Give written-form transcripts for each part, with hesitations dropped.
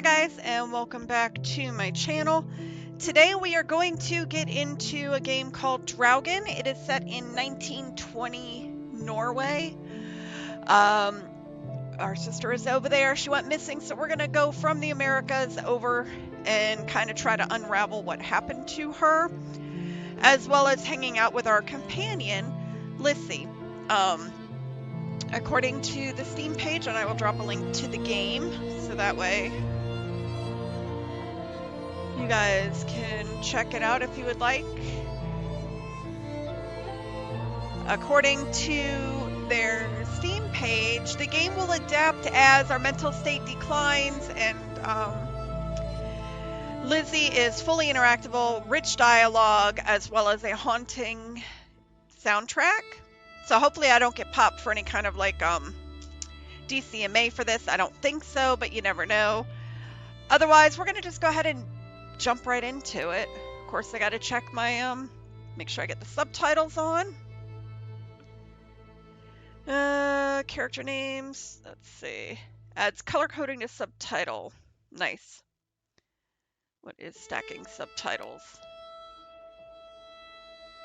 guys, and welcome back to my channel. Today we are going to get into a game called Draugen. It is set in 1920 Norway. Our sister is over there. She went missing, so we're going to go from the Americas over and kind of try to unravel what happened to her, as well as hanging out with our companion, Lissy. According to the Steam page, and I will drop a link to the game, so that way you guys can check it out if you would like. According to their Steam page, the game will adapt as our mental state declines, and Lizzie is fully interactable, rich dialogue, as well as a haunting soundtrack. So hopefully I don't get popped for any kind of like DCMA for this. I don't think so, but you never know. Otherwise, we're going to just go ahead and jump right into it. Of course, I got to check my, make sure I get the subtitles on. Character names, let's see. Adds color coding to subtitle. Nice. What is stacking subtitles?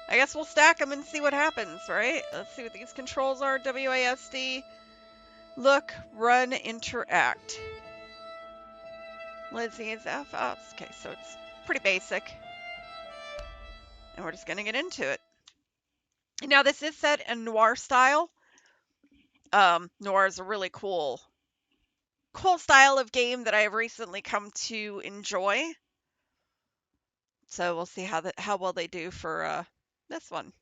I guess we'll stack them and see what happens, right? Let's see what these controls are. WASD. Look, run, interact. Lizzie is F. Oh, okay, so it's pretty basic. And we're just going to get into it. Now, this is set in noir style. Noir is a really cool style of game that I have recently come to enjoy. So we'll see how well they do for this one.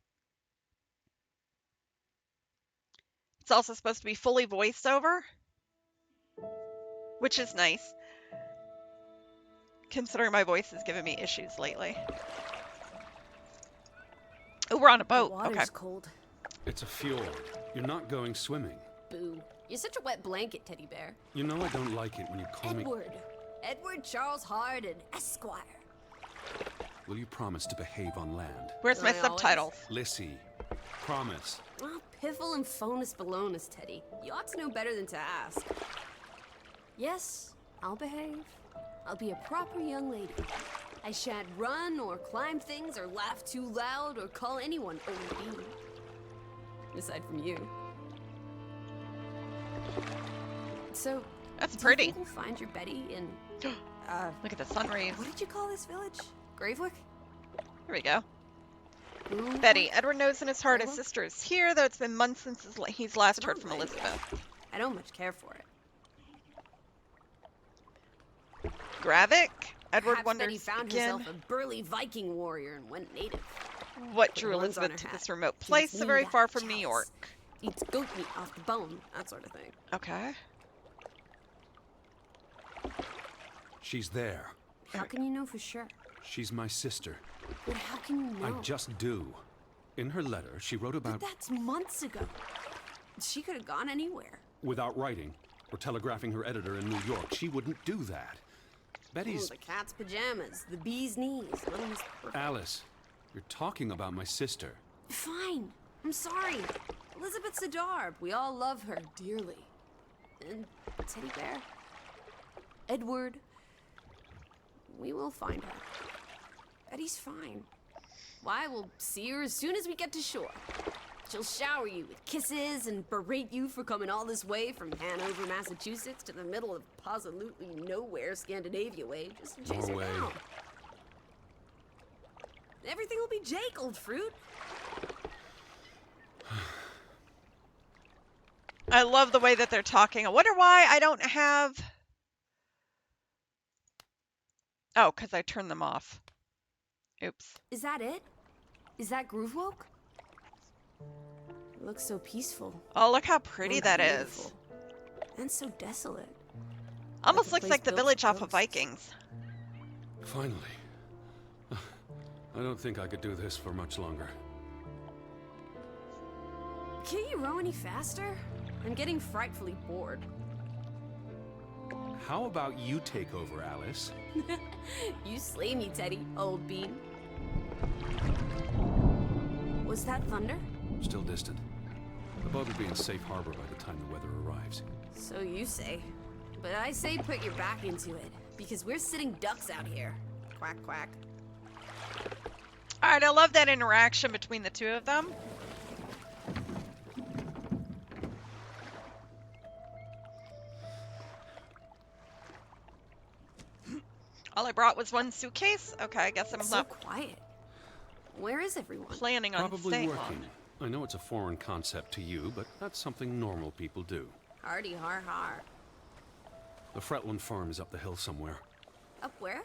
It's also supposed to be fully voiced over, which is nice, considering my voice has given me issues lately. Oh, we're on a boat. The water's okay. Cold. It's a fjord. You're not going swimming. Boo. You're such a wet blanket, teddy bear. You know I don't like it when you call me... Edward Charles Hardin, Esquire. Will you promise to behave on land? Where's my I subtitles? Lissy, promise. Oh, piffle and phonus balonus, Teddy. You ought to know better than to ask. Yes, I'll behave. I'll be a proper young lady. I shan't run or climb things or laugh too loud or call anyone OD. Aside from you. So, That's do pretty. you think we'll find your Betty in... Look at the sun rays. What did you call this village? Gravewick? Here we go. Ooh. Betty. Edward knows in his heart his Hello? sister is here, though it's been months since he's last heard from Norway. Elizabeth. I don't much care for it. Gravik? Edward Perhaps wonders Betty found again herself a burly Viking warrior and went native. what The drew ones on Elizabeth her to hat. this remote Keeps place so me very that far from New jealous. York. Eats goat meat off the bone, that sort of thing. Okay. She's there. How can you know for sure? She's my sister. But how can you know? I just do. In her letter, she wrote But about... that's months ago. She could have gone anywhere. Without writing or telegraphing her editor in New York, she wouldn't do that. Oh, Betty's... the cat's pajamas, the bee's knees. Little Miss Perfect. Alice, you're talking about my sister. Fine. I'm sorry. Elizabeth Sidarb. We all love her dearly. And Teddy Bear. Edward. We will find her. Betty's fine. Why, we'll see her as soon as we get to shore. She'll shower you with kisses and berate you for coming all this way from Hanover, Massachusetts to the middle of absolutely nowhere Scandinavia way just to chase Norway. her down. Everything will be Jake, old fruit. I love the way that they're talking. I wonder why I don't have... Oh, because I turned them off. Oops. Is that it? Is that Groovewoke? It looks so peaceful. Oh, look how pretty and that beautiful. is. And so desolate. Almost a looks place like the built for village off of ghosts. Vikings. Finally. I don't think I could do this for much longer. Can't you row any faster? I'm getting frightfully bored. How about you take over, Alice? You slay me, Teddy, old bean. Was that thunder? Still distant. The boat will be in safe harbor by the time the weather arrives. So you say. But I say put your back into it. because we're sitting ducks out here. Quack, quack. All right, I love that interaction between the two of them. All I brought was one suitcase. Okay, I guess I'm It's so not quiet. Where is everyone? planning on Probably staying working. long. I know it's a foreign concept to you, but that's something normal people do. Hardy har har. The Fretland farm is up the hill somewhere. Up where?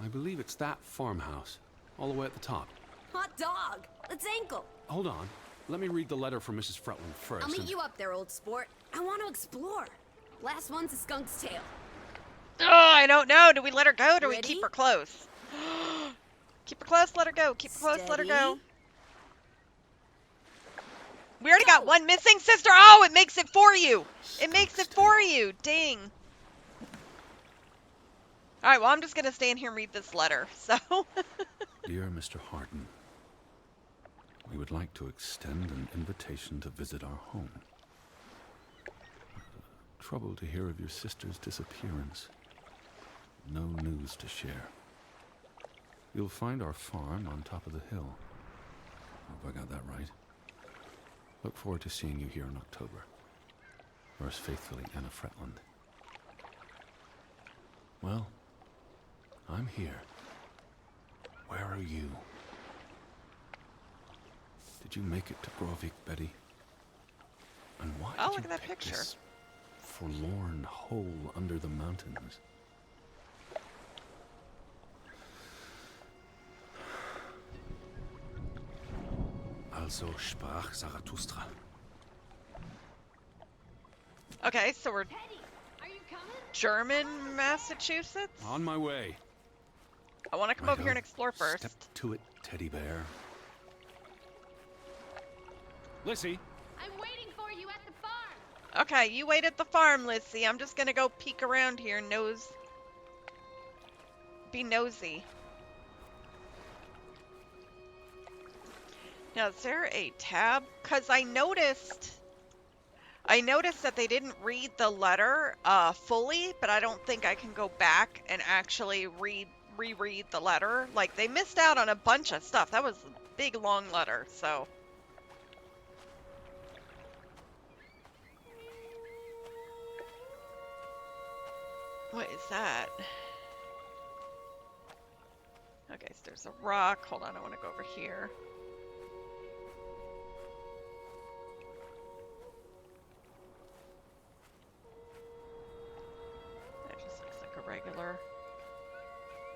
I believe it's that farmhouse, all the way at the top. Hot dog! Let's ankle! Hold on. Let me read the letter from Mrs. Fretland first. I'll meet and- you up there, old sport. I want to explore. Last one's a skunk's tail. Oh, I don't know. Do we let her go or do we Ready? keep her close? Keep her close, let her go. Keep her close, let her go. Steady. We already got Go. one missing, sister. Oh, it makes it for you. It makes it for you. Ding. All right, well, I'm just going to stand here and read this letter. So, Dear Mr. Harden, we would like to extend an invitation to visit our home. Trouble to hear of your sister's disappearance. No news to share. You'll find our farm on top of the hill. Hope I got that right. Look forward to seeing you here in October. Yours faithfully, Anna Fretland. Well, I'm here. Where are you? Did you make it to Grovik, Betty? And why Oh, did look you at that pick picture. this forlorn hole under the mountains? Also sprach Zarathustra. okay, so we're Teddy, are you coming? German, Massachusetts. On my way. I want to come over here and explore first. Step to it, teddy bear. Lissy, I'm waiting for you at the farm. Okay, you wait at the farm, Lissy. I'm just going to go peek around here and be nosy. Now, is there a tab? Because I noticed that they didn't read the letter fully, but I don't think I can go back and actually reread the letter. Like, they missed out on a bunch of stuff. That was a big, long letter, so. What is that? Okay, so there's a rock. Hold on, I want to go over here. That just looks like a regular.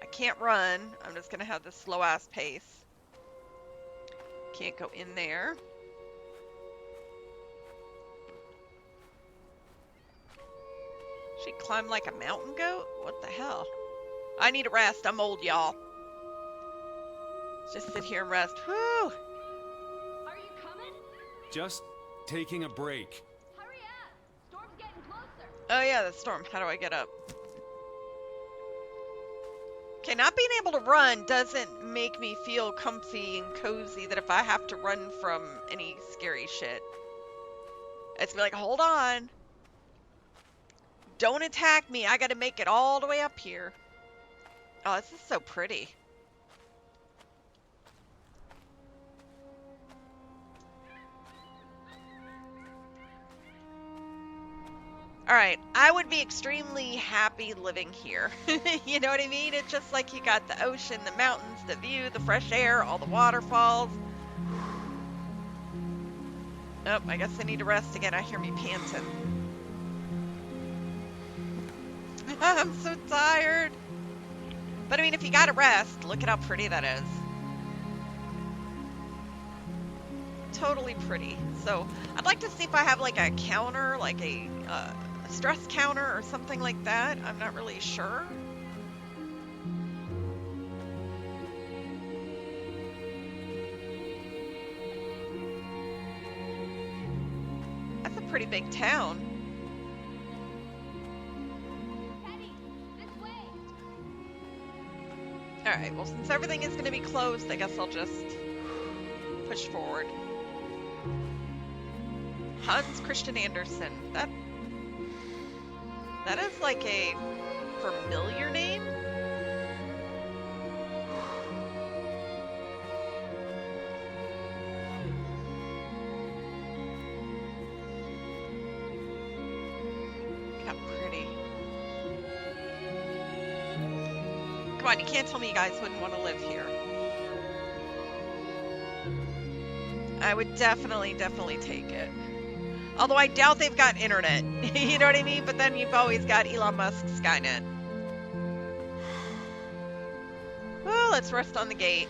I can't run. I'm just going to have this slow-ass pace. Can't go in there. She climbed like a mountain goat? What the hell? I need a rest. I'm old, y'all. Just sit here and rest. Whew. Are you coming? just taking a break. Hurry up. Storm's getting closer. Oh yeah, the storm. How do I get up? Okay, not being able to run doesn't make me feel comfy and cozy that if I have to run from any scary shit. It's be like, hold on. Don't attack me. I gotta make it all the way up here. Oh, this is so pretty. Alright, I would be extremely happy living here. You know what I mean? It's just like you got the ocean, the mountains, the view, the fresh air, all the waterfalls. Oh, I guess I need to rest again. I hear me panting. I'm so tired. But I mean, if you gotta rest, look at how pretty that is. Totally pretty. So I'd like to see if I have like a counter, like a stress counter or something like that. I'm not really sure. That's a pretty big town. Teddy, this way. Alright, well since everything is going to be closed, I guess I'll just push forward. Hans Christian Andersen. That is like a familiar name. Look how pretty. Come on, you can't tell me you guys wouldn't want to live here. I would definitely take it. Although I doubt they've got internet. You know what I mean? But then you've always got Elon Musk's Skynet. Well, let's rest on the gate.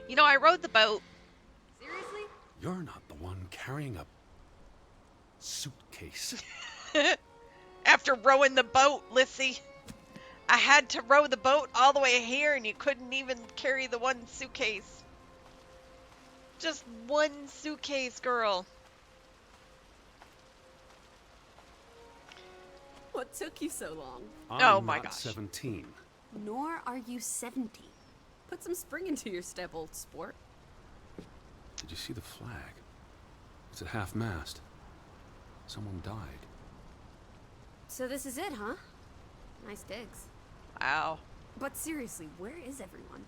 You know, I rowed the boat. Seriously? You're not the one carrying a suitcase. After rowing the boat, Lissy. I had to row the boat all the way here, and you couldn't even carry the one suitcase. Just one suitcase, girl. What took you so long? Oh I'm my not gosh. 17. Nor are you 70. Put some spring into your step, old sport. Did you see the flag? It's at half-mast. Someone died. So this is it, huh? Nice digs. Wow. But seriously, where is everyone?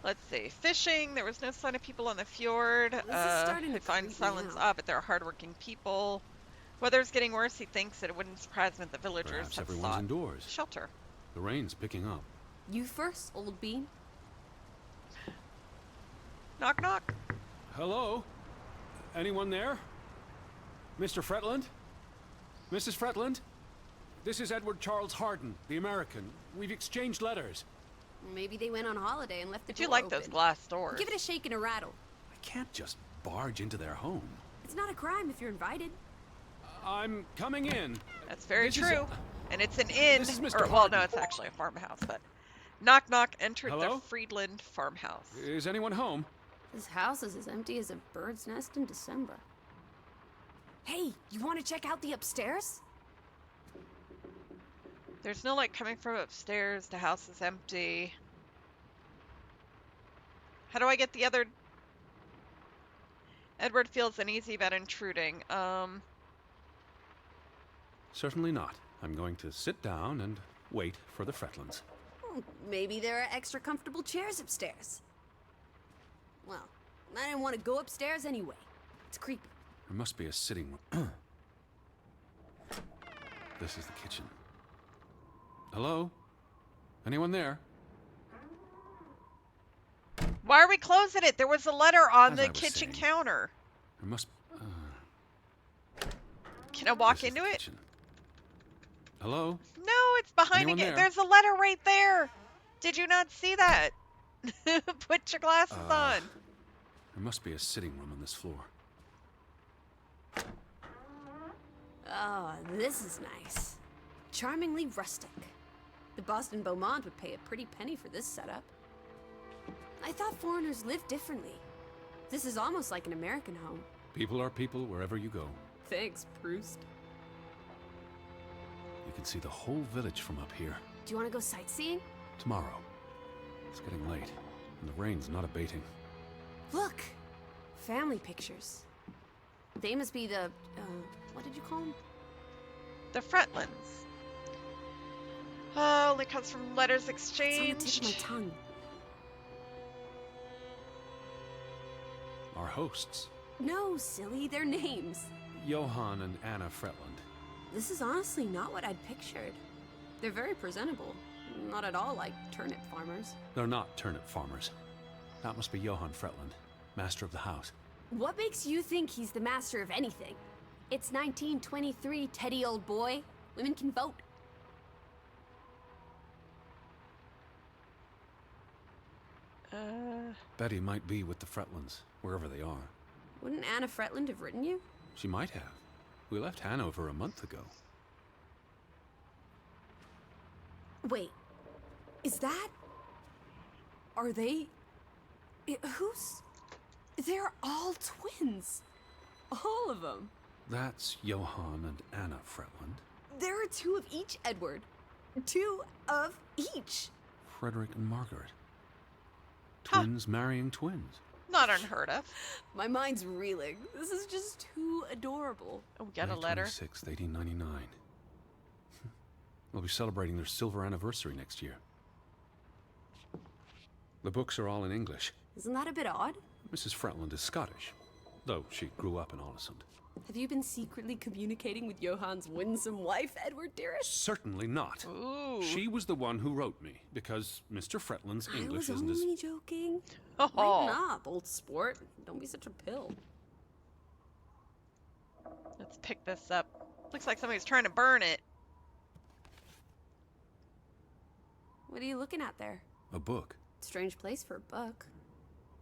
Let's see. Fishing. There was no sign of people on the fjord. This is starting to I find creep me silence out. odd, but they're hardworking people. Weather's getting worse. He thinks that it wouldn't surprise him if the villagers Perhaps have everyone's sought indoors. shelter. The rain's picking up. You first, old bean. Knock, knock. Hello? Anyone there? Mr. Fretland? Mrs. Fretland? This is Edward Charles Harden, the American. We've exchanged letters. Maybe they went on holiday and left the I do door like open. those glass doors. Give it a shake and a rattle. I can't just barge into their home. It's not a crime if you're invited. I'm coming in. That's very This is true. And it's an inn. This is Mr. Or, well, no, Harden. it's actually a farmhouse, but knock, knock, entered Hello? the Friedland farmhouse. Is anyone home? This house is as empty as a bird's nest in December. Hey, you want to check out the upstairs? There's no light coming from upstairs. The house is empty. How do I get the other? Edward feels uneasy about intruding. Certainly not. I'm going to sit down and wait for the Fretlands. Maybe there are extra comfortable chairs upstairs. Well, I didn't want to go upstairs anyway. It's creepy. There must be a sitting room. This is the kitchen. Hello? Anyone there? Why are we closing it? There was a letter on As the I was kitchen saying, counter. There must. Can I walk This is into the it? kitchen. Hello? No, it's behind Anyone it. there? There's a letter right there. Did you not see that? Put your glasses on. There must be a sitting room on this floor. Oh, this is nice. Charmingly rustic. The Boston Beaumont would pay a pretty penny for this setup. I thought foreigners lived differently. This is almost like an American home. People are people wherever you go. Thanks, Proust. You can see the whole village from up here. Do you want to go sightseeing? Tomorrow. It's getting late, and the rain's not abating. Look! Family pictures. They must be the, what did you call them? The Fretlands. Oh, only comes from letters It's on the tip of my exchanged. tongue. Our hosts, No, silly, they're names. Johann and Anna Fretland. This is honestly not what I'd pictured. They're very presentable. Not at all like turnip farmers. They're not turnip farmers. That must be Johann Fretland, master of the house. What makes you think he's the master of anything? It's 1923, Teddy, old boy. Women can vote. Betty might be with the Fretlands, wherever they are. Wouldn't Anna Fretland have written you? She might have. We left Hanover a month ago. Wait, is that... Are they... Who's... They're all twins. All of them. That's Johann and Anna Fretland. There are two of each, Edward. Two of each. Frederick and Margaret. Huh. Twins marrying twins. Not unheard of. My mind's reeling. This is just too adorable. Oh, we got May a letter. 26th, 1899. They'll be celebrating their silver anniversary next year. The books are all in English. Isn't that a bit odd? Mrs. Fretland is Scottish, though she grew up in Olesund. Have you been secretly communicating with Johann's winsome wife, Edward dearest? Certainly not. Ooh. She was the one who wrote me, because Mr. Fretland's English I was isn't as... only joking. Oh. Lighten up, old sport. Don't be such a pill. Let's pick this up. Looks like somebody's trying to burn it. What are you looking at there? A book. Strange place for a book.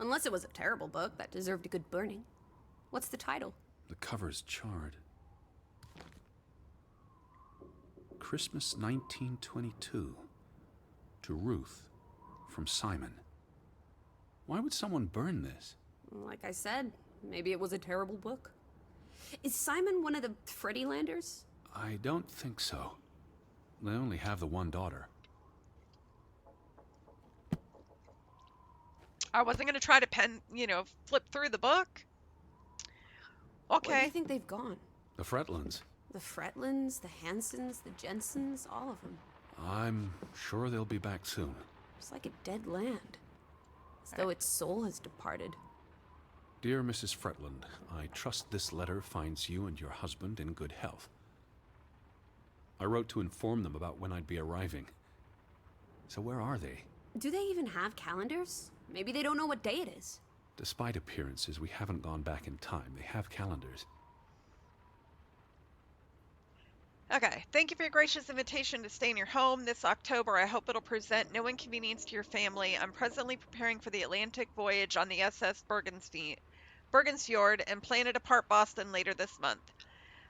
Unless it was a terrible book that deserved a good burning. What's the title? The cover's charred. Christmas 1922. To Ruth, from Simon. Why would someone burn this? Like I said, maybe it was a terrible book. Is Simon one of the Freddylanders? I don't think so. They only have the one daughter. I wasn't going to try to flip through the book. Where do Okay. you think they've gone? The Fretlands. The Fretlands, the Hansons, the Jensens, all of them. I'm sure they'll be back soon. It's like a dead land. As though its soul has departed. Dear Mrs. Fretland, I trust this letter finds you and your husband in good health. I wrote to inform them about when I'd be arriving. So where are they? Do they even have calendars? Maybe they don't know what day it is. Despite appearances, we haven't gone back in time. They have calendars. Okay. Thank you for your gracious invitation to stay in your home this October. I hope it'll present no inconvenience to your family. I'm presently preparing for the Atlantic voyage on the SS Bergensfjord and plan to depart Boston later this month.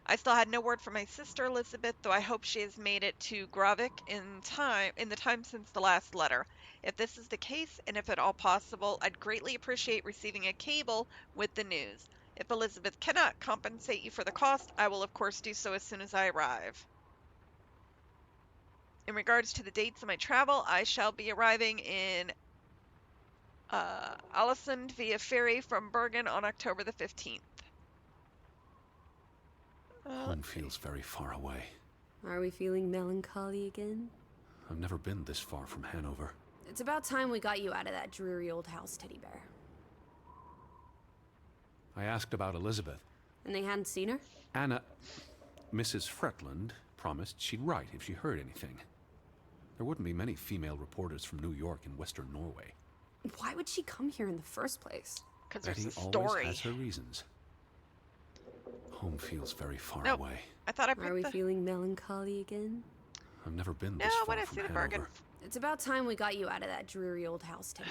I still had no word from my sister Elizabeth, though I hope she has made it to Gravik in the time since the last letter. If this is the case, and if at all possible, I'd greatly appreciate receiving a cable with the news. If Elizabeth cannot compensate you for the cost, I will of course do so as soon as I arrive. In regards to the dates of my travel, I shall be arriving in Ålesund via ferry from Bergen on October the 15th. Home feels very far away. Are we feeling melancholy again? I've never been this far from Hanover. It's about time we got you out of that dreary old house, Teddy Bear. I asked about Elizabeth. And they hadn't seen her? Mrs. Fretland promised she'd write if she heard anything. There wouldn't be many female reporters from New York and Western Norway. Why would she come here in the first place? Because there's Betty a story. always has her reasons. Home feels very far Nope. away. I thought I picked Are we the... feeling melancholy again? I've never been No, this I far want to from see the Hanover. Bergen. It's about time we got you out of that dreary old house, Teddy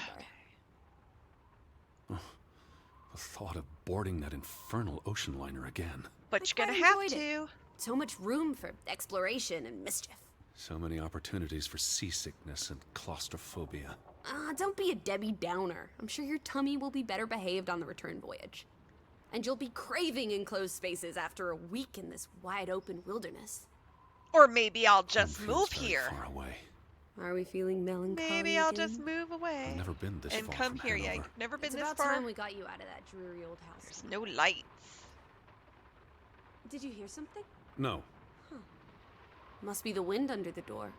Bear. The thought of boarding that infernal ocean liner again. But I you're gonna quite have enjoyed to. So much room for exploration and mischief. So many opportunities for seasickness and claustrophobia. Don't be a Debbie Downer. I'm sure your tummy will be better behaved on the return voyage. And you'll be craving enclosed spaces after a week in this wide open wilderness. Or maybe I'll just Home feels move very here. Far away. Are we feeling melancholy Maybe I'll again? just move away. I've never been this and far come from here. Yeah, Hanover. you've never been It's this about far. time we got you out of that dreary old house. There's no lights. Did you hear something? No. Must be the wind under the door.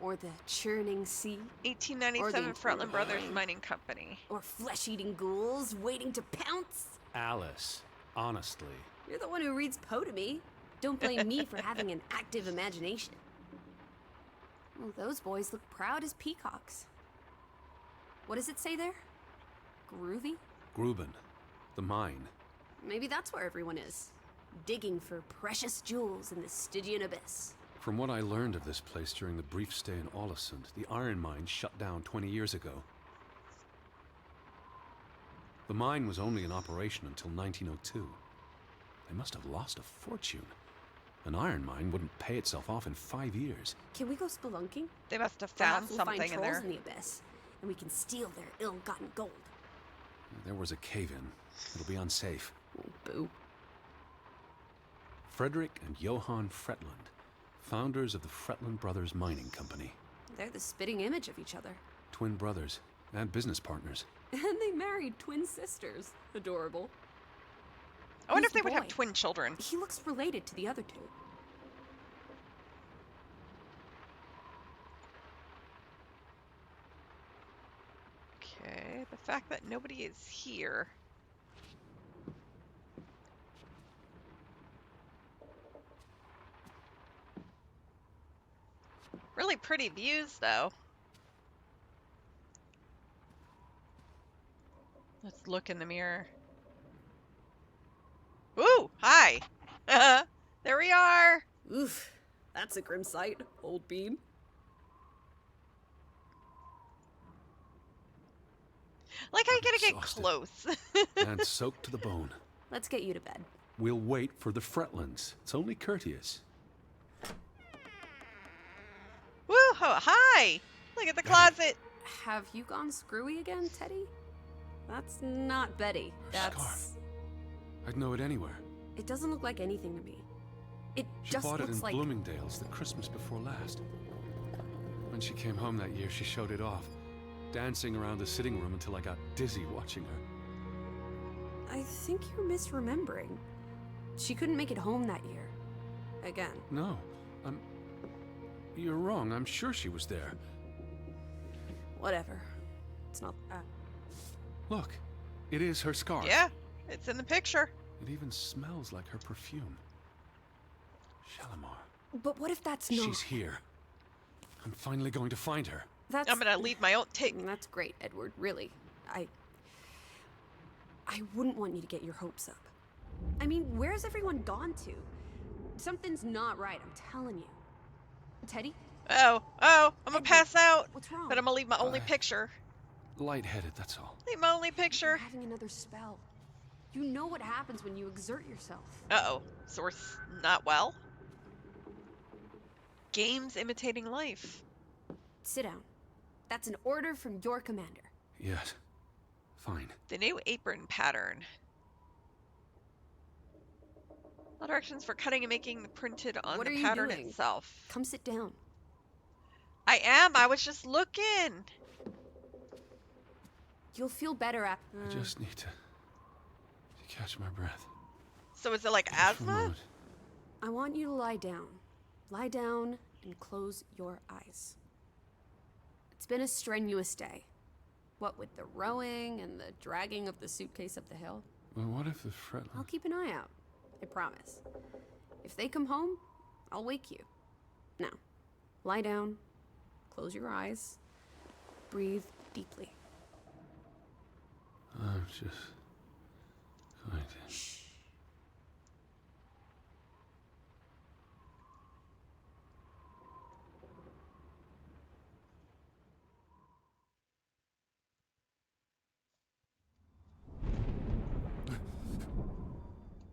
Or the churning sea. 1897 Or the Fretland Brothers rain. Mining Company. Or flesh-eating ghouls waiting to pounce. Alice, honestly. You're the one who reads Poe to me. Don't blame me for having an active imagination. Well, those boys look proud as peacocks. What does it say there? Groovy? Gruben. The mine. Maybe that's where everyone is. Digging for precious jewels in the Stygian abyss. From what I learned of this place during the brief stay in Ålesund, the iron mine shut down 20 years ago. The mine was only in operation until 1902. They must have lost a fortune. An iron mine wouldn't pay itself off in 5 years. Can we go spelunking? They must have found Perhaps we'll find something in trolls there. in the abyss, and we can steal their ill-gotten gold. There was a cave-in. It'll be unsafe. Oh, boo. Frederick and Johann Fretland, founders of the Fretland Brothers Mining Company. They're the spitting image of each other. Twin brothers and business partners. And they married twin sisters. Adorable. I wonder Who's if they the would have boy? twin children. He looks related to the other two. Okay, the fact that nobody is here. Really pretty views, though. Let's look in the mirror. Ooh, hi. There we are. Oof, that's a grim sight, old bean. Like, I I'm gotta get exhausted. close. And soaked to the bone. Let's get you to bed. We'll wait for the Fretlands. It's only courteous. Woo, hi. Look at the closet. Have you gone screwy again, Teddy? That's not Betty. That's... Scarf. I'd know it anywhere. It doesn't look like anything to me. It She just bought it looks in like... Bloomingdale's the Christmas before last. When she came home that year, she showed it off, dancing around the sitting room until I got dizzy watching her. I think you're misremembering. She couldn't make it home that year. Again. No, you're wrong. I'm sure she was there. Whatever. It's not... Look, it is her scarf. Yeah, it's in the picture. It even smells like her perfume. Shalimar. But what if that's not... She's here. I'm finally going to find her. That's... I'm gonna leave my own take. That's great, Edward, really. I wouldn't want you to get your hopes up. I mean, where's everyone gone to? Something's not right, I'm telling you. Teddy? Oh, I'm gonna Edward, pass out. What's wrong? But I'm gonna leave my only picture. Lightheaded, that's all. Leave my only You're picture. having another spell. You know what happens when you exert yourself. Uh-oh. Source not well. Games imitating life. Sit down. That's an order from your commander. Yes. Fine. The new apron pattern. All directions for cutting and making printed on What the are you pattern doing? itself. Come sit down. I am. I was just looking. You'll feel better after... I just need to catch my breath. So is it like Just for a asthma? moment. I want you to lie down. Lie down and close your eyes. It's been a strenuous day. What with the rowing and the dragging of the suitcase up the hill. Well, what if the I'll Fretland... keep an eye out. I promise. If they come home, I'll wake you. Now, lie down, close your eyes, breathe deeply. I'm just going to... Shh.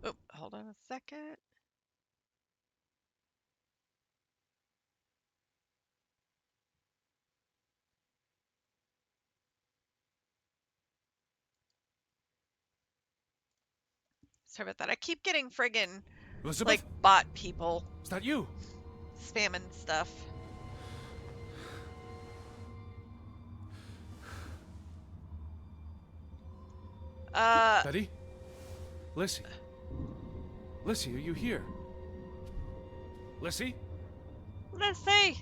Oh, hold on a second. Sorry about that. I keep getting friggin' Elizabeth? like bot people Is that you? spamming stuff. Betty? Lissy? Lissy, are you here? Lissy? Let's see.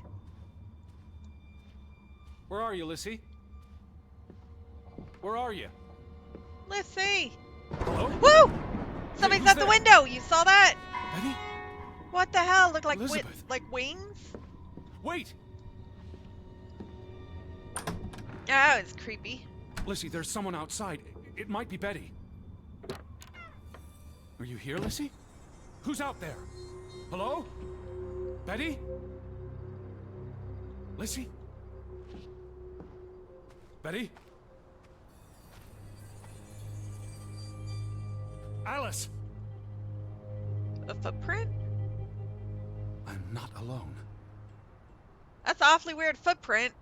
Where are you, Lissy? Where are you? Let's see. Hello? Woo! Somebody's who's at the there? window. You saw that? Betty? What the hell? Look like Elizabeth. like wings? Wait! Oh, it's creepy. Lissy, there's someone outside. It might be Betty. Are you here, Lissy? Who's out there? Hello? Betty? Lissy? Betty? Alice! A footprint? I'm not alone. That's an awfully weird footprint.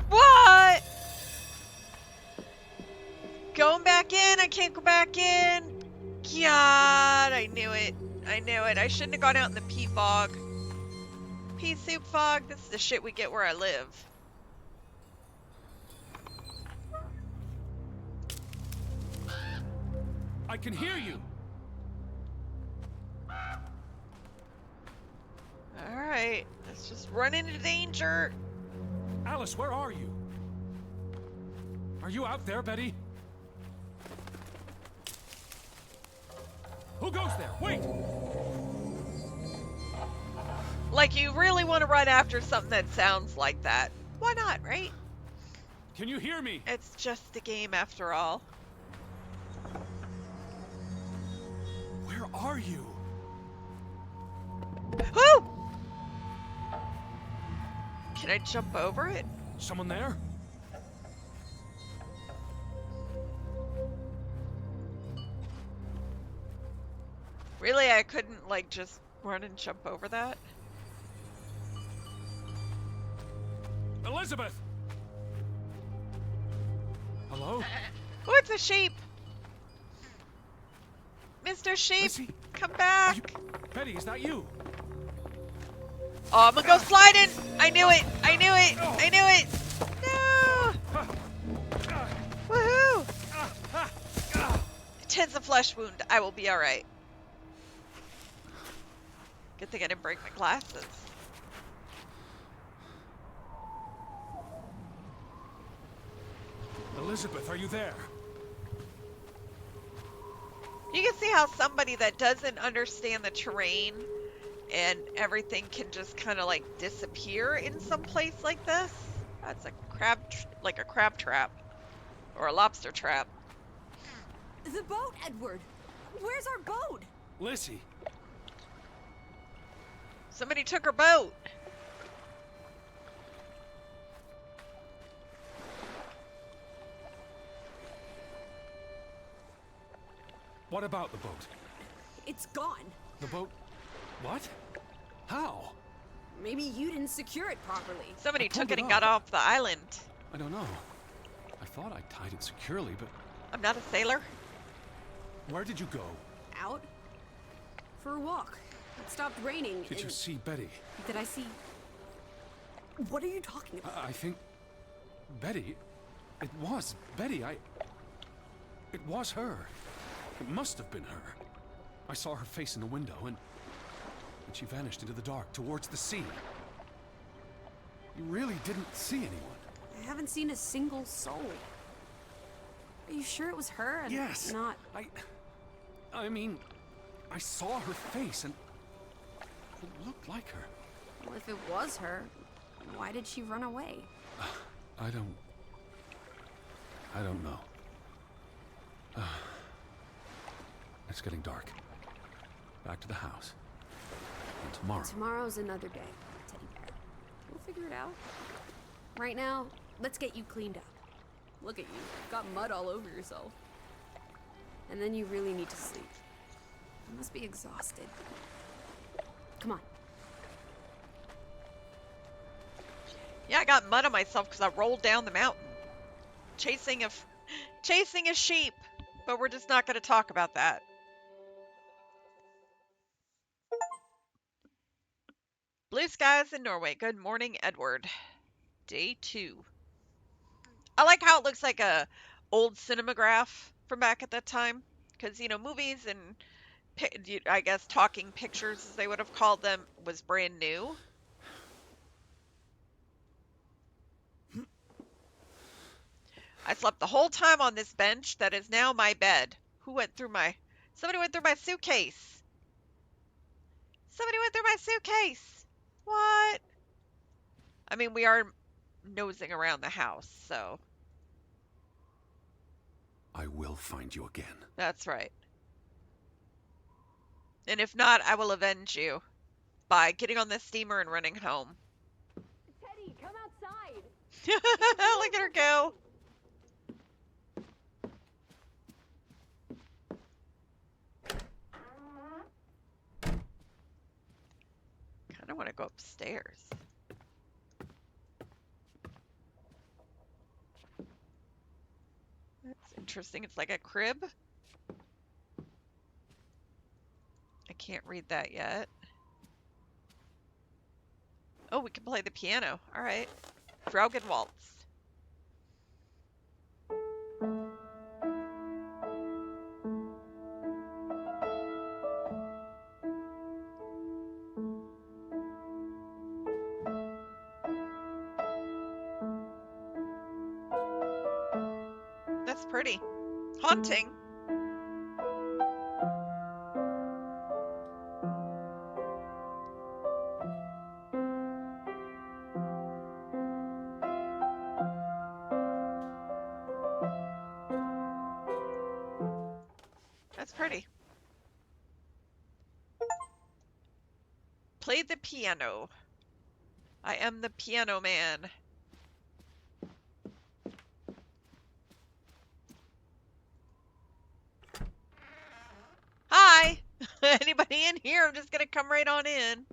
What? Going back in? I can't go back in. God, I knew it. I knew it. I shouldn't have gone out in the pea fog. Pea soup fog. This is the shit we get where I live. I can hear you. Alright, let's just run into danger. Alice, where are you? Are you out there, Betty? Who goes there? Wait! Like, you really want to run after something that sounds like that. Why not, right? Can you hear me? It's just a game after all. Where are you? Whoo! Can I jump over it? Someone there? Really, I couldn't, like, just run and jump over that? Elizabeth! Hello? Oh, it's a sheep! Mr. Sheep, Lizzie? come back! Betty, is that you? Oh, I'm gonna go sliding! I knew it! I knew it! I knew it! No! Woohoo! Tis a flesh wound. I will be alright. Good thing I didn't break my glasses. Elizabeth, are you there? You can see how somebody that doesn't understand the terrain and everything can just kind of like disappear in some place like this. That's a crab, like a crab trap or a lobster trap. The boat, Edward! Where's our boat? Lizzie. Somebody took her boat. What about the boat? It's gone. The boat? What? How? Maybe you didn't secure it properly. Somebody I took pulled it it and got up. off the island. I don't know. I thought I tied it securely, but I'm not a sailor. where did you go? Out? For a walk. It stopped raining. Did you and- see Betty? Did I see... What are you talking about? I think... Betty... It was Betty. It was her. It must have been her. I saw her face in the window, and she vanished into the dark towards the sea. You really didn't see anyone? I haven't seen a single soul. Are you sure it was her and Yes. not... I mean, I saw her face, and it looked like her. Well, if it was her, why did she run away? I don't know. It's getting dark. Back to the house. And tomorrow. Tomorrow's another day, Teddy Bear. We'll figure it out. Right now, let's get you cleaned up. Look at you. You've got mud all over yourself. And then you really need to sleep. You must be exhausted. Come on. Yeah, I got mud on myself because I rolled down the mountain. Chasing a sheep. But we're just not going to talk about that. Blue skies in Norway. Good morning, Edward. Day 2. I like how it looks like a old cinematograph from back at that time. Because, you know, movies and, I guess, talking pictures, as they would have called them, was brand new. I slept the whole time on this bench that is now my bed. Somebody went through my suitcase. Somebody went through my suitcase. What? I mean, we are nosing around the house, so. I will find you again. That's right. And if not, I will avenge you by getting on this steamer and running home. Teddy, come outside. Look at her go. Kind of want to go upstairs. That's interesting. It's like a crib. I can't read that yet. Oh, we can play the piano. All right. Fraugen Waltz. That's pretty. Haunting. That's pretty. Play the piano. I am the piano man. Hi! Anybody in here? I'm just gonna come right on in.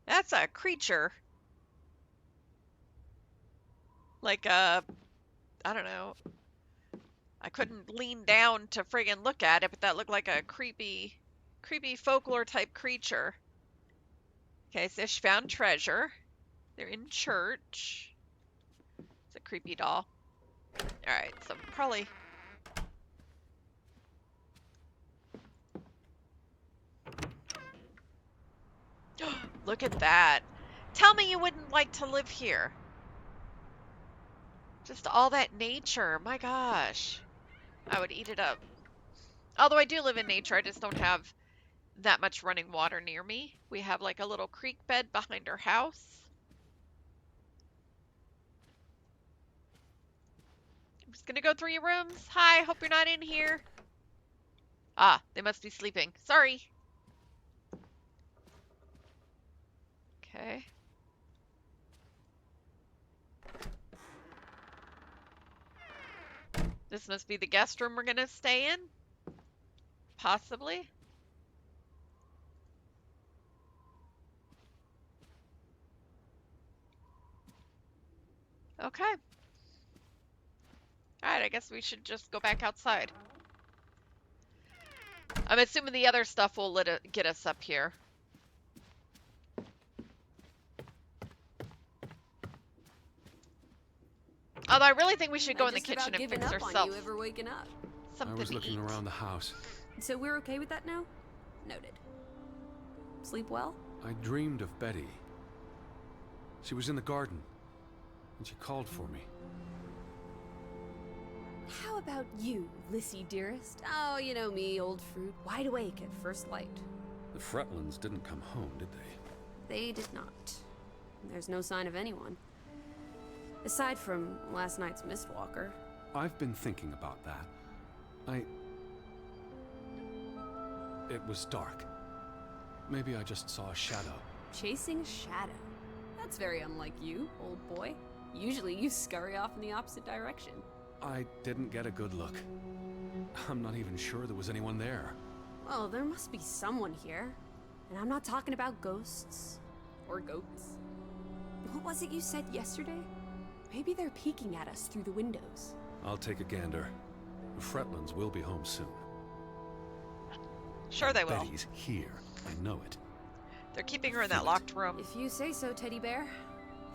That's a creature. Like a, I don't know. I couldn't lean down to friggin' look at it, but that looked like a creepy folklore type creature. Okay, so she found treasure. They're in church. It's a creepy doll. Alright, so probably... Look at that. Tell me you wouldn't like to live here. Just all that nature. My gosh. I would eat it up. Although I do live in nature, I just don't have that much running water near me. We have like a little creek bed behind our house. I'm just gonna go through your rooms. Hi, hope you're not in here. Ah, they must be sleeping. Sorry. Okay. This must be the guest room we're gonna stay in. Possibly. Okay. Alright, I guess we should just go back outside. I'm assuming the other stuff will get us up here. Although I really think we should go in the kitchen and fix ourselves you ever waking up. something I was to looking eat. around the house. So we're okay with that now? Noted. Sleep well? I dreamed of Betty. She was in the garden, and she called for me. How about you, Lissy dearest? Oh, you know me, old fruit, wide awake at first light. The Fretlands didn't come home, did they? They did not. There's no sign of anyone. Aside from last night's Mistwalker. I've been thinking about that. It was dark. Maybe I just saw a shadow. Chasing a shadow. That's very unlike you, old boy. Usually you scurry off in the opposite direction. I didn't get a good look. I'm not even sure there was anyone there. Well, there must be someone here. And I'm not talking about ghosts. Or goats. What was it you said yesterday? Maybe they're peeking at us through the windows. I'll take a gander. The Fretlands will be home soon. Sure they will. Betty's here. I know it. They're keeping her in that locked room. If you say so, teddy bear.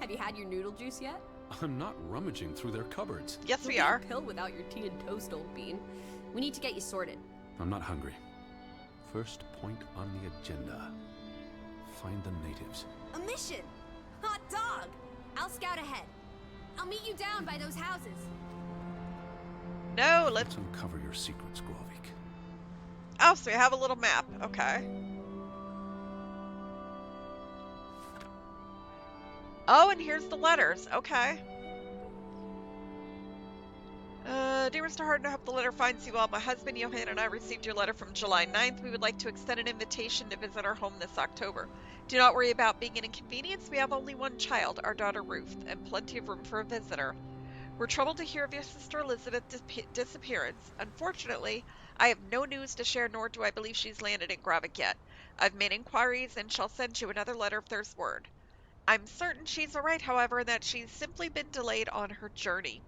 Have you had your noodle juice yet? I'm not rummaging through their cupboards. Yes, we You'll be a are. pill without your tea and toast, old bean. We need to get you sorted. I'm not hungry. First point on the agenda. Find the natives. A mission! Hot dog! I'll scout ahead. I'll meet you down by those houses. No, let's... Let's uncover your secrets, Gwalvik. Oh, so we have a little map. Okay. Oh, and here's the letters. Okay. Dear Mr. Harden, I hope the letter finds you well. My husband, Johan, and I received your letter from July 9th. We would like to extend an invitation to visit our home this October. Do not worry about being an inconvenience. We have only one child, our daughter Ruth, and plenty of room for a visitor. We're troubled to hear of your sister Elizabeth's disappearance. Unfortunately, I have no news to share, nor do I believe she's landed in Gravik yet. I've made inquiries and shall send you another letter if there's word. I'm certain she's alright, however, and that she's simply been delayed on her journey.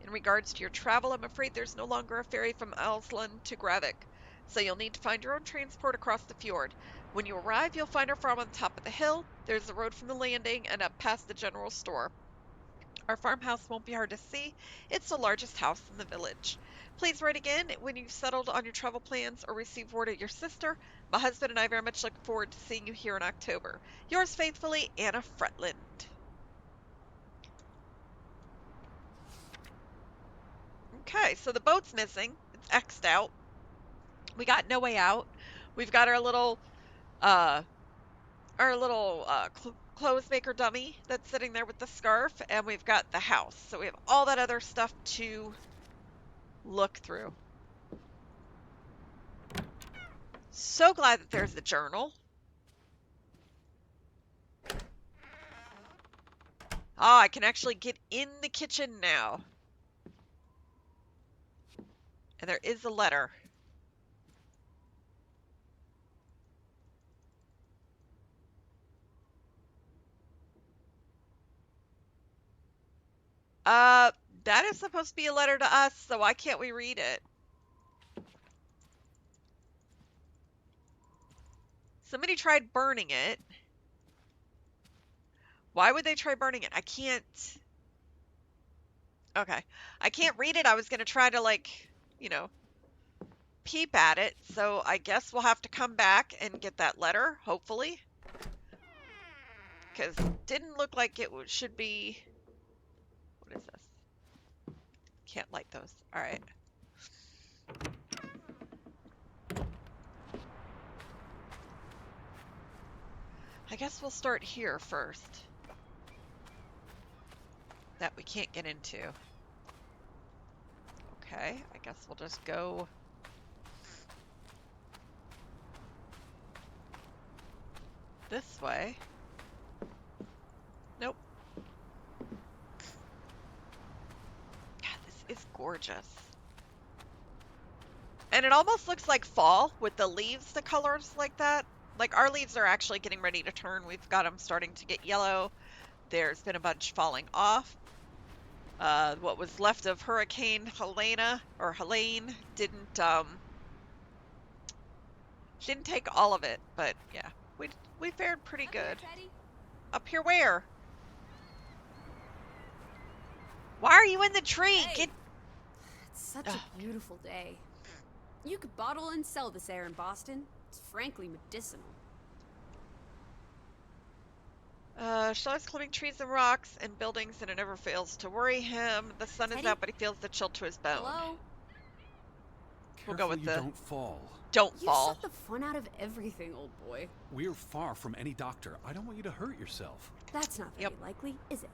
In regards to your travel, I'm afraid there's no longer a ferry from Alsland to Gravik, so you'll need to find your own transport across the fjord. When you arrive, you'll find our farm on top of the hill. There's the road from the landing and up past the general store. Our farmhouse won't be hard to see. It's the largest house in the village. Please write again when you've settled on your travel plans or receive word of your sister. My husband and I very much look forward to seeing you here in October. Yours faithfully, Anna Fretland. Okay, so the boat's missing. It's X'd out. We got no way out. We've got uh, clothes maker dummy that's sitting there with the scarf, and we've got the house. So we have all that other stuff to look through. So glad that there's the journal. Oh, I can actually get in the kitchen now. And there is a letter. That is supposed to be a letter to us, so why can't we read it? Somebody tried burning it. Why would they try burning it? I can't... Okay. I can't read it. I was going to try to, like, you know, peep at it. So I guess we'll have to come back and get that letter, hopefully. Because it didn't look like it should be... What is this? Can't light those. All right. I guess we'll start here first. That we can't get into. Okay, I guess we'll just go... this way. Nope. God, this is gorgeous. And it almost looks like fall with the leaves, the colors like that. Like, our leaves are actually getting ready to turn. We've got them starting to get yellow. There's been a bunch falling off. What was left of Hurricane Helene didn't, she didn't take all of it, but yeah, we fared pretty good. Up here where? Why are you in the tree? Hey. Get... It's such a beautiful day. You could bottle and sell this air in Boston. It's frankly medicinal. Shelley's climbing trees and rocks and buildings, and it never fails to worry him. The sun is out, but he feels the chill to his bone. Hello? We'll go with the... Don't fall. Don't You fall. suck the fun out of everything, old boy. We're far from any doctor. I don't want you to hurt yourself. That's not very likely, is it?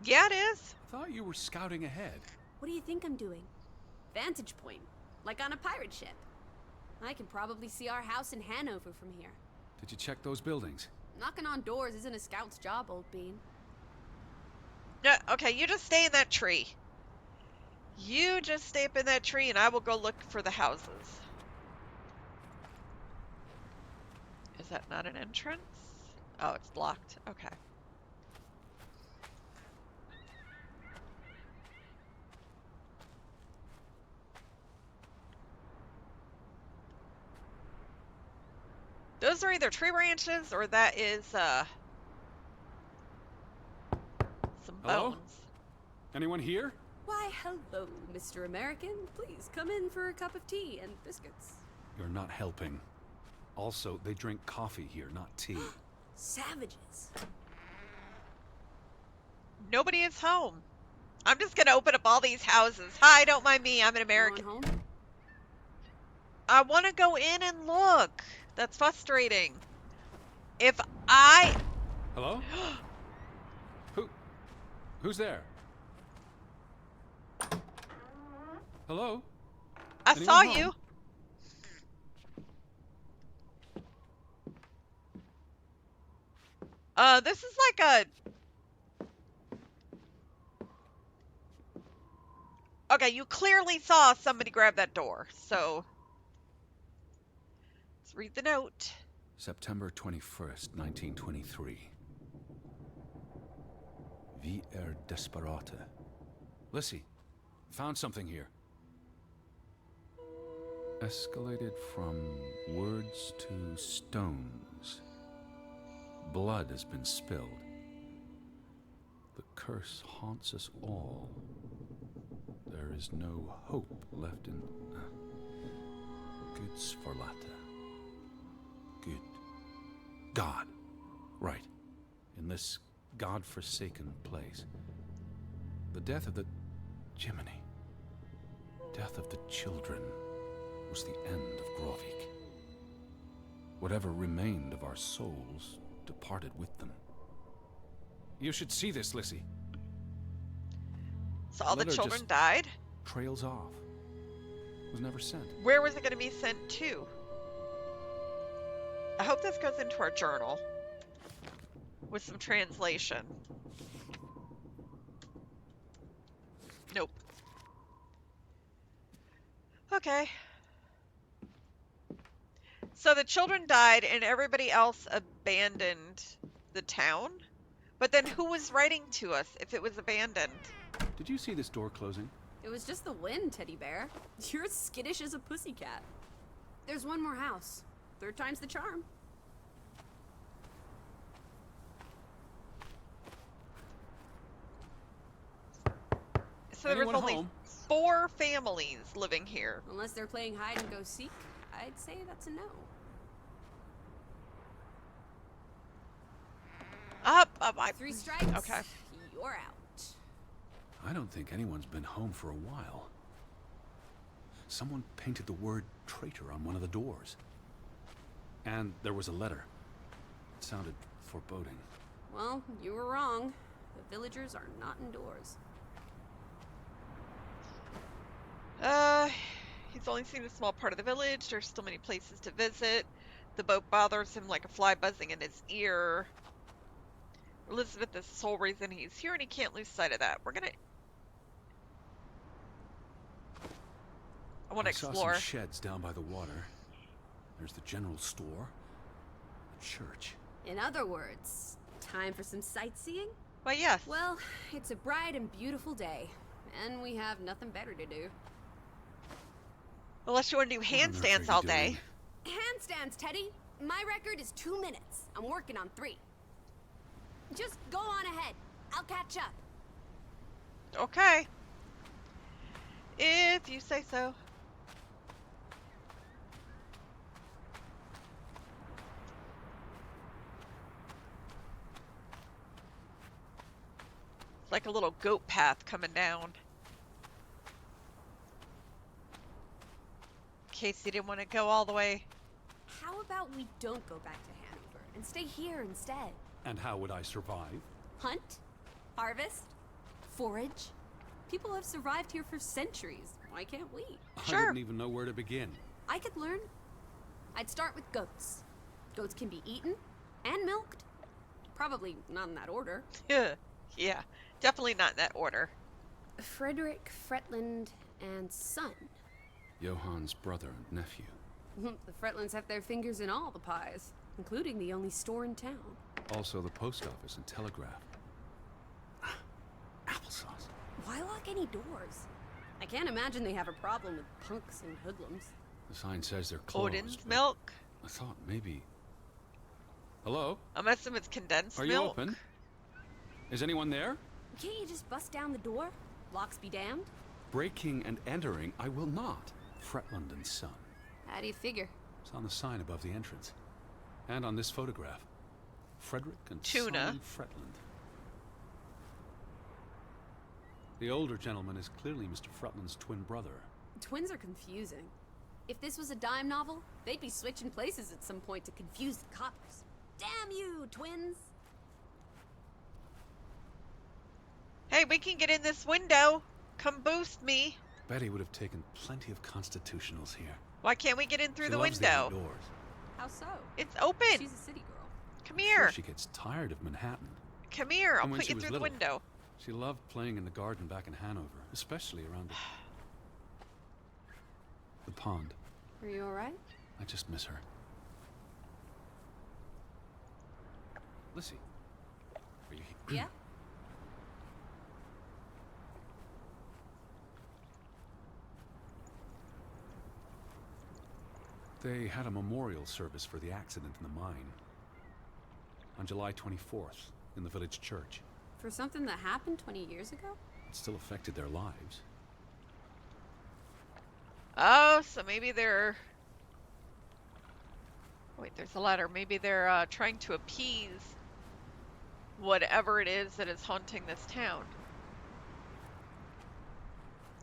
Yeah, it is. I thought you were scouting ahead. What do you think I'm doing? Vantage point, like on a pirate ship. I can probably see our house in Hanover from here. Did you check those buildings? Knocking on doors isn't a scout's job, old bean. Yeah, okay, you just stay in that tree. You just stay up in that tree, and I will go look for the houses. Is that not an entrance? Oh, it's blocked. Okay. Those are either tree branches or that is, some Hello? bones. Anyone here? Why, hello, Mr. American. Please come in for a cup of tea and biscuits. You're not helping. Also, they drink coffee here, not tea. Savages. Nobody is home. I'm just gonna open up all these houses. Hi, don't mind me. I'm an American. Home? I want to go in and look. That's frustrating. If I... Hello? Who's there? Hello? I Anyone saw home? you. This is like a... Okay, you clearly saw somebody grab that door, so... Let's read the note. September 21st, 1923. Vi desperate. Lissy, found something here. Escalated from words to stones. Blood has been spilled. The curse haunts us all. There is no hope left in... Good Sfarlata. Good. God. Right. In this God-forsaken place. The death of the... Jiminy. Death of the children was the end of Grovik. Whatever remained of our souls departed with them. You should see this, Lissy. So all the Letter children just died? trails off. Was never sent. Where was it going to be sent to? I hope this goes into our journal with some translation. Nope. Okay. So the children died and everybody else abandoned the town? But then who was writing to us if it was abandoned? Did you see this door closing? It was just the wind, Teddy Bear. You're as skittish as a pussycat. There's one more house. Third time's the charm. So there was Anyone only home? 4 families living here. Unless they're playing hide and go seek, I'd say that's a no. Up. 3 strikes. Okay. You're out. I don't think anyone's been home for a while. Someone painted the word traitor on one of the doors. And there was a letter. It sounded foreboding. Well, you were wrong. The villagers are not indoors. He's only seen a small part of the village. There's still many places to visit. The boat bothers him like a fly buzzing in his ear. Elizabeth is the sole reason he's here, and he can't lose sight of that. I want to saw explore. some sheds down by the water. There's the general store, the church. In other words, time for some sightseeing? Well, yes. Well, it's a bright and beautiful day, and we have nothing better to do. Unless you want to do What on earth are handstands you all doing? day. Handstands, Teddy! My record is 2 minutes. I'm working on 3. Just go on ahead. I'll catch up. Okay. If you say so. It's like a little goat path coming down. In case you didn't want to go all the way. How about we don't go back to Hanover and stay here instead? And how would I survive? Hunt? Harvest? Forage? People have survived here for centuries. Why can't we? Sure. I wouldn't even know where to begin. I could learn. I'd start with goats. Goats can be eaten and milked. Probably not in that order. Yeah, definitely not in that order. Frederick, Fretland, and son. Johann's brother and nephew. The Fretlands have their fingers in all the pies, including the only store in town. Also the post office and telegraph. Applesauce. Why lock any doors? I can't imagine they have a problem with punks and hoodlums. The sign says they're closed. Odin's but milk. I thought maybe... Hello? I'm assuming it's condensed Are milk. you open? Is anyone there? Can't you just bust down the door? Locks be damned. Breaking and entering, I will not. Fretland and Son. How do you figure? It's on the sign above the entrance. And on this photograph. Frederick and Tuna. Son Fretland. The older gentleman is clearly Mr. Fretland's twin brother. Twins are confusing. If this was a dime novel, they'd be switching places at some point to confuse the coppers. Damn you, twins! Hey, we can get in this window. Come boost me. Betty would have taken plenty of constitutionals here. Why can't we get in through She the loves window? outdoors. How so? It's open. She's a city girl. Come Sure, here. she gets tired of Manhattan. Come here. I'll And when put she you was through little. the window. She loved playing in the garden back in Hanover, especially around the pond. Are you alright? I just miss her. Lissy, are you Yeah? They had a memorial service for the accident in the mine. On July 24th, in the village church. For something that happened 20 years ago? It still affected their lives. Oh, so maybe they're... Wait, there's a ladder. Maybe they're trying to appease whatever it is that is haunting this town.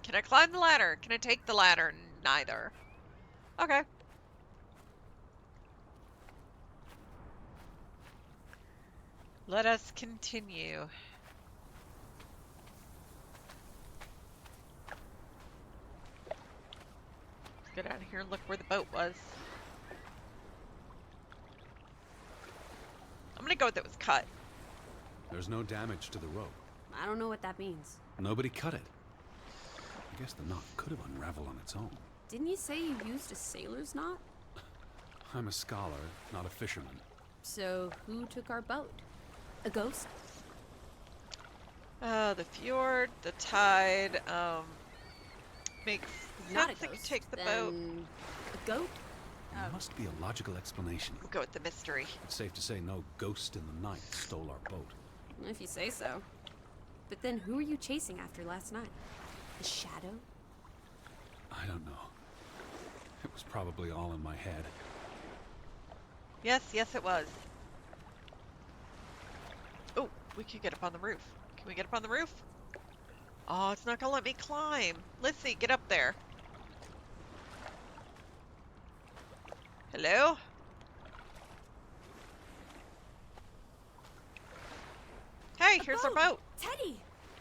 Can I climb the ladder? Can I take the ladder? Neither. Okay. Let us continue. Let's go down here and look where the boat was. I'm gonna go with it was cut. There's no damage to the rope. I don't know what that means. Nobody cut it. I guess the knot could have unraveled on its own. Didn't you say you used a sailor's knot? I'm a scholar, not a fisherman. So who took our boat? A ghost? The fjord, the tide, makes Not sense a that you ghost. take the then boat. A goat? There must be a logical explanation. We'll go with the mystery. It's safe to say no ghost in the night stole our boat. If you say so. But then who were you chasing after last night? A shadow? I don't know. It was probably all in my head. Yes, yes it was. Oh, we could get up on the roof. Can we get up on the roof? Oh, it's not gonna let me climb. Let's see, get up there. Hello? Hey, here's our boat. Teddy!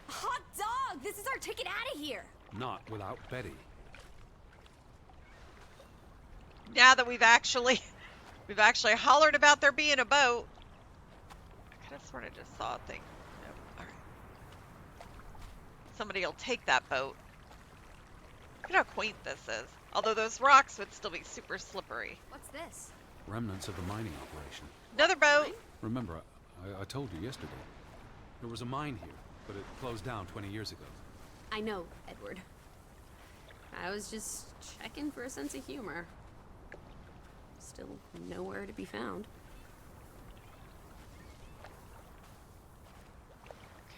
Hot dog! This is our ticket out of here! Not without Betty. Now that we've actually hollered about there being a boat. I could have sworn I just saw a thing. Nope. All right. Somebody will take that boat. Look at how quaint this is. Although those rocks would still be super slippery. What's this? Remnants of the mining operation. Another boat. Remember, I told you yesterday. There was a mine here, but it closed down 20 years ago. I know, Edward. I was just checking for a sense of humor. Still nowhere to be found.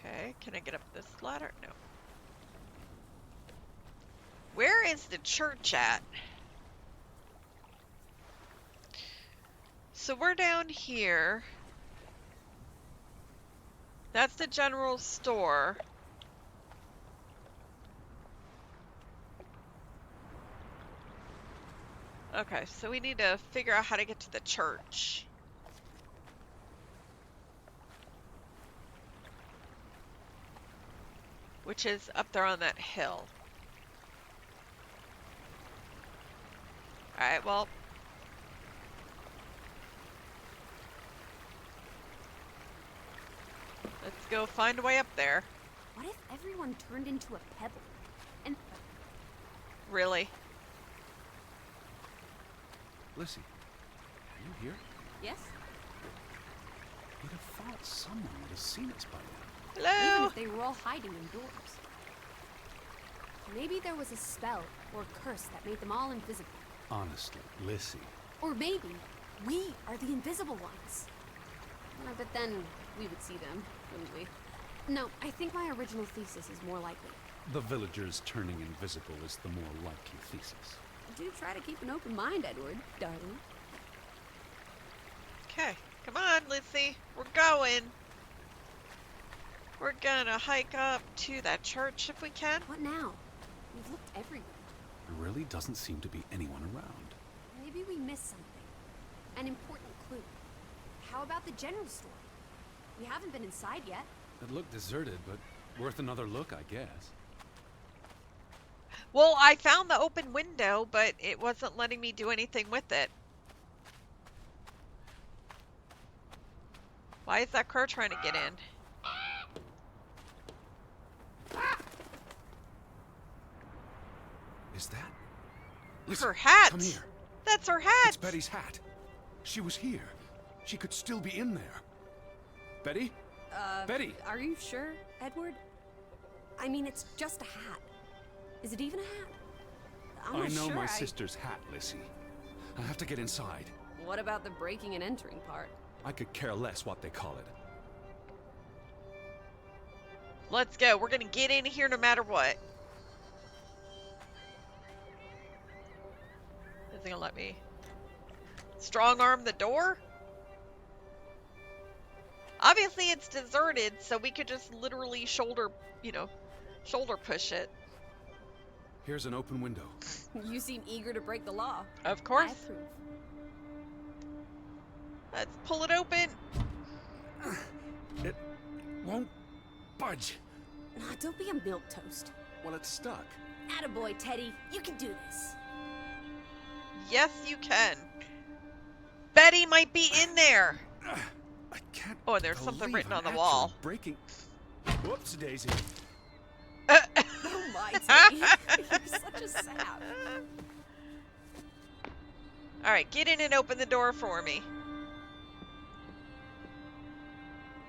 Okay, can I get up this ladder? No. Where is the church at? So we're down here. That's the general store. Okay, so we need to figure out how to get to the church. Which is up there on that hill. Alright, well. Let's go find a way up there. What if everyone turned into a pebble? And Really? Lissy, are you here? yes? You'd have thought someone would have seen us by now. Even Hello? if they were all hiding indoors. Maybe there was a spell or curse that made them all invisible. Honestly, Lissy. Or maybe we are the invisible ones. But then we would see them, wouldn't we? No, I think my original thesis is more likely. The villagers turning invisible is the more likely thesis. Do try to keep an open mind, Edward, darling. Okay, come on, Lizzie. We're going. We're gonna hike up to that church if we can. What now? We've looked everywhere. There really doesn't seem to be anyone around. Maybe we missed something. An important clue. How about the general store? We haven't been inside yet. It looked deserted, but worth another look, I guess. Well, I found the open window, but it wasn't letting me do anything with it. Why is that crow trying to get in? Is that? Listen, Her hat! come here. That's her hat! It's Betty's hat. She was here. She could still be in there. Betty? Betty! Are you sure, Edward? I mean, it's just a hat. Is it even a hat? I'm I not know sure. my sister's hat, Lissy. I have to get inside. What about the breaking and entering part? I could care less what they call it. Let's go. We're gonna get in here no matter what. Is it gonna let me strong arm the door? Obviously it's deserted, so we could just literally shoulder push it. Here's an open window. You seem eager to break the law. Of course. I approve. Let's pull it open. It won't budge. Nah, don't be a milquetoast. Well, it's stuck. Attaboy, Teddy. You can do this. Yes, you can. Betty might be in there. I can't. Oh, and there's something believe written on I'm the wall. actually breaking. Whoops, Daisy. Oh my, Teddy. You're such a sap. Alright, get in and open the door for me.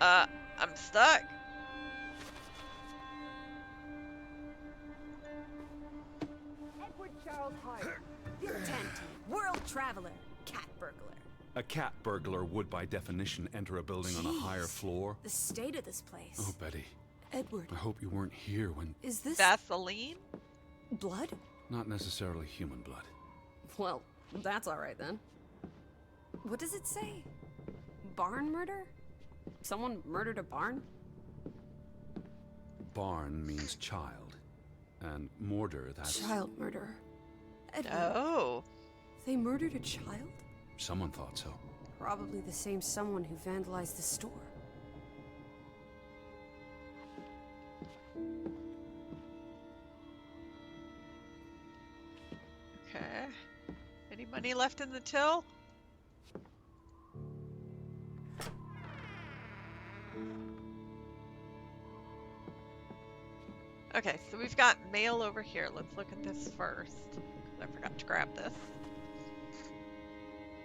I'm stuck. Edward Charles Hart. Dilettante. World traveler. Cat burglar. A cat burglar would, by definition, enter a building on a higher Jeez. floor. The state of this place. Oh, Betty. Edward. I hope you weren't here when... Is this Vaseline? blood? Not necessarily human blood. Well, that's alright then. What does it say? Barn murder? Someone murdered a barn? Barn means child. And mortar, that's... Child murderer. Edward, Oh. they murdered a child? Someone thought so. Probably the same someone who vandalized the store. Okay. Any money left in the till? Okay, so we've got mail over here. Let's look at this first. I forgot to grab this.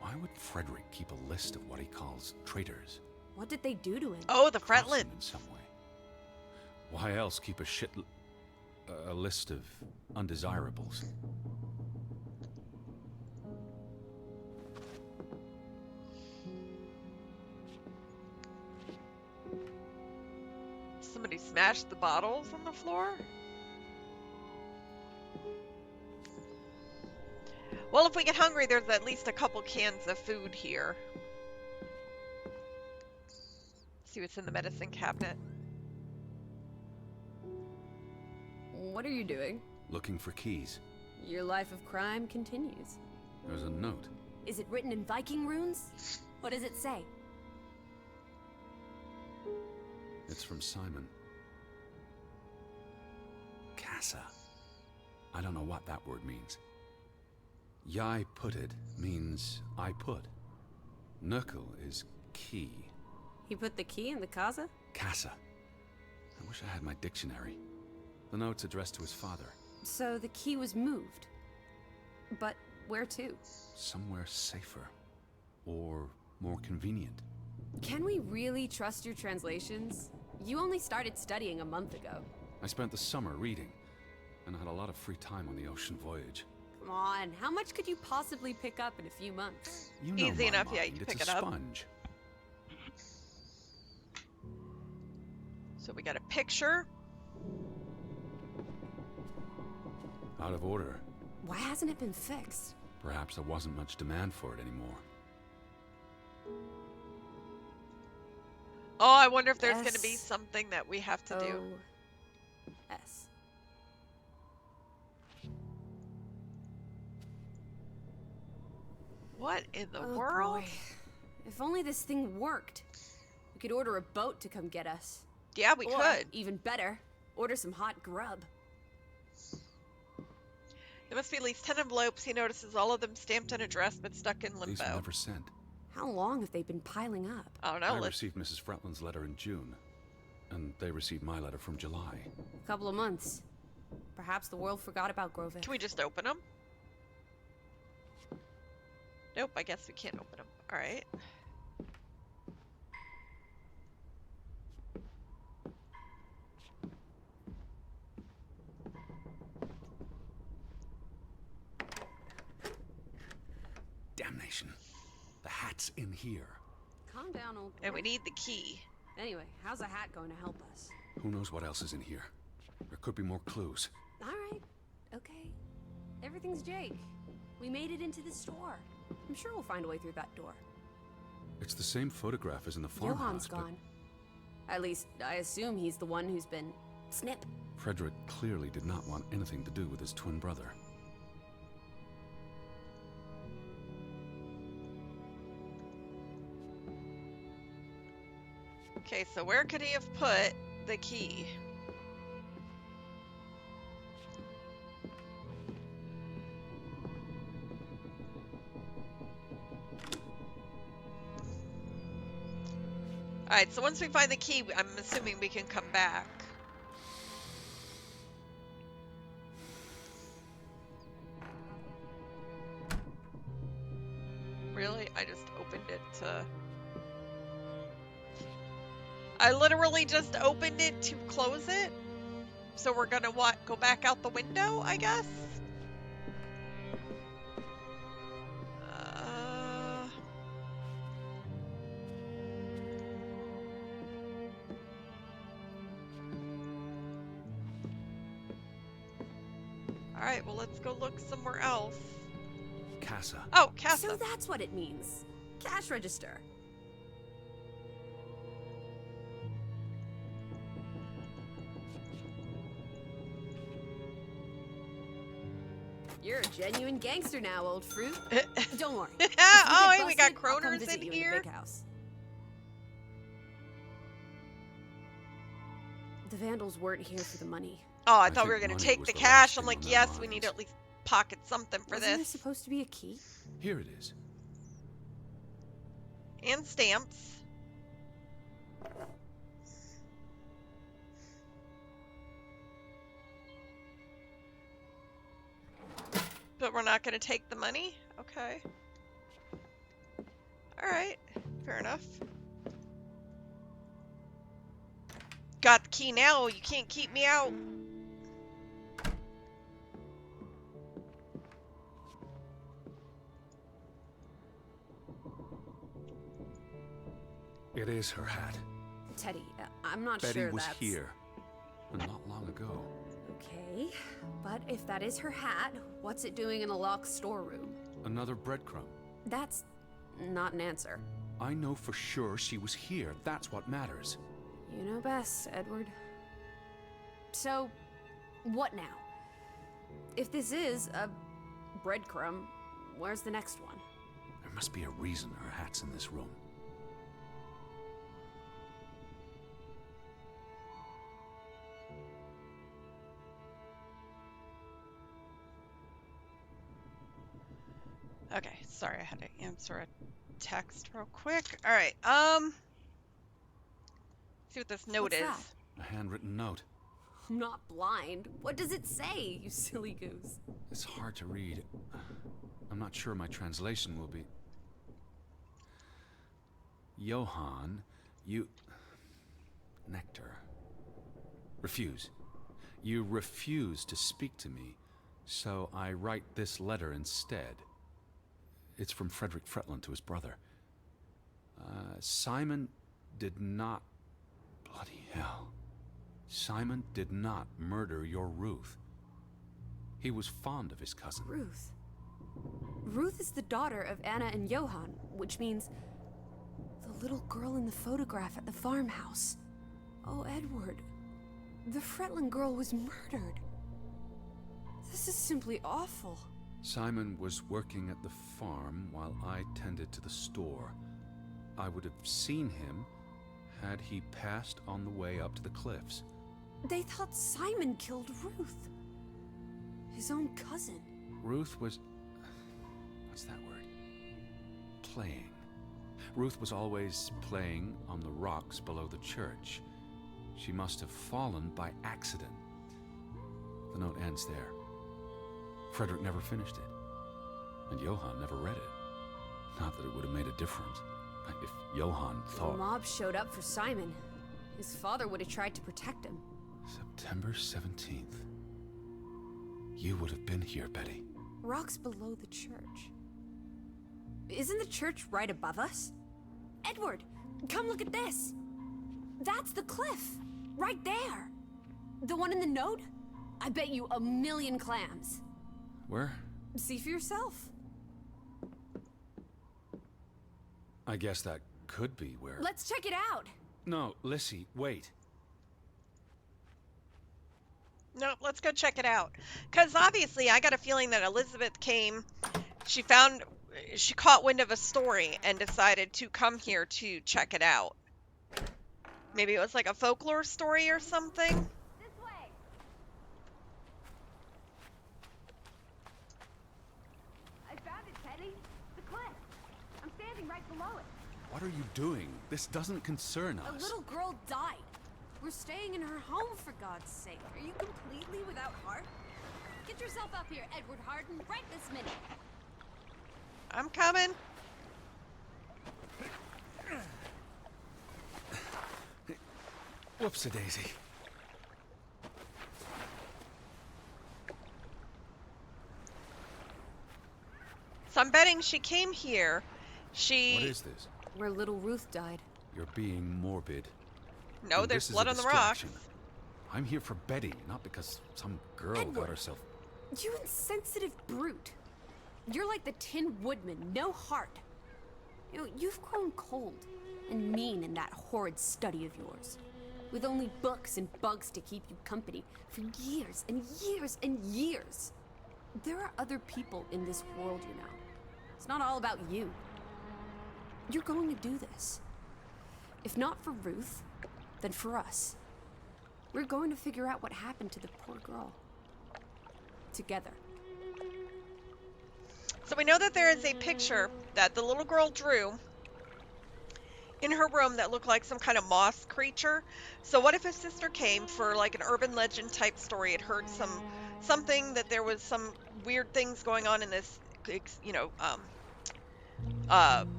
Why would Frederick keep a list of what he calls traitors? What did they do to him? Oh, the Cross Fretlin. him in some way. Why else keep a list of undesirables? Somebody smashed the bottles on the floor? Well, if we get hungry, there's at least a couple cans of food here. See what's in the medicine cabinet. What are you doing? Looking for keys. Your life of crime continues. There's a note. Is it written in Viking runes? What does it say? It's from Simon. Casa. I don't know what that word means. Yai putted means I put. Knuckle is key. He put the key in the casa? Casa. I wish I had my dictionary. The note's addressed to his father. So the key was moved. But where to? Somewhere safer. Or more convenient. Can we really trust your translations? You only started studying a month ago. I spent the summer reading, and I had a lot of free time on the ocean voyage. Come on, how much could you possibly pick up in a few months? You know Easy my enough, yeah, mind. you It's pick a it up. sponge. So we got a picture. Out of order. Why hasn't it been fixed? Perhaps there wasn't much demand for it anymore. Oh, I wonder if there's going to be S- something that we have to do. S. What in the Oh, world? boy. If only this thing worked. We could order a boat to come get us. Yeah, we Or, could. even better, order some hot grub. There must be at least 10 envelopes. He notices all of them stamped and addressed but stuck in These limbo. were never sent. How long have they been piling up? I don't I know. Let's... received Mrs. Fretland's letter in June, and they received my letter from July. A couple of months. Perhaps the world forgot about Grovek. Can we just open them? Nope, I guess we can't open them. All right. Damnation. The hat's in here. Calm down, old boy. And we need the key. Anyway, how's a hat going to help us? Who knows what else is in here? There could be more clues. All right. Okay. Everything's Jake. We made it into the store. I'm sure we'll find a way through that door. It's the same photograph as in the farmhouse. Johann's gone. At least, I assume he's the one who's been... Snip. Frederick clearly did not want anything to do with his twin brother. Okay, so where could he have put the key? Alright, so once we find the key, I'm assuming we can come back. Really? I just opened it to... I literally just opened it to close it? So we're gonna what? Go back out the window, I guess? Alright, well let's go look somewhere else. Casa. Oh, Casa. So that's what it means. Cash register. You're a genuine gangster now, old fruit. Don't worry. Oh, hey, we got busted, I'll come Kroners visit in you here. the big house. The vandals weren't here for the money. Oh, I I thought we were think gonna money take was the the cash. last I'm thing like, on yes, their we need to minds. at least pocket something for Wasn't there this. supposed to be a key? Here it is. And stamps. But we're not gonna take the money? Okay. Alright, fair enough. Got the key now, you can't keep me out. It is her hat. Teddy, I'm not Betty sure was that's... here. And not long ago. Okay, but if that is her hat, what's it doing in a locked storeroom? Another breadcrumb. That's not an answer. I know for sure she was here. That's what matters. You know best, Edward. So, what now? If this is a breadcrumb, where's the next one? There must be a reason her hat's in this room. Okay, sorry, I had to answer a text real quick. Alright, see what this note What's is. that? A handwritten note. I'm not blind. What does it say, you silly goose? It's hard to read. I'm not sure my translation will be... Johann, you... Nectar. Refuse. You refuse to speak to me, so I write this letter instead. It's from Frederick Fretland to his brother. Simon did not... Bloody hell. Simon did not murder your Ruth. He was fond of his cousin. Ruth. Ruth is the daughter of Anna and Johann, which means the little girl in the photograph at the farmhouse. Oh, Edward. The Fretland girl was murdered. This is simply awful. Simon was working at the farm while I tended to the store. I would have seen him had he passed on the way up to the cliffs. They thought Simon killed Ruth. His own cousin. Ruth was... what's that word? Playing. Ruth was always playing on the rocks below the church. She must have fallen by accident. The note ends there. Frederick never finished it. And Johann never read it. Not that it would have made a difference. If Johann The thought... mob showed up for Simon. His father would have tried to protect him. September 17th. You would have been here, Betty. Rocks below the church. Isn't the church right above us? Edward, come look at this. That's the cliff. Right there. The one in the note? I bet you 1,000,000 clams. Where? See for yourself. I guess that could be where... Let's check it out. No, Lissy, wait. No, let's go check it out. Because obviously, I got a feeling that Elizabeth came, she caught wind of a story and decided to come here to check it out. Maybe it was like a folklore story or something. This way. I found it, Teddy. The cliff. I'm standing right below it. What are you doing? This doesn't concern us. A little girl died. We're staying in her home, for God's sake. Are you completely without heart? Get yourself up here, Edward Harden, right this minute. I'm coming. Whoopsie-daisy. So I'm betting she came here. What is this? Where little Ruth died. You're being morbid. No, And there's this is blood a on the rocks. distraction. I'm here for Betty, not because some girl Edward. got herself... You insensitive brute. You're like the Tin Woodman, no heart. You know, you've grown cold and mean in that horrid study of yours. With only books and bugs to keep you company for years and years and years. There are other people in this world, you know. It's not all about you. You're going to do this. If not for Ruth, then for us. We're going to figure out what happened to the poor girl. Together. So we know that there is a picture that the little girl drew in her room that looked like some kind of moss creature. So what if his sister came for like an urban legend type story, had heard something that there was some weird things going on in this,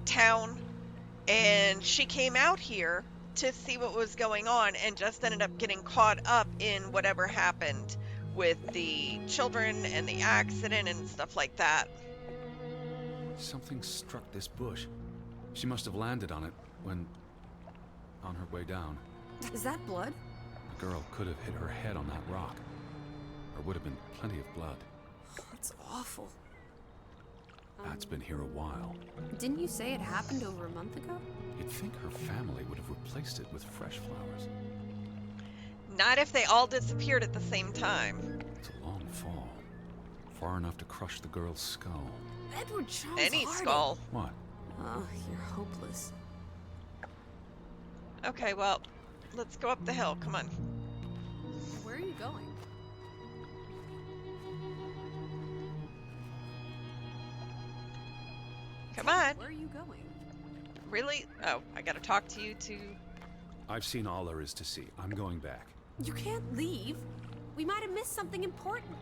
town, and she came out here to see what was going on and just ended up getting caught up in whatever happened with the children and the accident and stuff like that. Something struck this bush. She must have landed on it when... on her way down. Is that blood? The girl could have hit her head on that rock. There would have been plenty of blood. That's awful. That's been here a while. Didn't you say it happened over a month ago? You'd think her family would have replaced it with fresh flowers. Not if they all disappeared at the same time. It's a long fall. Far enough to crush the girl's skull. Edward Charles Any Harding. skull. What? Oh, you're hopeless. Okay, well, let's go up the hill. Come on. Where are you going? Come on. Where are you going? Really? Oh, I gotta talk to you to... I've seen all there is to see. I'm going back. You can't leave. We might have missed something important.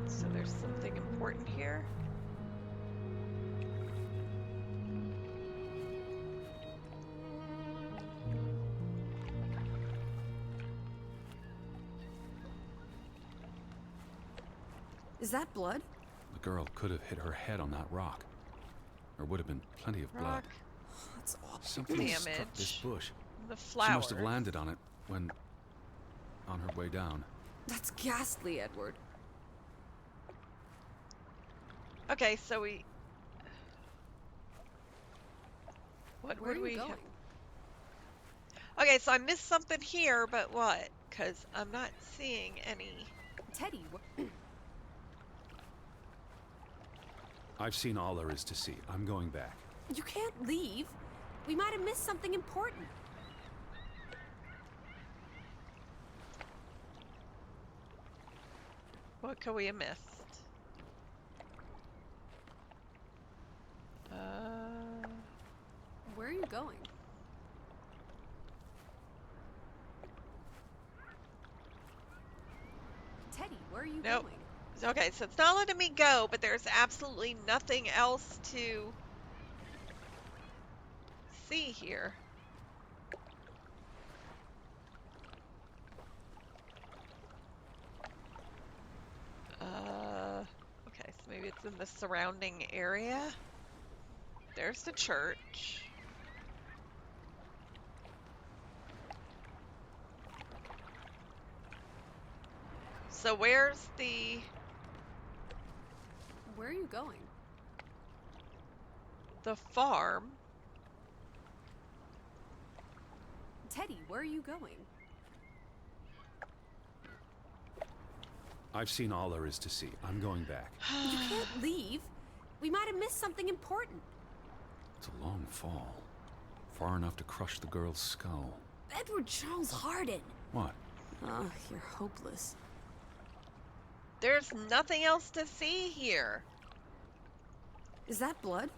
So there's something important here. Is that blood? The girl could have hit her head on that rock. There would have been plenty of blood. Rock, That's awful. Something struck this damage, bush. the She flower. must have landed on it when... on her way down. That's ghastly, Edward. Okay, so we... What Where would are we you going? have? Okay, so I missed something here, but what? Because I'm not seeing any... Teddy, I've seen all there is to see. I'm going back. you can't leave. We might have missed something important. What could we have missed? Where are you going? Teddy, where are you Nope. going? Okay, so it's not letting me go, but there's absolutely nothing else to see here. Okay. Maybe it's in the surrounding area. There's the church. So where's the Where are you going? farm? Teddy, where are you going? I've seen all there is to see. I'm going back. You can't leave. We might have missed something important. It's a long fall. Far enough to crush the girl's skull. Edward Charles Harden. What? Oh, you're hopeless. There's nothing else to see here. Is that blood?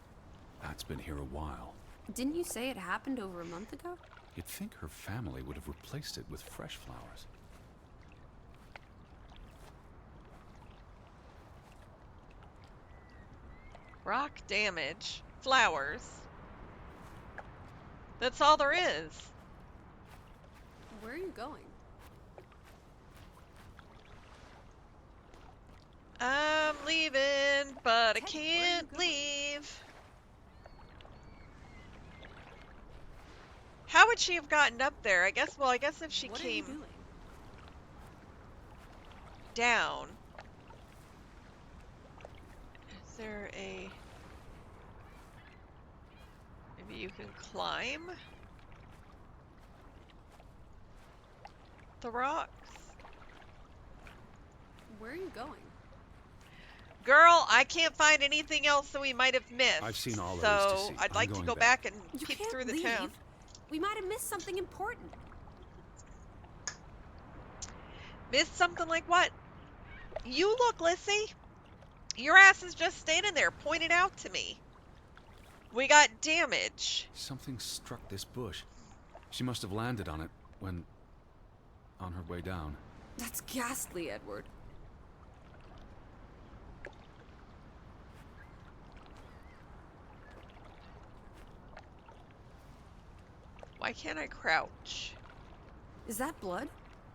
That's been here a while. Didn't you say it happened over a month ago? You'd think her family would have replaced it with fresh flowers. Rock damage. Flowers. That's all there is. Where are you going? I'm leaving, but I Teddy, where are you can't going? leave. How would she have gotten up there? I guess if she What are you came doing? down. Is there a... Maybe you can climb the rocks? Where are you going? Girl, I can't find anything else that we might have missed. I've seen all there is to So see. I'd I'm like to going go back. back and You peek can't through the leave. town. We might have missed something important. Missed something like what? You look, Lissy. Your ass is just standing there, pointed out to me. We got damage. Something struck this bush. She must have landed on it when... on her way down. That's ghastly, Edward. Why can't I crouch? Is that blood?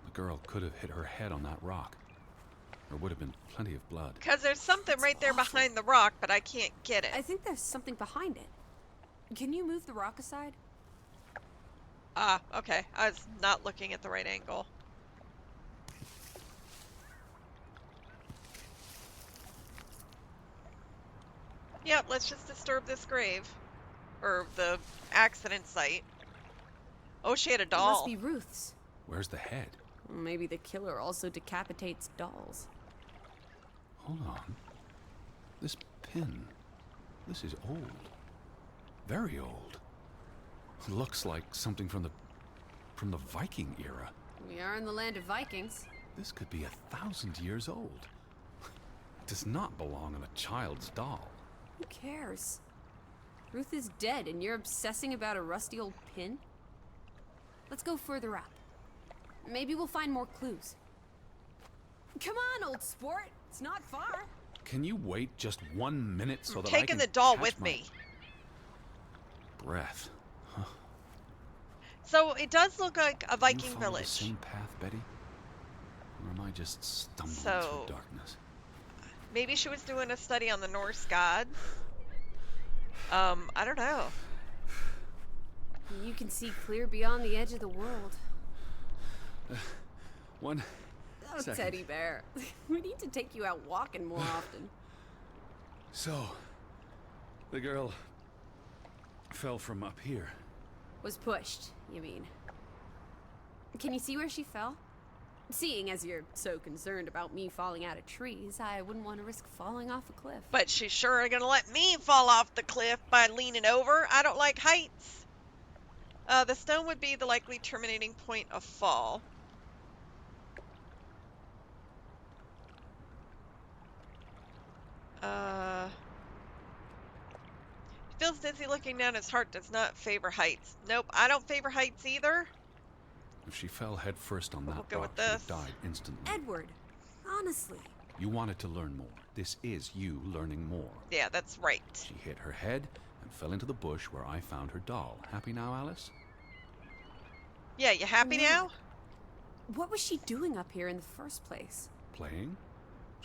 The girl could have hit her head on that rock. There would have been plenty of blood. Because there's something That's right there awful. behind the rock, but I can't get it. I think there's something behind it. Can you move the rock aside? Ah, okay. I was not looking at the right angle. Yep, let's just disturb this grave. Or the accident site. Oh, she had a It doll. must be Ruth's. Where's the head? Maybe the killer also decapitates dolls. Hold on. This pin. This is old. Very old. It looks like something from the Viking era. We are in the land of Vikings. This could be 1,000 years old. It does not belong on a child's doll. Who cares? Ruth is dead and you're obsessing about a rusty old pin? Let's go further up. Maybe we'll find more clues. Come on, old sport. It's not far. Can you wait just 1 minute so I'm that I taking can the doll catch with my me. breath? So it does look like a Do you Viking follow village. the same path, Betty? Or am I just stumbling So- through darkness? Maybe she was doing a study on the Norse gods. I don't know. You can see clear beyond the edge of the world. One Oh, second. Teddy Bear. We need to take you out walking more often. So, the girl fell from up here. Was pushed, you mean. Can you see where she fell? Seeing as you're so concerned about me falling out of trees, I wouldn't want to risk falling off a cliff. But she's sure ain't gonna let me fall off the cliff by leaning over. I don't like heights. The stone would be the likely terminating point of fall. Feels dizzy looking down. His heart does not favor heights. Nope, I don't favor heights either. If she fell head first on that We'll go rock, with she'd have this. died instantly. Edward, honestly. You wanted to learn more. This is you learning more. Yeah, that's right. She hit her head and fell into the bush where I found her doll. Happy now, Alice? Yeah, you happy Yeah. now? What was she doing up here in the first place? Playing?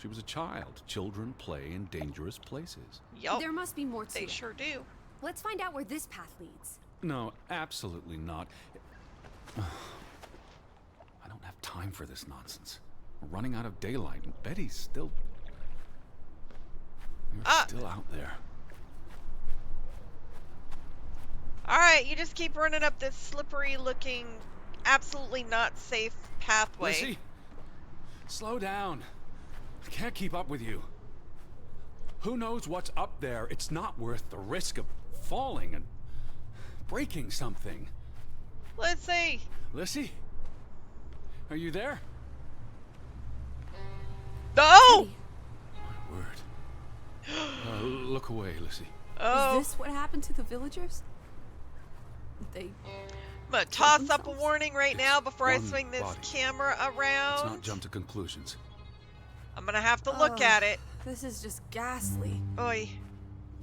She was a child. Children play in dangerous places. Yup, There must be more to they it. sure do. Let's find out where this path leads. No, absolutely not. I don't have time for this nonsense. We're running out of daylight, and Betty's still... You're still out there. Alright, you just keep running up this slippery looking, absolutely not safe pathway. Lizzie, slow down. I can't keep up with you. Who knows what's up there? It's not worth the risk of falling and breaking something. Let's see. Lizzie? Are you there? Oh! My word. Look away, Lizzie. Oh. Is this what happened to the villagers? They... I'm gonna toss up a warning right now before I one swing this body. camera Let's around. not jump to conclusions. I'm gonna have to look at it. This is just ghastly. Oi.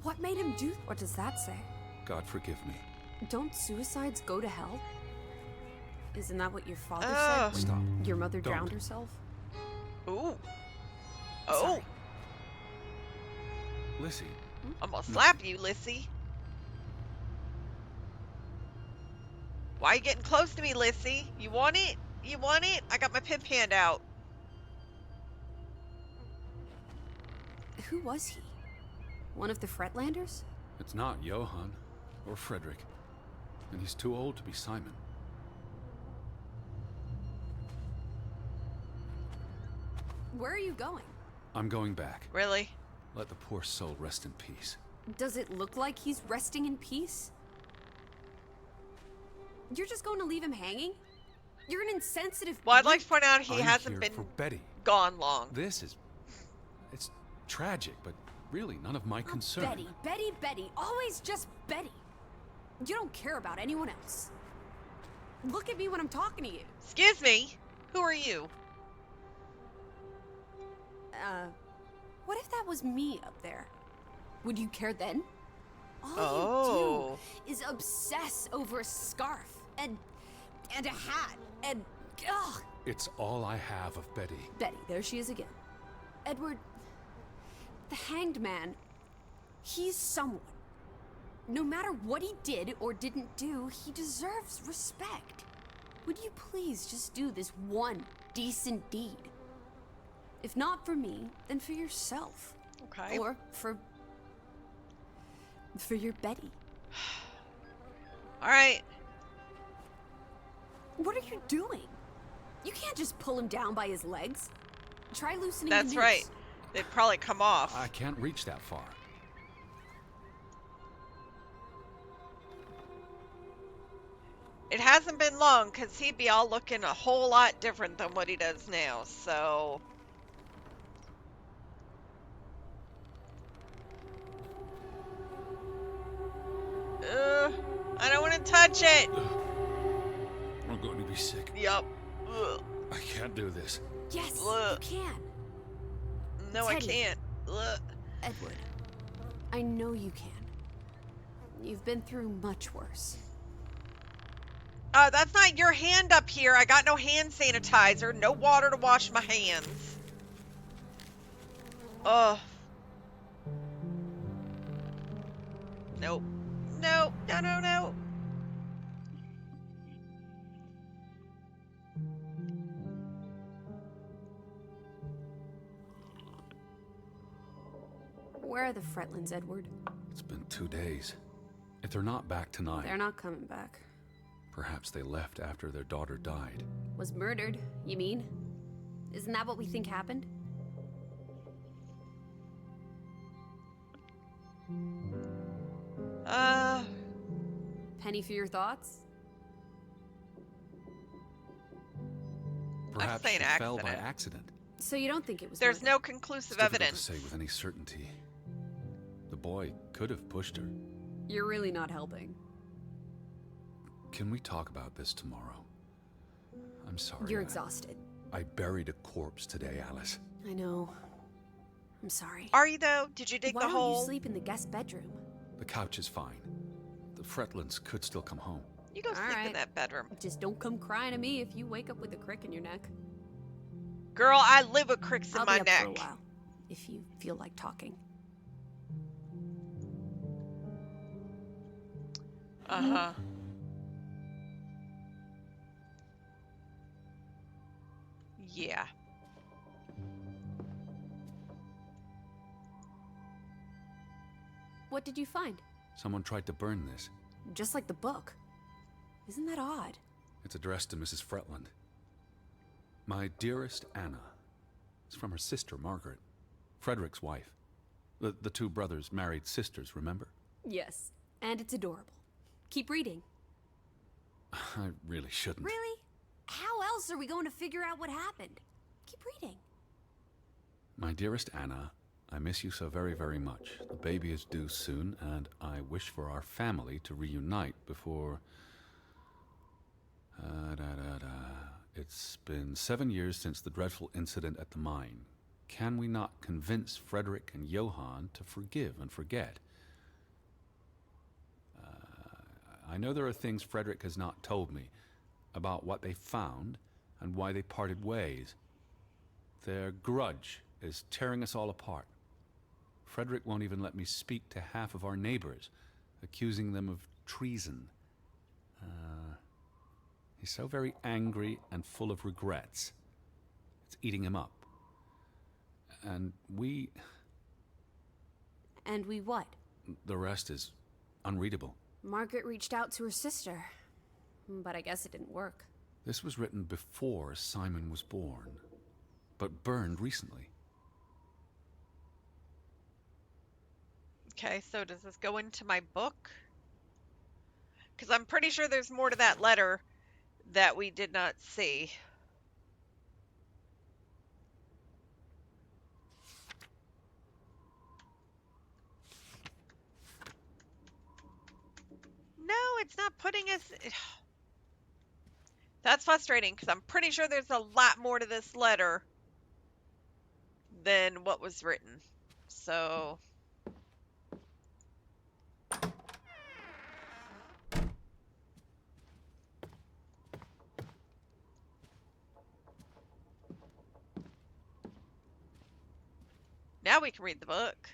What made him do... What does that say? God forgive me. Don't suicides go to hell? Isn't that what your father Ugh. said? Stop. Your mother Don't. drowned herself? Ooh. Oh. Sorry. Lizzie, I'm gonna slap you, Lissy. Why are you getting close to me, Lissy? You want it? You want it? I got my pimp hand out. Who was he? One of the Fretlanders? it's not Johann or Frederick. And he's too old to be Simon. Where are you going? I'm going back. Really? Let the poor soul rest in peace. Does it look like he's resting in peace? You're just going to leave him hanging? You're an insensitive... Well, I'd like to point out he I'm hasn't here been for Betty. gone long. This is... It's tragic, but really none of my concern. Betty, Betty, Betty. Always just Betty. You don't care about anyone else. Look at me when I'm talking to you. Excuse me? Who are you? What if that was me up there? Would you care then? All Oh. you do is obsess over a scarf and a hat and... Ugh. It's all I have of Betty. Betty, there she is again. Edward, the hanged man, he's someone. No matter what he did or didn't do, he deserves respect. Would you please just do this one decent deed? If not for me, then for yourself. Okay. Or for your Betty. All right. What are you doing? You can't just pull him down by his legs. Try loosening That's the noose. right. They'd probably come off. I can't reach that far. It hasn't been long because he'd be all looking a whole lot different than what he does now, so... I don't want to touch it. I'm going to be sick. Yup. Ugh. I can't do this. Yes, Ugh. you can. No, Teddy. I can't. Ugh. Edward, I know you can. You've been through much worse. That's not your hand up here. I got no hand sanitizer, no water to wash my hands. Ugh. Nope. No, no, no, no. Where are the Fretlands, Edward? It's been 2 days. If they're not back tonight, They're not coming back. perhaps they left after their daughter died. Was murdered, you mean? Isn't that what we think happened? Penny for your thoughts? Perhaps saying she fell by accident. accident. So you don't think it was There's murder? no conclusive It's difficult evidence. to say with any certainty. The boy could have pushed her. You're really not helping. Can we talk about this tomorrow? I'm sorry. You're exhausted. I buried a corpse today, Alice. I know. I'm sorry. Are you though? Did you dig Why the don't hole? you sleep in the guest bedroom? The couch is fine. The Fretlands could still come home. You go sleep in Alright. that bedroom. Just don't come crying to me if you wake up with a crick in your neck. Girl, I live with cricks in I'll my be up neck. for a while. if you feel like talking. Uh-huh. Yeah. What did you find? Someone tried to burn this. Just like the book. Isn't that odd? It's addressed to Mrs. Fretland. My dearest Anna. It's from her sister, Margaret. Frederick's wife. The two brothers married sisters, remember? Yes, and it's adorable. Keep reading. I really shouldn't. Really? How else are we going to figure out what happened? Keep reading. My dearest Anna, I miss you so very, very much. The baby is due soon, and I wish for our family to reunite before... It's been 7 years since the dreadful incident at the mine. Can we not convince Frederick and Johann to forgive and forget? I know there are things Frederick has not told me about what they found and why they parted ways. Their grudge is tearing us all apart. Frederick won't even let me speak to half of our neighbors, accusing them of treason. He's so very angry and full of regrets. It's eating him up. And we... And we what? The rest is unreadable. Margaret reached out to her sister, but I guess it didn't work. This was written before Simon was born, but burned recently. Okay, so does this go into my book? Because I'm pretty sure there's more to that letter that we did not see. No, it's not putting us... That's frustrating, because I'm pretty sure there's a lot more to this letter than what was written. So... Now we can read the book.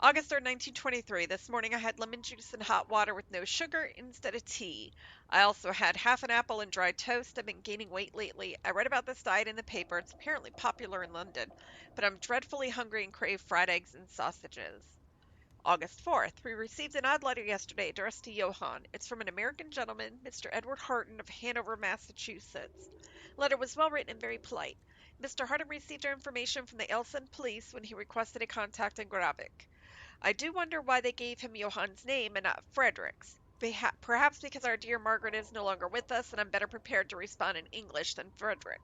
August 3rd, 1923. This morning I had lemon juice and hot water with no sugar instead of tea. I also had half an apple and dry toast. I've been gaining weight lately. I read about this diet in the paper. It's apparently popular in London. But I'm dreadfully hungry and crave fried eggs and sausages. August 4th. We received an odd letter yesterday addressed to Johann. It's from an American gentleman, Mr. Edward Harton of Hanover, Massachusetts. The letter was well written and very polite. Mr. Harton received our information from the Elsend police when he requested a contact in Gravik. I do wonder why they gave him Johann's name and not Frederick's. Perhaps because our dear Margaret is no longer with us and I'm better prepared to respond in English than Frederick.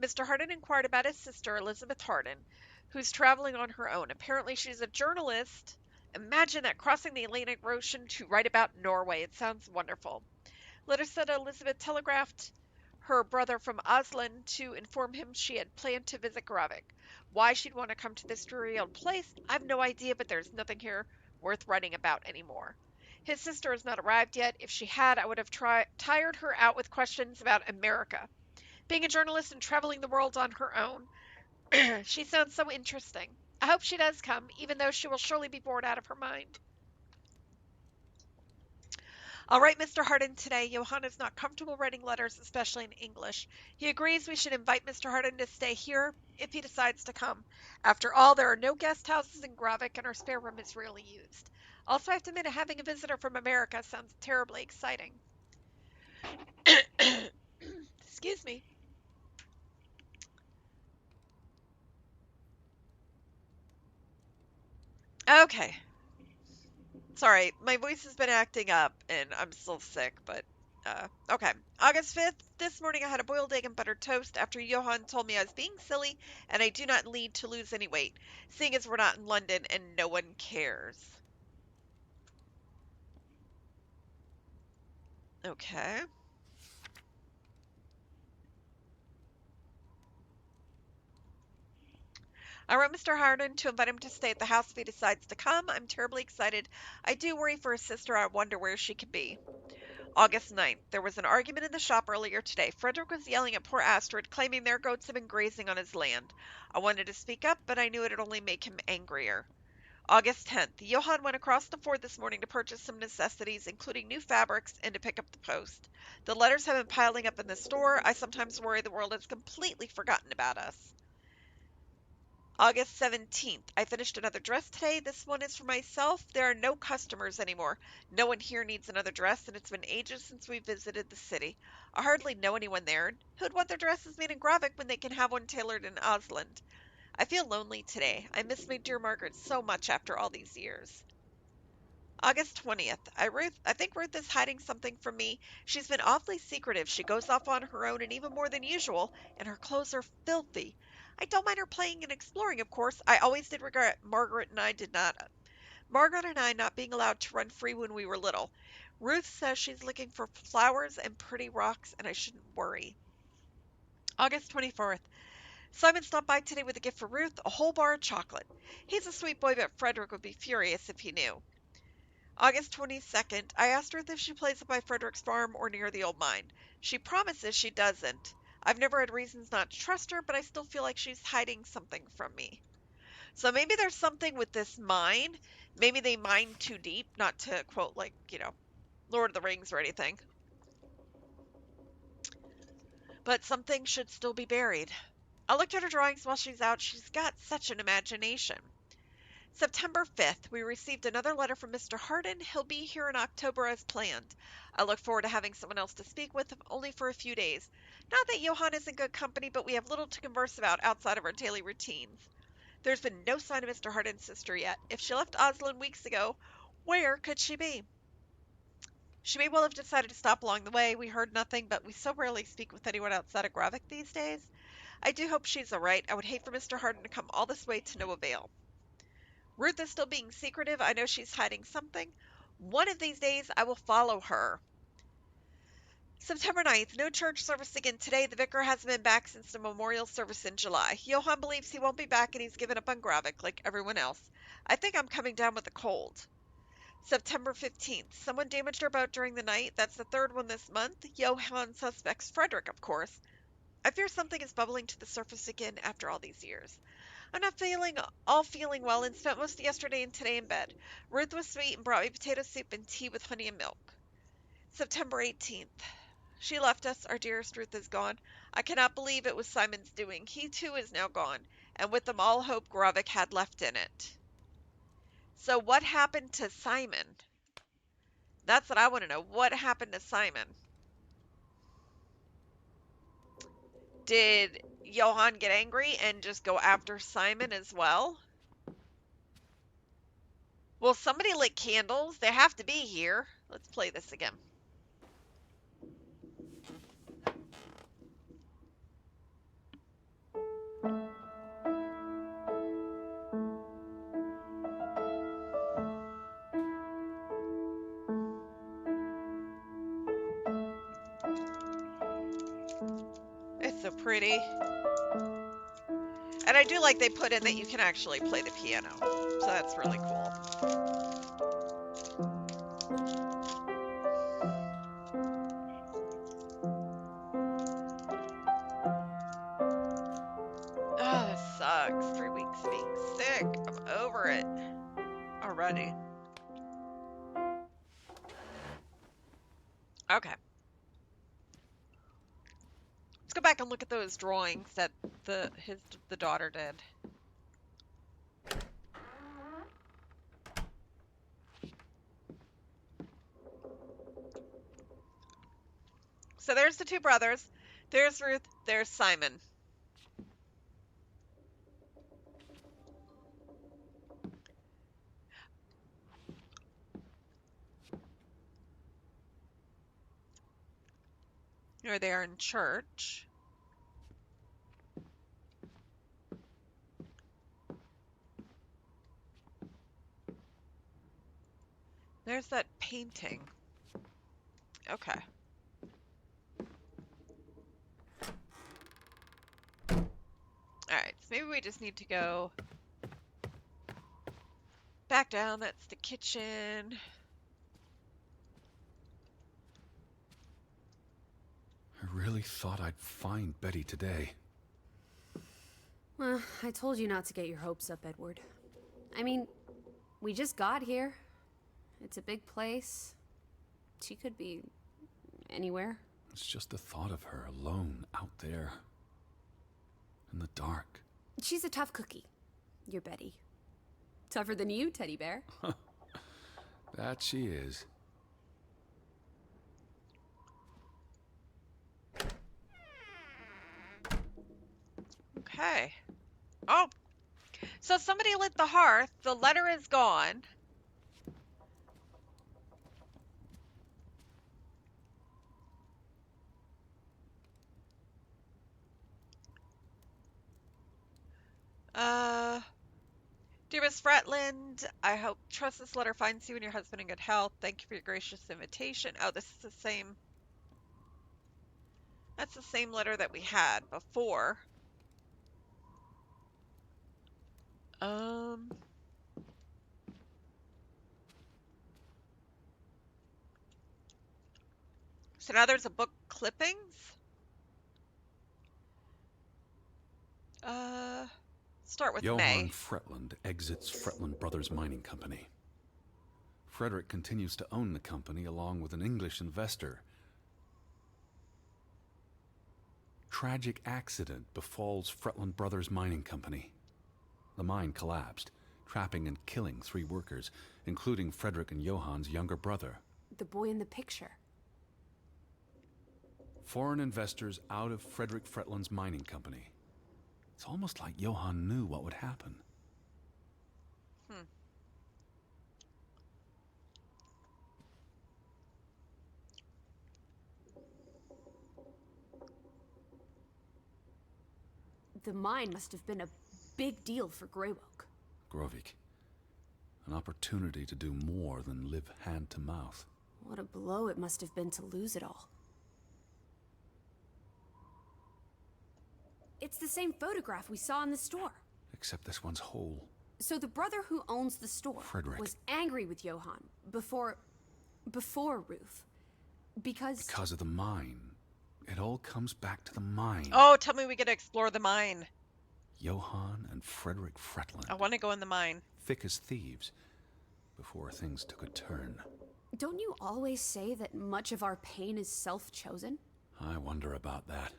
Mr. Harton inquired about his sister, Elizabeth Harton, who's traveling on her own. Apparently she's a journalist. Imagine that, crossing the Atlantic Ocean to write about Norway. It sounds wonderful. Letter said Elizabeth telegraphed her brother from Oslo to inform him she had planned to visit Gravik. Why she'd want to come to this dreary old place, I've no idea, but there's nothing here worth writing about anymore. His sister has not arrived yet. If she had, I would have tired her out with questions about America. Being a journalist and traveling the world on her own, she sounds so interesting. I hope she does come, even though she will surely be bored out of her mind. I'll write Mr. Harden today. Johann is not comfortable writing letters, especially in English. He agrees we should invite Mr. Harden to stay here if he decides to come. After all, there are no guest houses in Gravik, and our spare room is rarely used. Also, I have to admit, having a visitor from America sounds terribly exciting. Excuse me. Okay. Sorry, my voice has been acting up and I'm still sick, but okay. August 5th, this morning I had a boiled egg and buttered toast after Johann told me I was being silly and I do not need to lose any weight, seeing as we're not in London and no one cares. Okay. I wrote Mr. Harden to invite him to stay at the house if he decides to come. I'm terribly excited. I do worry for his sister. I wonder where she could be. August 9th. There was an argument in the shop earlier today. Frederick was yelling at poor Astrid, claiming their goats had been grazing on his land. I wanted to speak up, but I knew it'd only make him angrier. August 10th. Johann went across the ford this morning to purchase some necessities, including new fabrics, and to pick up the post. The letters have been piling up in the store. I sometimes worry the world has completely forgotten about us. August 17th. I finished another dress today. This one is for myself. There are no customers anymore. No one here needs another dress, and it's been ages since we visited the city. I hardly know anyone there. Who'd want their dresses made in Gravik when they can have one tailored in Osland? I feel lonely today. I miss my dear Margaret so much after all these years. August 20th. I think Ruth is hiding something from me. She's been awfully secretive. She goes off on her own and even more than usual, and her clothes are filthy. I don't mind her playing and exploring, of course. I always did regret Margaret and I not being allowed to run free when we were little. Ruth says she's looking for flowers and pretty rocks, and I shouldn't worry. August 24th. Simon stopped by today with a gift for Ruth, a whole bar of chocolate. He's a sweet boy, but Frederick would be furious if he knew. August 22nd. I asked Ruth if she plays up by Frederick's farm or near the old mine. She promises she doesn't. I've never had reasons not to trust her, but I still feel like she's hiding something from me. So maybe there's something with this mine. Maybe they mine too deep, not to quote, like, Lord of the Rings or anything. But something should still be buried. I looked at her drawings while she's out. She's got such an imagination. September 5th, we received another letter from Mr. Hardin. He'll be here in October as planned. I look forward to having someone else to speak with, only for a few days. Not that Johann isn't good company, but we have little to converse about outside of our daily routines. There's been no sign of Mr. Hardin's sister yet. If she left Osland weeks ago, where could she be? She may well have decided to stop along the way. We heard nothing, but we so rarely speak with anyone outside of Gravik these days. I do hope she's all right. I would hate for Mr. Hardin to come all this way to no avail. Ruth is still being secretive. I know she's hiding something. One of these days, I will follow her. September 9th, no church service again today. The vicar hasn't been back since the memorial service in July. Johann believes he won't be back and he's given up on Gravik like everyone else. I think I'm coming down with a cold. September 15th, someone damaged our boat during the night. That's the third one this month. Johann suspects Frederick, of course. I fear something is bubbling to the surface again after all these years. I'm not feeling well and spent most of yesterday and today in bed. Ruth was sweet and brought me potato soup and tea with honey and milk. September 18th. She left us. Our dearest Ruth is gone. I cannot believe it was Simon's doing. He too is now gone, and with them all hope Gravik had left in it. So what happened to Simon? That's what I want to know. What happened to Simon? Did Johann get angry and just go after Simon as well? Will somebody lit candles? They have to be here. Let's play this again. It's so pretty. And I do like they put in that you can actually play the piano. So that's really cool. Oh, this sucks. 3 weeks being sick. I'm over it already. Okay. Let's go back and look at those drawings that the daughter did. So there's the two brothers. There's Ruth. There's Simon. Here they are in church. There's that painting. Okay. Alright, so maybe we just need to go back down. That's the kitchen. really thought I'd find Betty today. Well, I told you not to get your hopes up, Edward. I mean, we just got here. It's a big place. She could be anywhere. It's just the thought of her alone out there. In the dark. She's a tough cookie. You're Betty. Tougher than you, teddy bear. That she is. Okay. Oh, so somebody lit the hearth. The letter is gone. Dearest Fretland, I hope trust this letter finds you and your husband in good health. Thank you for your gracious invitation. Oh, this is the same. That's the same letter that we had before. So now there's a book clippings. Start with Johann May. Fretland exits Fretland Brothers Mining Company. Frederick continues to own the company along with an English investor. Tragic accident befalls Fretland Brothers Mining Company. The mine collapsed, trapping and killing 3 workers, including Frederick and Johann's younger brother. The boy in the picture. Foreign investors out of Frederick Fretland's mining company. It's almost like Johann knew what would happen. The mine must have been a big deal for Greywoke. Grovik. An opportunity to do more than live hand to mouth. What a blow it must have been to lose it all. It's the same photograph we saw in the store. Except this one's whole. So the brother who owns the store Frederick. was angry with Johann before Ruth. Because of the mine. It all comes back to the mine. Oh, tell me we get to explore the mine. Johann and Frederick Fretland. I want to go in the mine. Thick as thieves. Before things took a turn. Don't you always say that much of our pain is self-chosen? I wonder about that.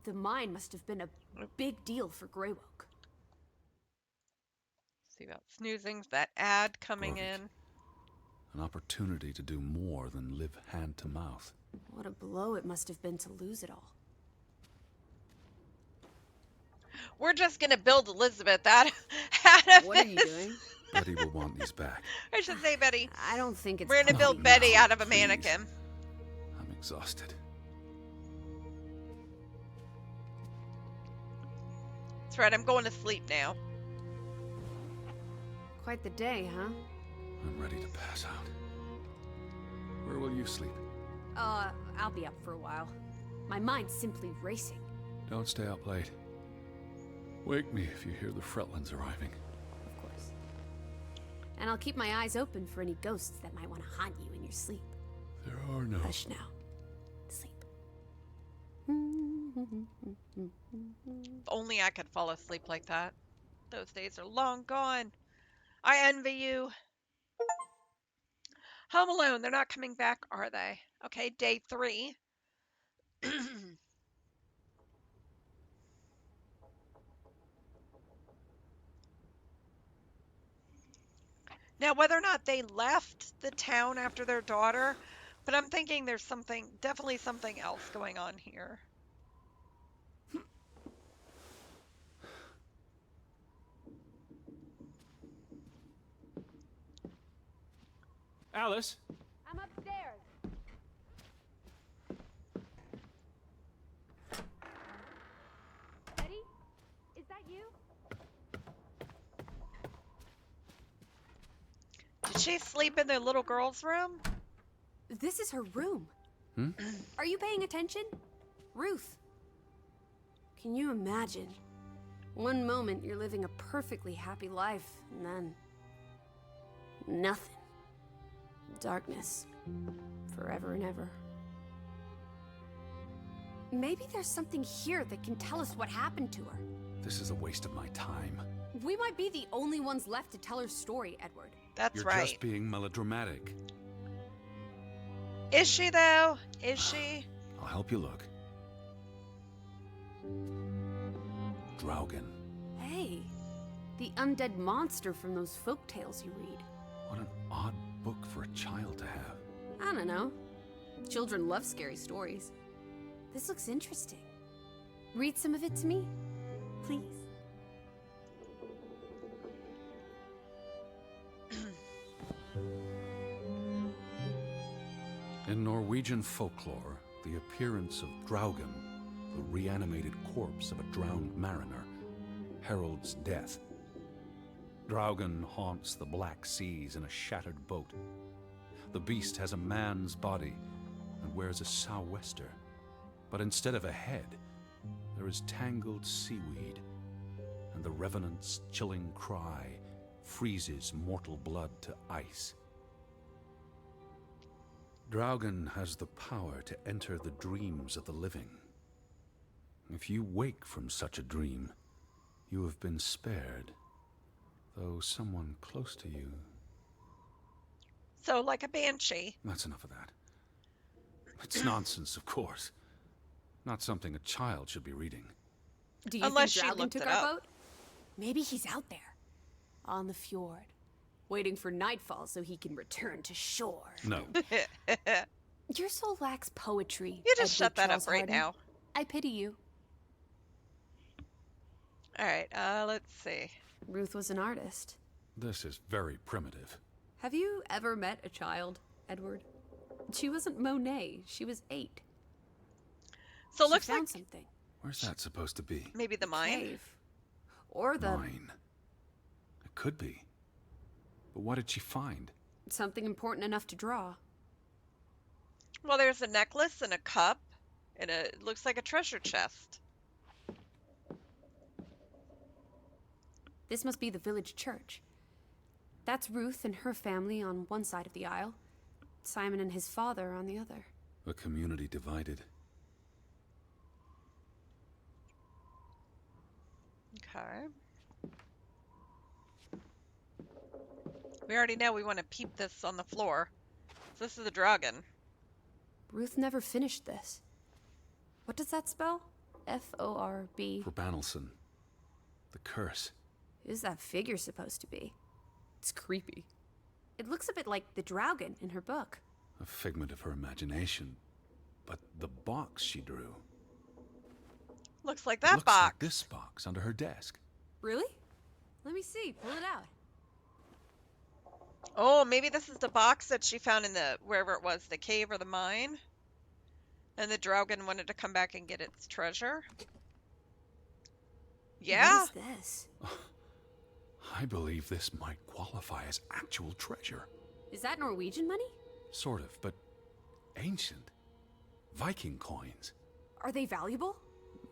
The mine must have been a big deal for Greywoke. See about snoozing, that ad coming Grovik. in. An opportunity to do more than live hand to mouth. What a blow it must have been to lose it all. We're just going to build Elizabeth out of What are you this. doing? Betty will want these back. I should say Betty. I don't think it's We're going to Not build now, Betty out of a please. mannequin. I'm exhausted. That's right, I'm going to sleep now. Quite the day, huh? I'm ready to pass out. Where will you sleep? I'll be up for a while. My mind's simply racing. Don't stay up late. Wake me if you hear the Fretlands arriving. Of course. And I'll keep my eyes open for any ghosts that might want to haunt you in your sleep. There are no... Hush now. Sleep. If only I could fall asleep like that. Those days are long gone. I envy you. Home Alone, they're not coming back, are they? Okay, day 3. Now, whether or not they left the town after their daughter, but I'm thinking there's something, definitely something else going on here. Alice? I'm upstairs. Betty? Is that you? Did she sleep in the little girl's room? This is her room. Are you paying attention? Ruth. Can you imagine? One moment you're living a perfectly happy life, and then... nothing. Darkness. Forever and ever. Maybe there's something here that can tell us what happened to her. This is a waste of my time. We might be the only ones left to tell her story, Edward. That's You're right. just being melodramatic. Is she, though? Is she? I'll help you look. Draugen. Hey, the undead monster from those folk tales you read. What an odd book for a child to have. I don't know. Children love scary stories. This looks interesting. Read some of it to me, please. In Norwegian folklore, the appearance of Draugen, the reanimated corpse of a drowned mariner, heralds death. Draugen haunts the Black Seas in a shattered boat. The beast has a man's body and wears a sou'wester, but instead of a head, there is tangled seaweed, and the revenant's chilling cry freezes mortal blood to ice. Draugen has the power to enter the dreams of the living. If you wake from such a dream, you have been spared, though someone close to you... So, like a banshee. That's enough of that. It's nonsense, of course. Not something a child should be reading. Do you Unless think she Draugen looked took it our up. boat? Maybe he's out there, on the fjord, waiting for nightfall so he can return to shore. No. Your soul lacks poetry. You just Edward shut that up Charles right Harden. now. I pity you. All right, let's see. Ruth was an artist. This is very primitive. Have you ever met a child, Edward? She wasn't Monet. She was 8. So it She looks found like something. Where's that supposed to be? maybe the mine. Cave. Or the Mine. It could be. But what did she find? something important enough to draw. Well, there's a necklace and a cup, and it looks like a treasure chest. This must be the village church. That's Ruth and her family on one side of the aisle, Simon and his father on the other. A community divided. Okay. We already know we want to peep this on the floor. So this is the dragon. Ruth never finished this. What does that spell? F-O-R-B. For Banelson. The curse. Who's that figure supposed to be? It's creepy. It looks a bit like the Draugen in her book. A figment of her imagination. But the box she drew. Looks like It that looks box. like this box under her desk. Really? Let me see. Pull it out. Oh, maybe this is the box that she found in the wherever it was, the cave or the mine. And the dragon wanted to come back and get its treasure. Yeah. What is this? I believe this might qualify as actual treasure. Is that Norwegian money? Sort of, but ancient. Viking coins. Are they valuable?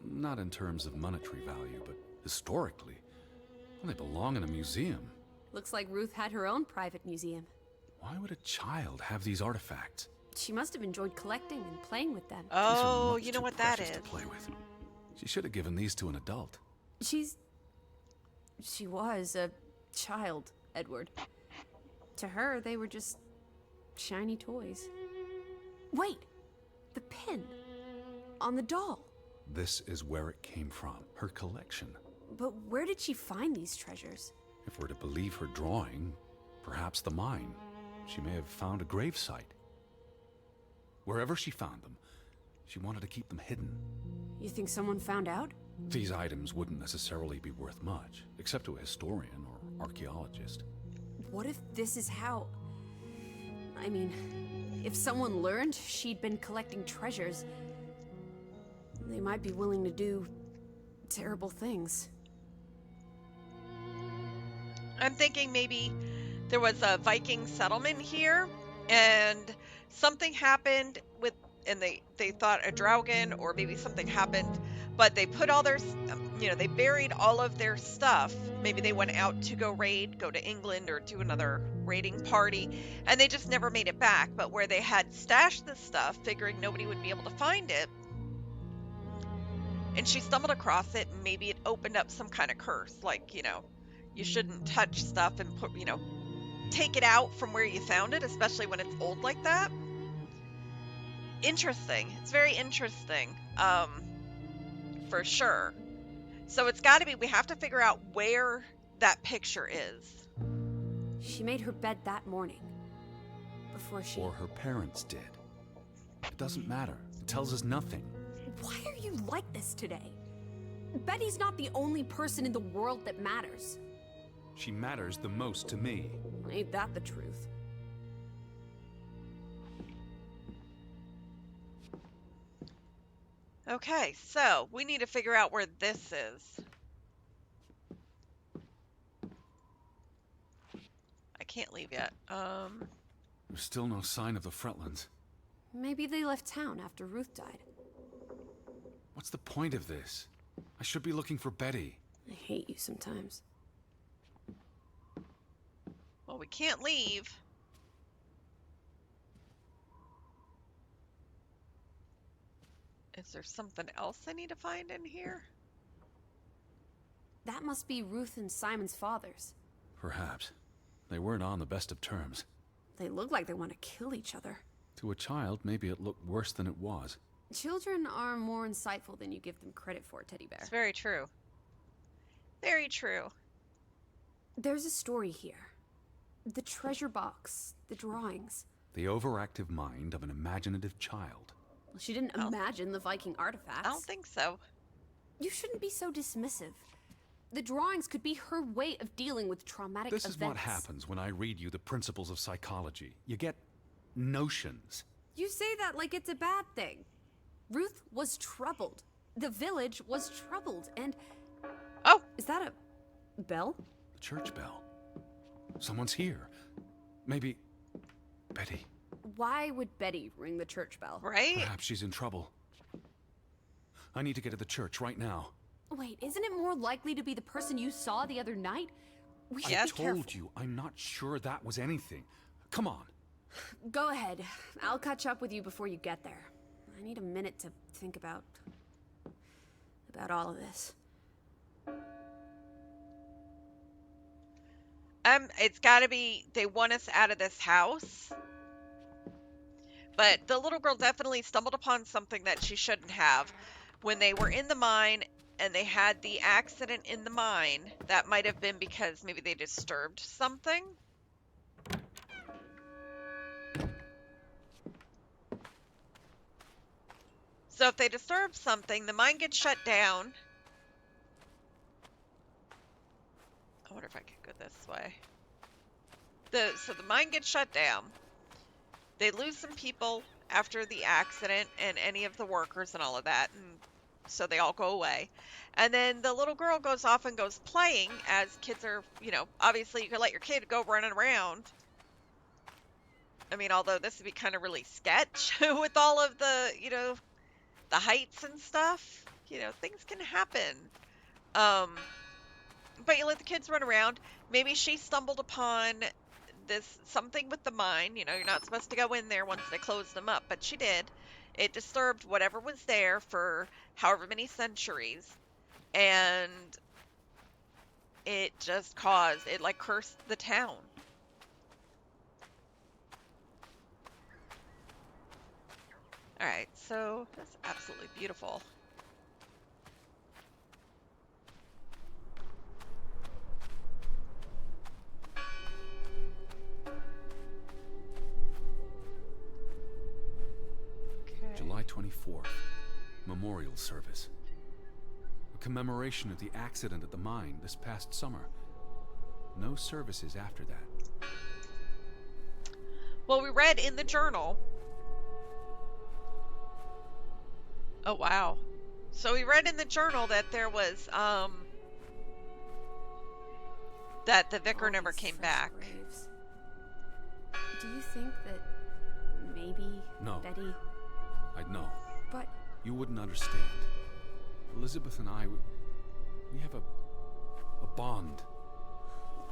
Not in terms of monetary value, but historically. Well, they belong in a museum. Looks like Ruth had her own private museum. Why would a child have these artifacts? She must have enjoyed collecting and playing with them. These are Oh, much you know too what that precious is. to play with. She should have given these to an adult. She was a child, Edward. To her, they were just shiny toys. Wait! The pin! On the doll! This is where it came from, her collection. But where did she find these treasures? If we're to believe her drawing, perhaps the mine. She may have found a gravesite. Wherever she found them, she wanted to keep them hidden. You think someone found out? These items wouldn't necessarily be worth much, except to a historian or archaeologist. What if this is how... I mean, if someone learned she'd been collecting treasures, they might be willing to do terrible things. I'm thinking maybe there was a Viking settlement here, and something happened with, and they thought a dragon, or maybe something happened, but they put all their, they buried all of their stuff. Maybe they went out to go to England or do another raiding party, and they just never made it back. But where they had stashed the stuff, figuring nobody would be able to find it, and she stumbled across it, and maybe it opened up some kind of curse, like, you shouldn't touch stuff and take it out from where you found it, especially when it's old like that. Interesting. It's very interesting, for sure. So it's got to be, we have to figure out where that picture is. She made her bed that morning. Before she... Or her parents did. It doesn't matter. It tells us nothing. Why are you like this today? Betty's not the only person in the world that matters. She matters the most to me. Ain't that the truth? Okay, so we need to figure out where this is. I can't leave yet. There's still no sign of the Fretlands. Maybe they left town after Ruth died. What's the point of this? I should be looking for Betty. I hate you sometimes. Well, we can't leave. Is there something else I need to find in here? That must be Ruth and Simon's fathers. Perhaps. They weren't on the best of terms. They look like they want to kill each other. To a child, maybe it looked worse than it was. Children are more insightful than you give them credit for, Teddy Bear. It's very true. Very true. There's a story here. The treasure box, the drawings. The overactive mind of an imaginative child. Well, she didn't imagine the Viking artifacts. I don't think so. You shouldn't be so dismissive. The drawings could be her way of dealing with traumatic events. This is what happens when I read you the principles of psychology. You get notions. You say that like it's a bad thing. Ruth was troubled. The village was troubled, and... Oh! Is that a bell? The church bell. Someone's here. Maybe... Betty. Why would Betty ring the church bell? Right? Perhaps she's in trouble. I need to get to the church right now. Wait, isn't it more likely to be the person you saw the other night? We should I be careful. told you, I'm not sure that was anything. Come on. Go ahead. I'll catch up with you before you get there. I need a minute to think about all of this. It's gotta be, they want us out of this house. But the little girl definitely stumbled upon something that she shouldn't have. When they were in the mine and they had the accident in the mine, that might have been because maybe they disturbed something. So if they disturb something, the mine gets shut down. I wonder if I could go this way. So the mine gets shut down. They lose some people after the accident and any of the workers and all of that, and so they all go away. And then the little girl goes off and goes playing, as kids are, obviously you could let your kid go running around. I mean, although this would be kind of really sketch with all of the, the heights and stuff. Things can happen. But you let the kids run around. Maybe she stumbled upon something with the mine. You're not supposed to go in there once they close them up, but she did. It disturbed whatever was there for however many centuries, and it just cursed the town. All right, so that's absolutely beautiful. July 24th, memorial service. A commemoration of the accident at the mine this past summer. No services after that. Well, we read in the journal. Oh, wow. So we read in the journal that there was, that the vicar never came back. Graves. Do you think that maybe No. Betty... I'd know. But... You wouldn't understand. Elizabeth and I, we have a bond.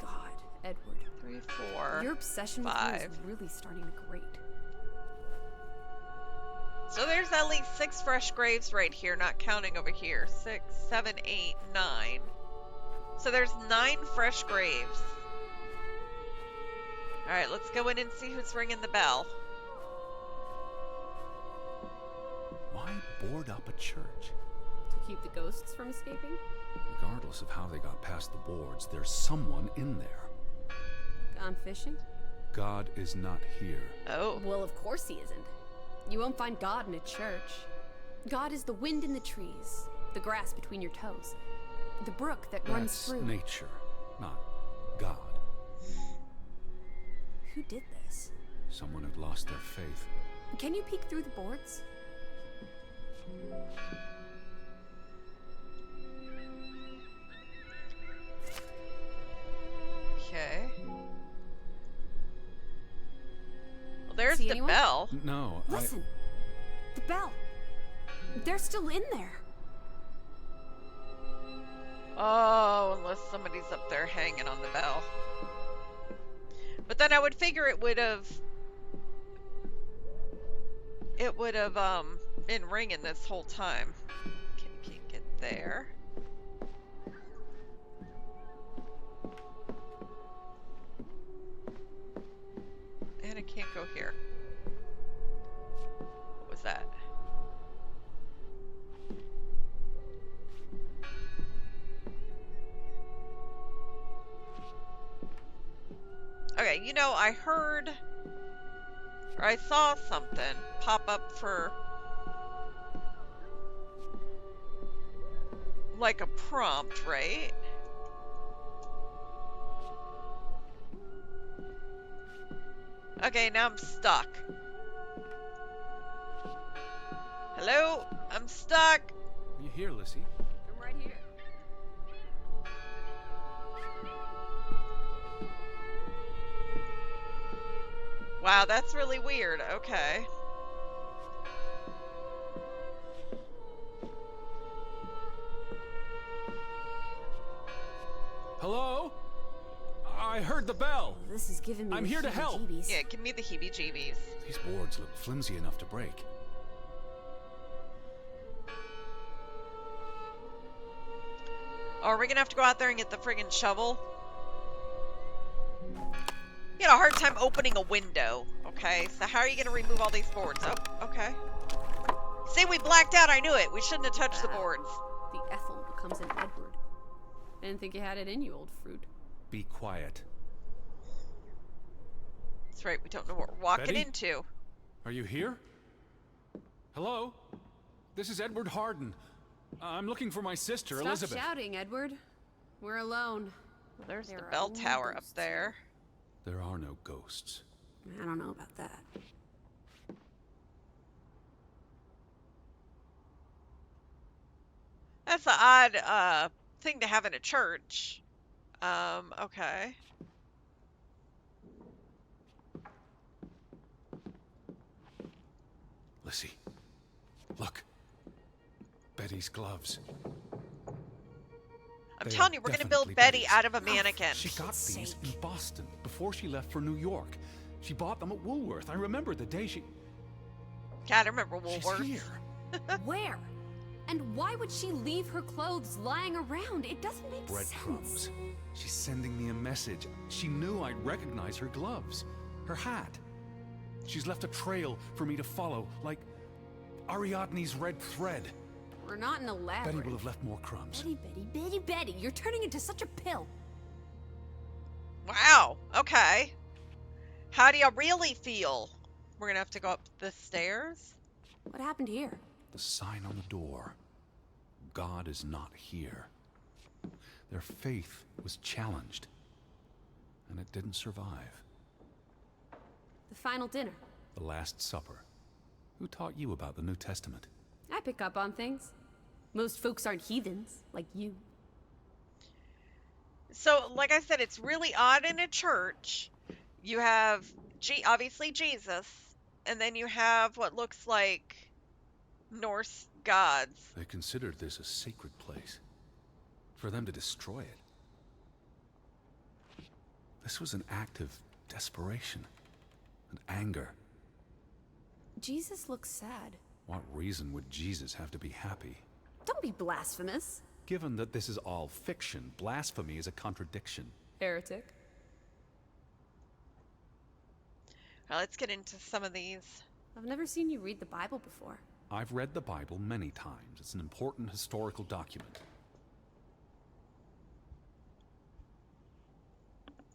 God, Edward. 3, 4, Your obsession with 5. her is really starting to grate. So there's at least 6 fresh graves right here, not counting over here. 6, 7, 8, 9. So there's 9 fresh graves. Alright, let's go in and see who's ringing the bell. Why board up a church? To keep the ghosts from escaping? Regardless of how they got past the boards, there's someone in there. Gone fishing? God is not here. Oh. Well, of course he isn't. You won't find God in a church. God is the wind in the trees, the grass between your toes, the brook that runs That's through. nature, not God. Who did this? Someone who'd lost their faith. Can you peek through the boards? Okay. Well, there's See the anyone? bell. No, Listen. The bell. They're still in there. Oh, unless somebody's up there hanging on the bell. But then I would figure it would have been ringing this whole time. Can't get there. And I can't go here. What was that? Okay, you know, I heard, or I saw something pop up for, like a prompt, right? Okay, now I'm stuck. Hello? I'm stuck. Are you here, Lissy? I'm right here. Wow, that's really weird. Okay. Hello? I heard the bell. This is giving me I'm the here to help. heebie-jeebies. Yeah, give me the heebie-jeebies. These boards look flimsy enough to break. Oh, are we gonna have to go out there and get the friggin' shovel? You had a hard time opening a window. Okay, so how are you gonna remove all these boards? Oh, okay. See, we blacked out. I knew it. We shouldn't have touched the boards. The Ethel becomes an Edward. I didn't think you had it in you, old fruit. Be quiet. That's right. We don't know what we're walking Betty? into. Are you here? Hello? This is Edward Harden. I'm looking for my sister, Stop Elizabeth. shouting, Edward. We're alone. Well, there's There the are bell only tower up ghosts there. There are no ghosts. I don't know about that. That's an odd thing to have in a church. Okay. Lissy, look. Betty's gloves. I'm They telling are you, we're gonna definitely build Betty Betty's. out of a mannequin. She got God's these sake. in Boston before she left for New York. She bought them at Woolworth. I remember the day she... God, I remember She's Woolworths. here. Where? And why would she leave her clothes lying around? It doesn't make Breadcrumbs. sense. She's sending me a message. She knew I'd recognize her gloves, her hat. She's left a trail for me to follow, like Ariadne's red thread. We're not in a lab. Betty will have left more crumbs. Betty, you're turning into such a pill. Wow. Okay. How do you really feel? We're gonna have to go up the stairs. What happened here? The sign on the door. God is not here. Their faith was challenged, and it didn't survive. The final dinner. The Last Supper. Who taught you about the New Testament? I pick up on things. Most folks aren't heathens, like you. So, like I said, it's really odd in a church. You have, obviously, Jesus, and then you have what looks like Norse gods. They considered this a sacred place. For them to destroy it. This was an act of desperation and anger. Jesus looks sad. What reason would Jesus have to be happy? Don't be blasphemous. Given that this is all fiction, blasphemy is a contradiction. Heretic. Now let's get into some of these. I've never seen you read the Bible before. I've read the Bible many times. It's an important historical document.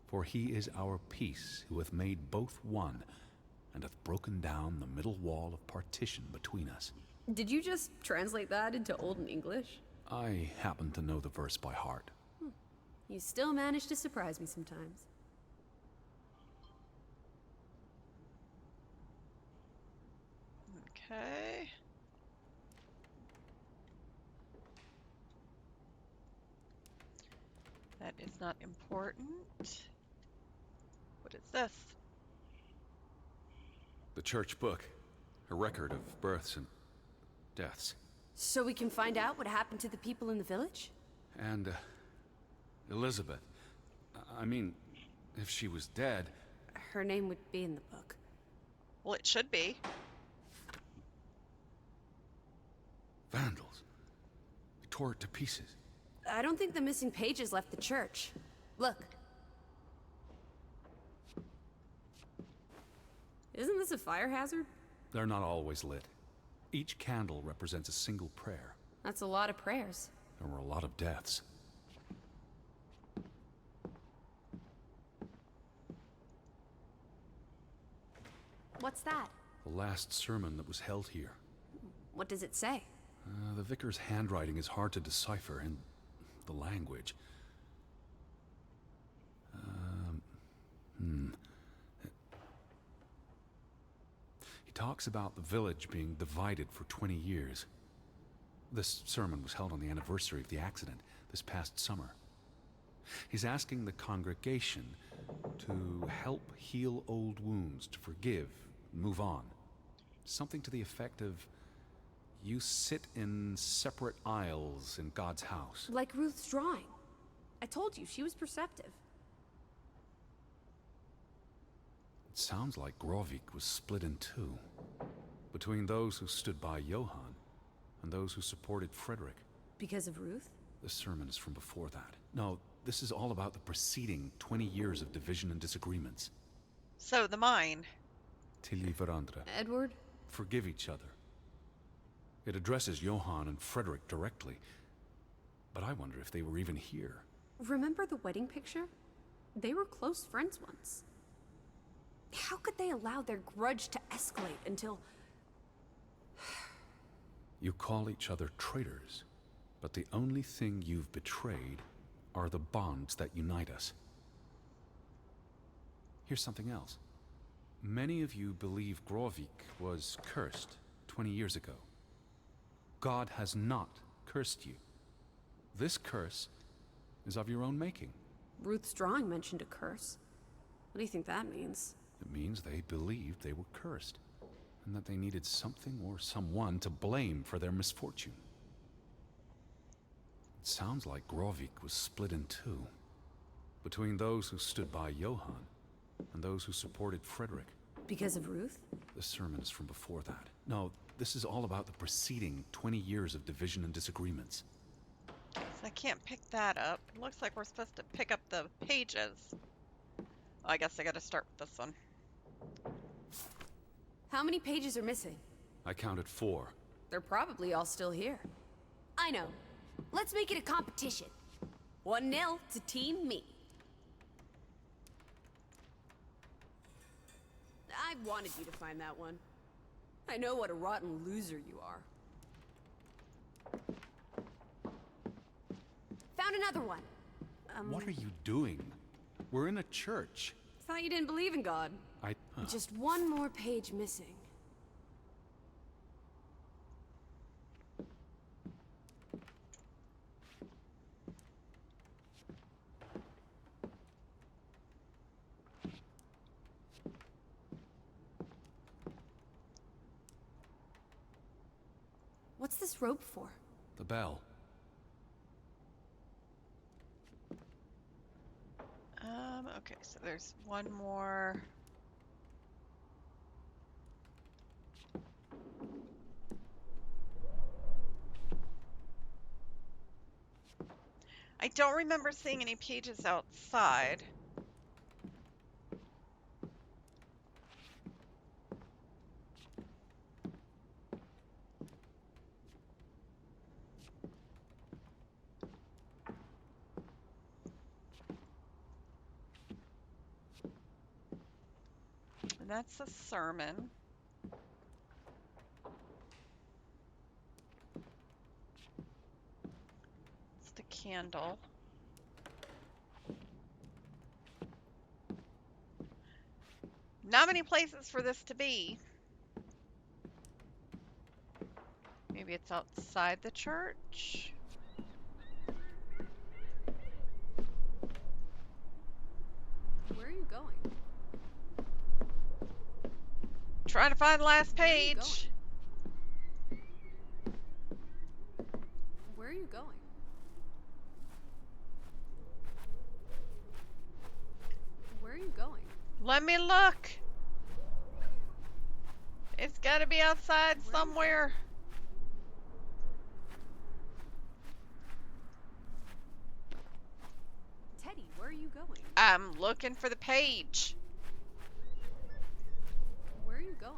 For he is our peace, who hath made both one, and hath broken down the middle wall of partition between us. Did you just translate that into Olden English? I happen to know the verse by heart. You still manage to surprise me sometimes. Okay. That is not important. What is this? The church book, a record of births and deaths. So we can find out what happened to the people in the village? And, Elizabeth. I mean, if she was dead... Her name would be in the book. Well, it should be. Vandals. They tore it to pieces. I don't think the missing pages left the church. Look. Isn't this a fire hazard? They're not always lit. Each candle represents a single prayer. That's a lot of prayers. There were a lot of deaths. What's that? The last sermon that was held here. What does it say? The vicar's handwriting is hard to decipher, and the language. He talks about the village being divided for 20 years. This sermon was held on the anniversary of the accident this past summer. He's asking the congregation to help heal old wounds, to forgive, move on. Something to the effect of, you sit in separate aisles in God's house. Like Ruth's drawing. I told you, she was perceptive. It sounds like Grovik was split in two, between those who stood by Johann and those who supported Frederick. Because of Ruth? The sermon is from before that. No, this is all about the preceding 20 years of division and disagreements. So, the mine. Tilly Verandre. Edward? Forgive each other. It addresses Johann and Frederick directly. But I wonder if they were even here. Remember the wedding picture? They were close friends once. How could they allow their grudge to escalate until... You call each other traitors, but the only thing you've betrayed are the bonds that unite us. Here's something else. Many of you believe Grovik was cursed 20 years ago. God has not cursed you. This curse is of your own making. Ruth's drawing mentioned a curse. What do you think that means? It means they believed they were cursed, and that they needed something or someone to blame for their misfortune. It sounds like Grovik was split in two, between those who stood by Johann and those who supported Frederick. Because of Ruth? The sermon is from before that. No, this is all about the preceding 20 years of division and disagreements. So I can't pick that up. It looks like we're supposed to pick up the pages. I guess I gotta start with this one. How many pages are missing? I counted 4. They're probably all still here. I know. Let's make it a competition. 1-0 to Team Me. I wanted you to find that one. I know what a rotten loser you are. Found another one. What are you doing? We're in a church. Thought you didn't believe in God. Just one more page missing. What's this rope for? The bell. Okay, so there's one more. I don't remember seeing any pages outside. And that's a sermon. It's the candle. Not many places for this to be. Maybe it's outside the church. Where are you going? Trying to find the last Where are you page. Where are you going? Where are you going? Let me look. It's got to be outside somewhere. Teddy, where are you going? I'm looking for the page. Where are you going?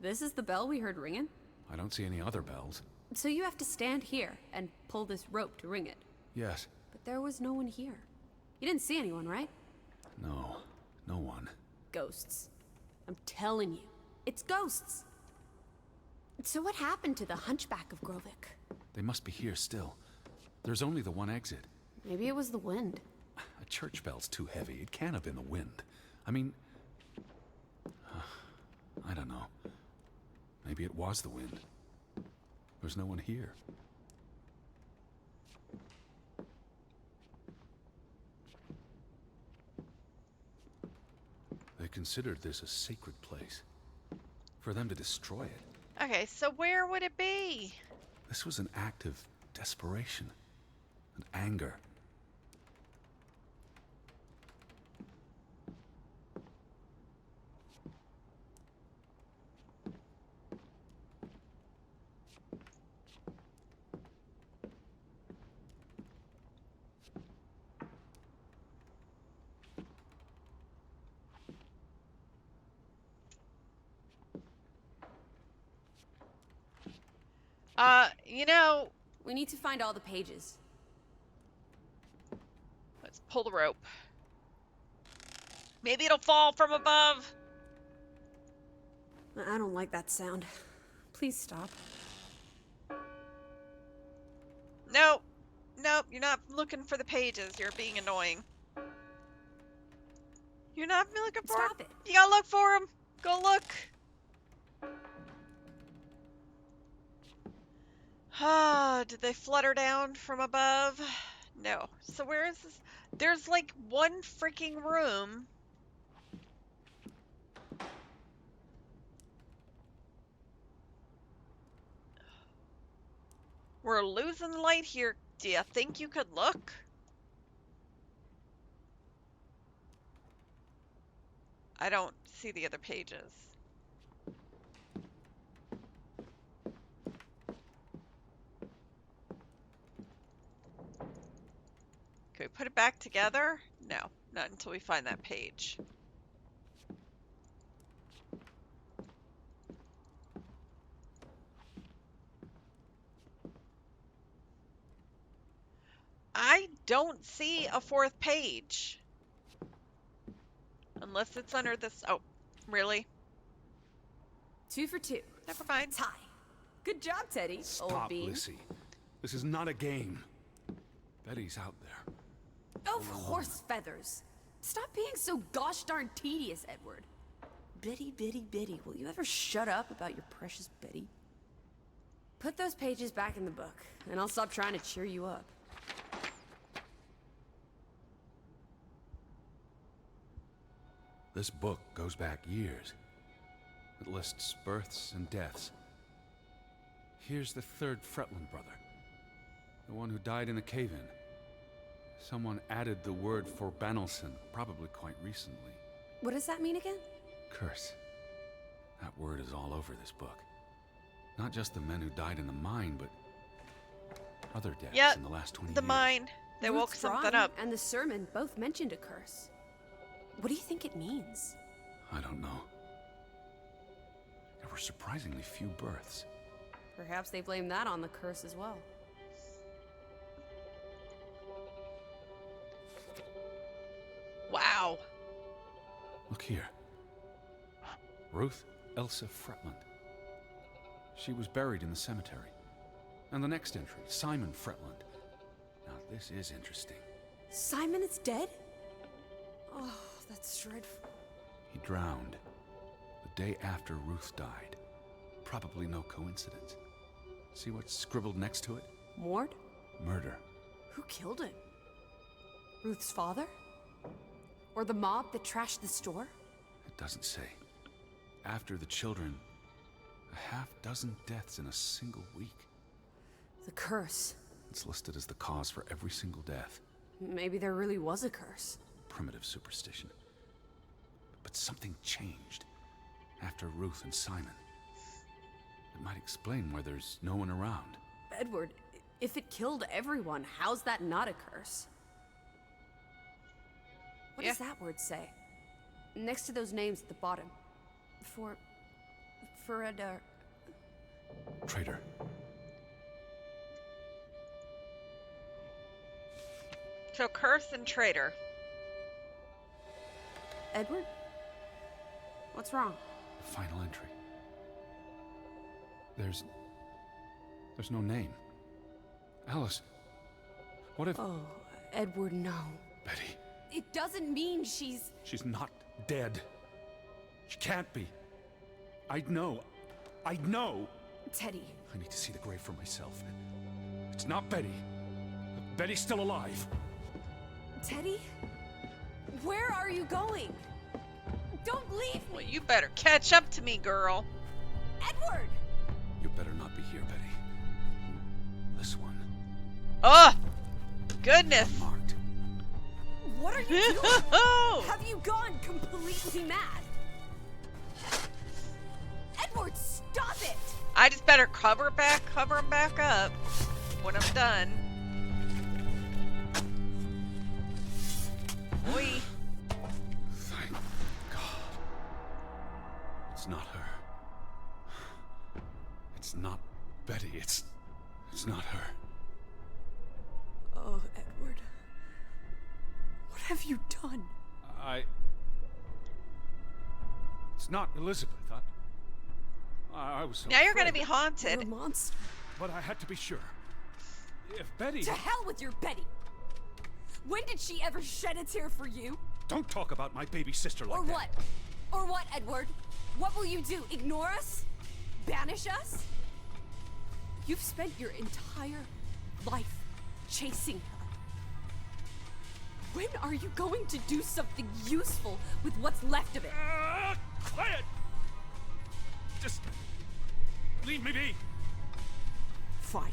This is the bell we heard ringing? I don't see any other bells. So you have to stand here and pull this rope to ring it. Yes. But there was no one here. You didn't see anyone, right? No. No one. Ghosts. I'm telling you, it's ghosts. So what happened to the hunchback of Grovik? They must be here still. There's only the one exit. Maybe it was the wind. A church bell's too heavy. It can't have been the wind. I mean... I don't know. Maybe it was the wind. There's no one here. They considered this a sacred place. For them to destroy it. Okay, so where would it be? This was an act of desperation. And anger. You know, We need to find all the pages. let's pull the rope. Maybe it'll fall from above. I don't like that sound. Please stop. Nope. Nope, you're not looking for the pages. You're being annoying. You're not looking for Stop them. it. You gotta look for them. Go look. Ah, did they flutter down from above? No. So where is this? There's like one freaking room. We're losing light here. Do you think you could look? I don't see the other pages. Can we put it back together? No, not until we find that page. I don't see a fourth page. Unless it's under this. Oh, really? 2 for 2. Never mind. Tie. Good job, Teddy. Old Stop, bean. Lissy. This is not a game. Betty's out there. Oh, horse feathers. Stop being so gosh darn tedious, Edward. Biddy, biddy, biddy. Will you ever shut up about your precious Betty? Put those pages back in the book, and I'll stop trying to cheer you up. This book goes back years. It lists births and deaths. Here's the third Fretland brother. The one who died in a cave-in. Someone added the word for Banelson, probably quite recently. What does that mean again? Curse. That word is all over this book. Not just the men who died in the mine, but other deaths Yep, in the last 20 the years. mine. They woke Ruth's something drawing up. and the sermon both mentioned a curse. What do you think it means? I don't know. There were surprisingly few births. Perhaps they blame that on the curse as well. Wow. Look here. Ruth Elsa Fretland. She was buried in the cemetery. And the next entry, Simon Fretland. Now this is interesting. Simon is dead? Oh, that's dreadful. He drowned the day after Ruth died. Probably no coincidence. See what's scribbled next to it? Mord? Murder. Who killed him? Ruth's father? Or the mob that trashed the store? It doesn't say. After the children, a half-dozen deaths in a single week. The curse. It's listed as the cause for every single death. Maybe there really was a curse. Primitive superstition. But something changed after Ruth and Simon. It might explain why there's no one around. Edward, if it killed everyone, how's that not a curse? What does that word say? Next to those names at the bottom. For a Traitor. So curse and traitor. Edward? What's wrong? The final entry. There's no name. Alice, what if... Oh, Edward, no. Betty, It doesn't mean she's... she's not dead. She can't be. I'd know. Teddy. I need to see the grave for myself. It's not Betty. Betty's still alive. Teddy? Where are you going? Don't leave me! Well, you better catch up to me, girl. Edward! You better not be here, Betty. This one. Ugh! Goodness! Marked. What are you doing? Oh! Have you gone completely mad? Edward, stop it! I just better cover him back up when I'm done. Oi. Thank God. It's not her. It's not Betty. It's not her. Oh, Edward. What have you done? It's not Elizabeth. I was so Now you're gonna afraid. be haunted. You're a monster. But I had to be sure. If Betty... To hell with your Betty! When did she ever shed a tear for you? Don't talk about my baby sister like Or that. what? Or what, Edward? What will you do? Ignore us? Banish us? You've spent your entire life chasing her. When are you going to do something useful with what's left of it? Quiet! Just... leave me be. Fine.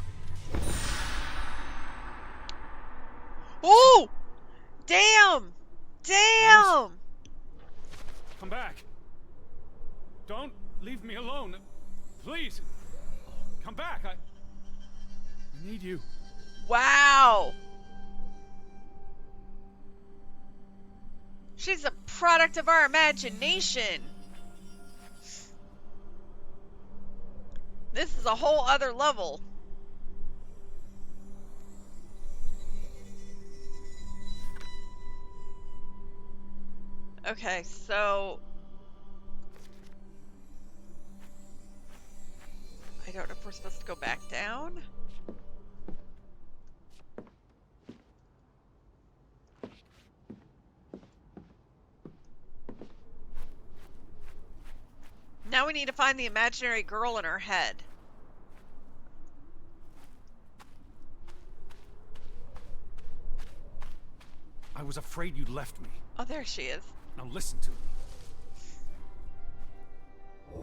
Oh! Damn! Damn! Come back. Don't leave me alone. Please. Come back. I need you. Wow! She's a product of our imagination. This is a whole other level. Okay, so I don't know if we're supposed to go back down. Now we need to find the imaginary girl in her head. I was afraid you'd left me. Oh, there she is. Now listen to me.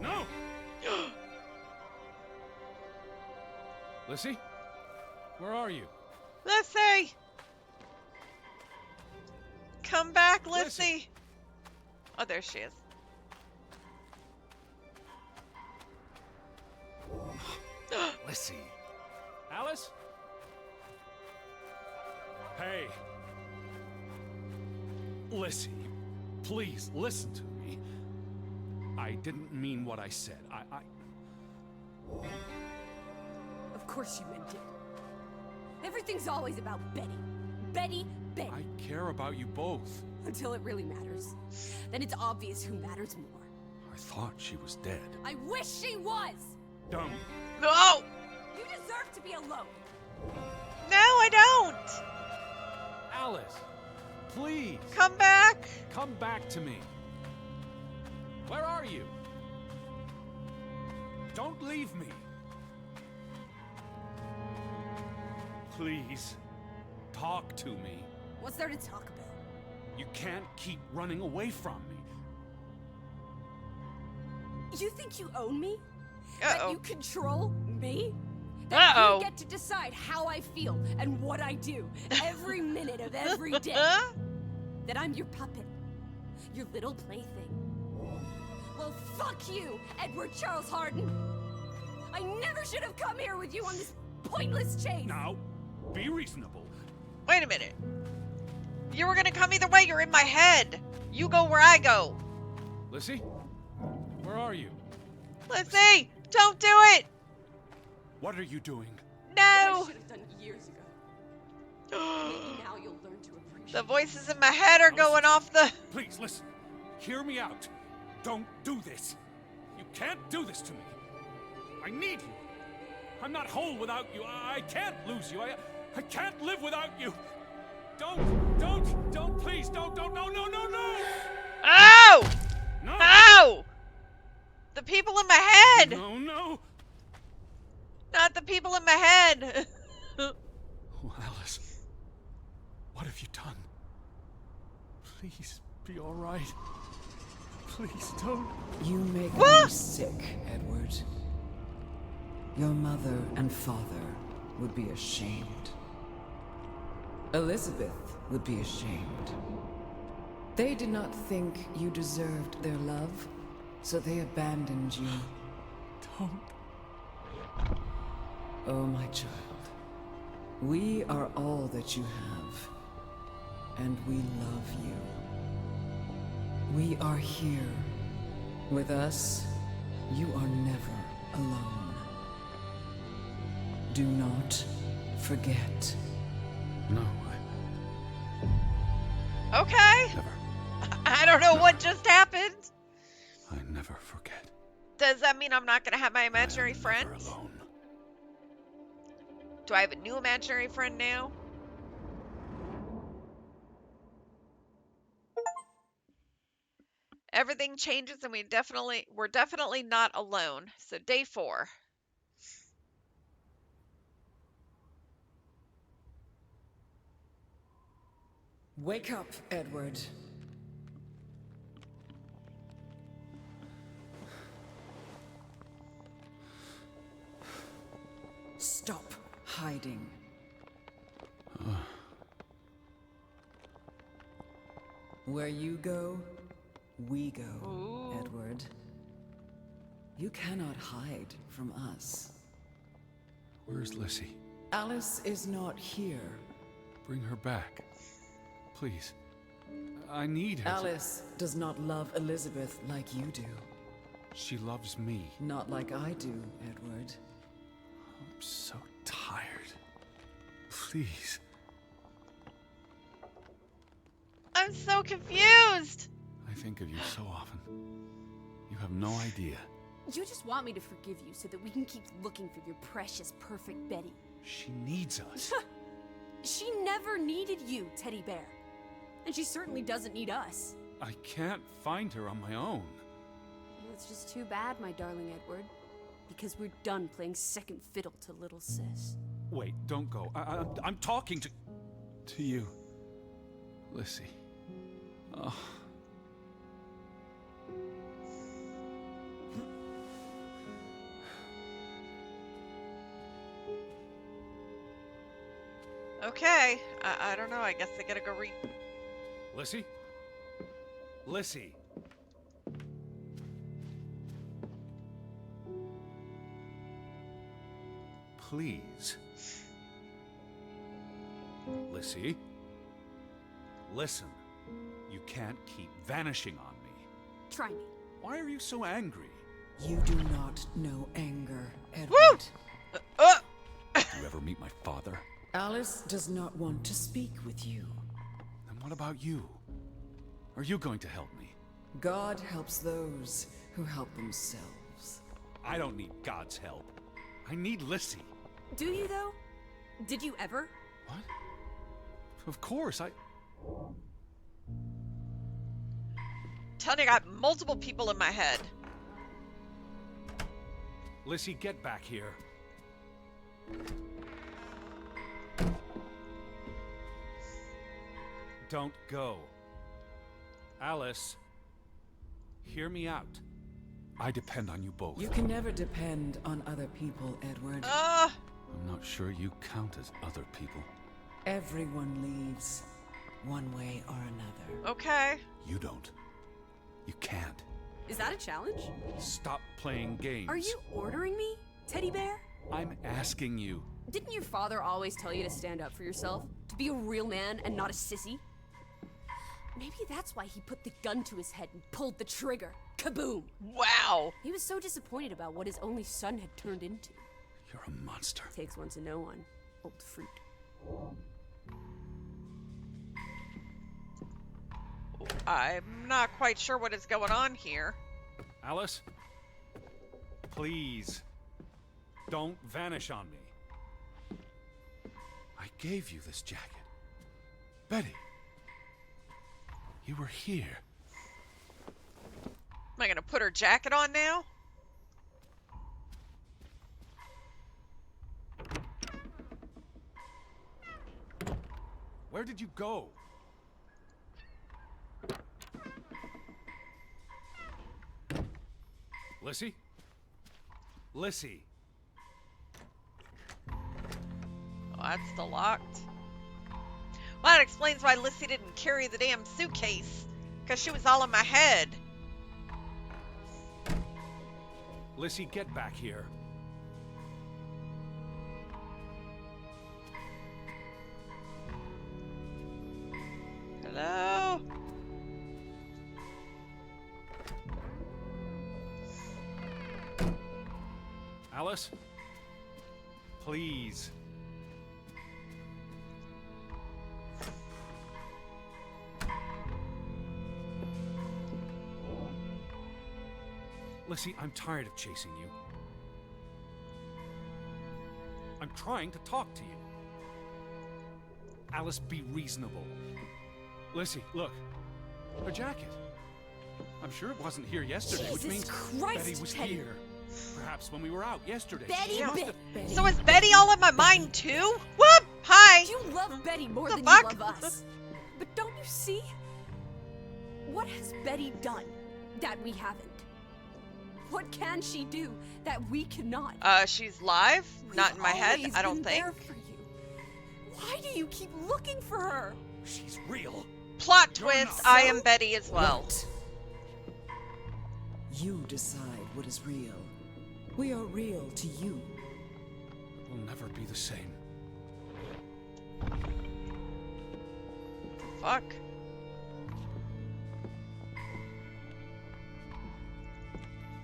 No! Lissy? Where are you? Lissy! Come back, Lissy! Lissy. Oh, there she is. Lissy. Alice? Hey. Lissy, please listen to me. I didn't mean what I said. Of course you meant it. Everything's always about Betty. Betty, Betty. I care about you both. Until it really matters. Then it's obvious who matters more. I thought she was dead. I wish she was! Don't. No! You deserve to be alone. No, I don't! Alice, please. Come back! Come back to me. Where are you? Don't leave me. Please, talk to me. What's there to talk about? You can't keep running away from me. You think you own me? Uh-oh. That you control me? That Uh-oh. you get to decide how I feel and what I do every minute of every day? That I'm your puppet, your little plaything. Well, fuck you, Edward Charles Harden. I never should have come here with you on this pointless chase. Now, be reasonable. Wait a minute. You were gonna come either way, you're in my head. You go where I go. Lissy, where are you? Lissy, don't do it! What are you doing? What I No! should have done years ago. Maybe now you'll learn to appreciate The voices in my head are going off the... Please, listen. Hear me out. Don't do this. You can't do this to me. I need you. I'm not whole without you. I can't lose you. I can't live without you. Don't, please, don't, no. Oh! No. Ow! The people in my head! No. Not the people in my head! Oh, Alice. What have you done? Please, be all right. Please, don't. You make What? me sick, Edward. Your mother and father would be ashamed. Elizabeth would be ashamed. They did not think you deserved their love, so they abandoned you. Don't. Oh, my child. We are all that you have, and we love you. We are here. With us, you are never alone. Do not forget. No, Okay. never. I don't know what just happened. I never forget. Does that mean I'm not gonna have my I imaginary am friend? never alone. Do I have a new imaginary friend now? Everything changes and we're definitely not alone. So day 4. Wake up, Edward. Stop hiding. Where you go, we go, Ooh. Edward. You cannot hide from us. Where's Lissy? Alice is not here. Bring her back. Please. I need her. Alice does not love Elizabeth like you do. She loves me. Not like I do, Edward. I'm so tired. Please. I'm so confused. I think of you so often. You have no idea. You just want me to forgive you so that we can keep looking for your precious, perfect Betty. She needs us. She never needed you, Teddy Bear. And she certainly doesn't need us. I can't find her on my own. Well, it's just too bad, my darling Edward. Because we're done playing second fiddle to little sis. Wait, don't go. I'm talking to you. Lissy. Oh. Okay. I don't know. I guess I gotta go read. Lissy? Lissy. please. Lissy? Listen. You can't keep vanishing on me. Try me. Why are you so angry? You do not know anger, Edward. Did you ever meet my father? Alice does not want to speak with you. Then what about you? Are you going to help me? God helps those who help themselves. I don't need God's help. I need Lissy. Do you, though? Did you ever? What? Of course, Telling you, I got multiple people in my head. Lissy, get back here. Don't go. Alice, hear me out. I depend on you both. You can never depend on other people, Edward. I'm not sure you count as other people. Everyone leaves, one way or another. Okay. You don't. You can't. Is that a challenge? Stop playing games. Are you ordering me, teddy bear? I'm asking you. Didn't your father always tell you to stand up for yourself? To be a real man and not a sissy? Maybe that's why he put the gun to his head and pulled the trigger. Kaboom! Wow. He was so disappointed about what his only son had turned into. You're a monster. Takes one to know one. Old fruit. I'm not quite sure what is going on here. Alice, please, don't vanish on me. I gave you this jacket. Betty, you were here. Am I going to put her jacket on now? Where did you go? Lissy? Lissy. Oh, that's still locked. Well, that explains why Lissy didn't carry the damn suitcase. Because she was all in my head. Lissy, get back here. Hello? Alice? Please. Lissy, I'm tired of chasing you. I'm trying to talk to you. Alice, be reasonable. Lissy, look. Her jacket. I'm sure it wasn't here yesterday, which Jesus means Christ, Betty was Teddy. here. Perhaps when we were out yesterday. Betty, She must Betty. have- Betty. So is Betty all in my mind too? Whoop! Hi! You love Betty more The than fuck? you love us. But don't you see? What has Betty done that we haven't? What can she do that we cannot? She's live? Not in my head, We've I don't always think. been there for you. Why do you keep looking for her? She's real. Plot You're twist, not. I am Betty as well. What? You decide what is real. We are real to you. We'll never be the same. Fuck.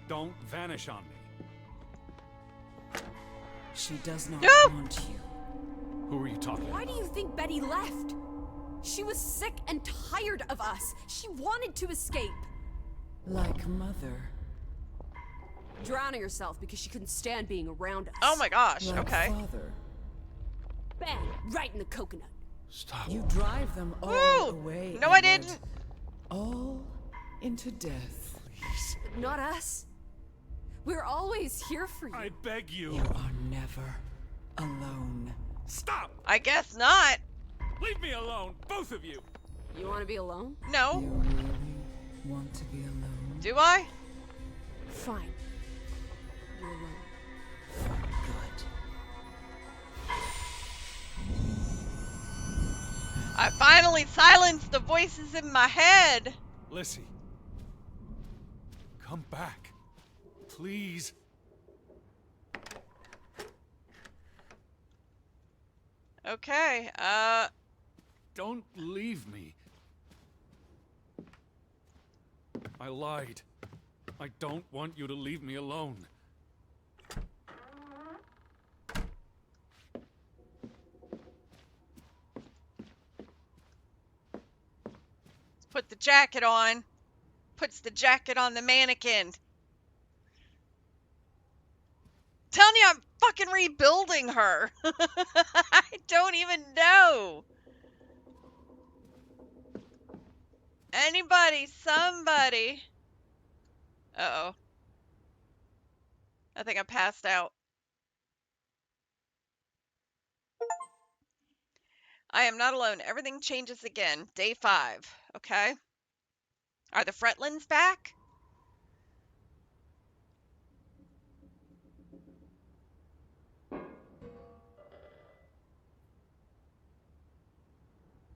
Don't vanish on me. She does not No! want you. Who are you talking Why do about? you think Betty left? She was sick and tired of us. She wanted to escape. Like mother. Drowning herself because she couldn't stand being around us. Oh my gosh, Like okay. father. Bang! Right in the coconut. Stop. You drive them all Woo! away. No, I Edward. didn't. All into death. Please. But not us. We're always here for you. I beg you. You are never alone. Stop! I guess not. Leave me alone, both of you. You want to be alone? No. You really want to be alone? Do I? Fine. You're alone. Good. I finally silenced the voices in my head. Lissy. Come back. Please. Okay, Don't leave me. I lied. I don't want you to leave me alone. put the jacket on. Puts the jacket on the mannequin. Telling you I'm fucking rebuilding her. I don't even know. Anybody, somebody. Uh-oh. I think I passed out. I am not alone. Everything changes again. Day 5. Okay. Are the Fretlands back?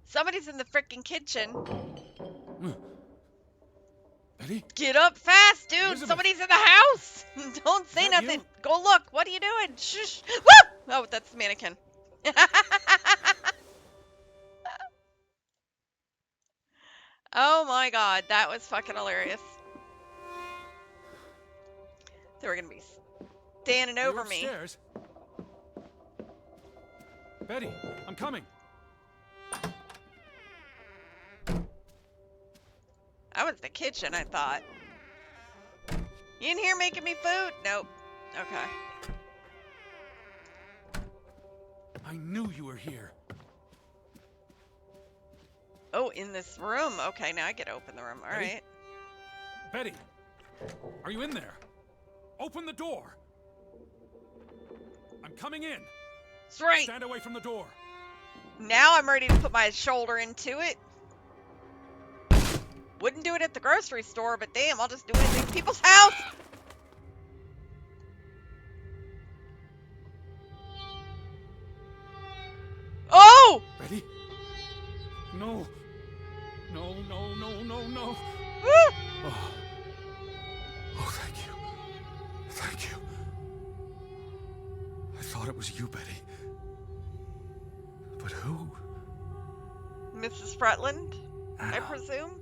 Somebody's in the frickin' kitchen. Betty? Get up fast, dude. Elizabeth. Somebody's in the house. Don't say that nothing. you? Go look. What are you doing? Shh. Woo! Oh, that's the mannequin. Oh my god, that was fucking hilarious. They were gonna be standing Are you over me. upstairs? Betty, I'm coming. I was in the kitchen, I thought. You in here making me food? Nope. Okay. I knew you were here. Oh, in this room. Okay, now I get to open the room. All Betty? right. Betty, are you in there? Open the door. I'm coming in. That's right. Stand away from the door. Now I'm ready to put my shoulder into it. Wouldn't do it at the grocery store, but damn, I'll just do it in people's house. Oh! Betty? No. No, no, no, no, no. Woo! Oh. Oh, thank you. Thank you. I thought it was you, Betty. But who? Mrs. Fretland, I Anna. presume.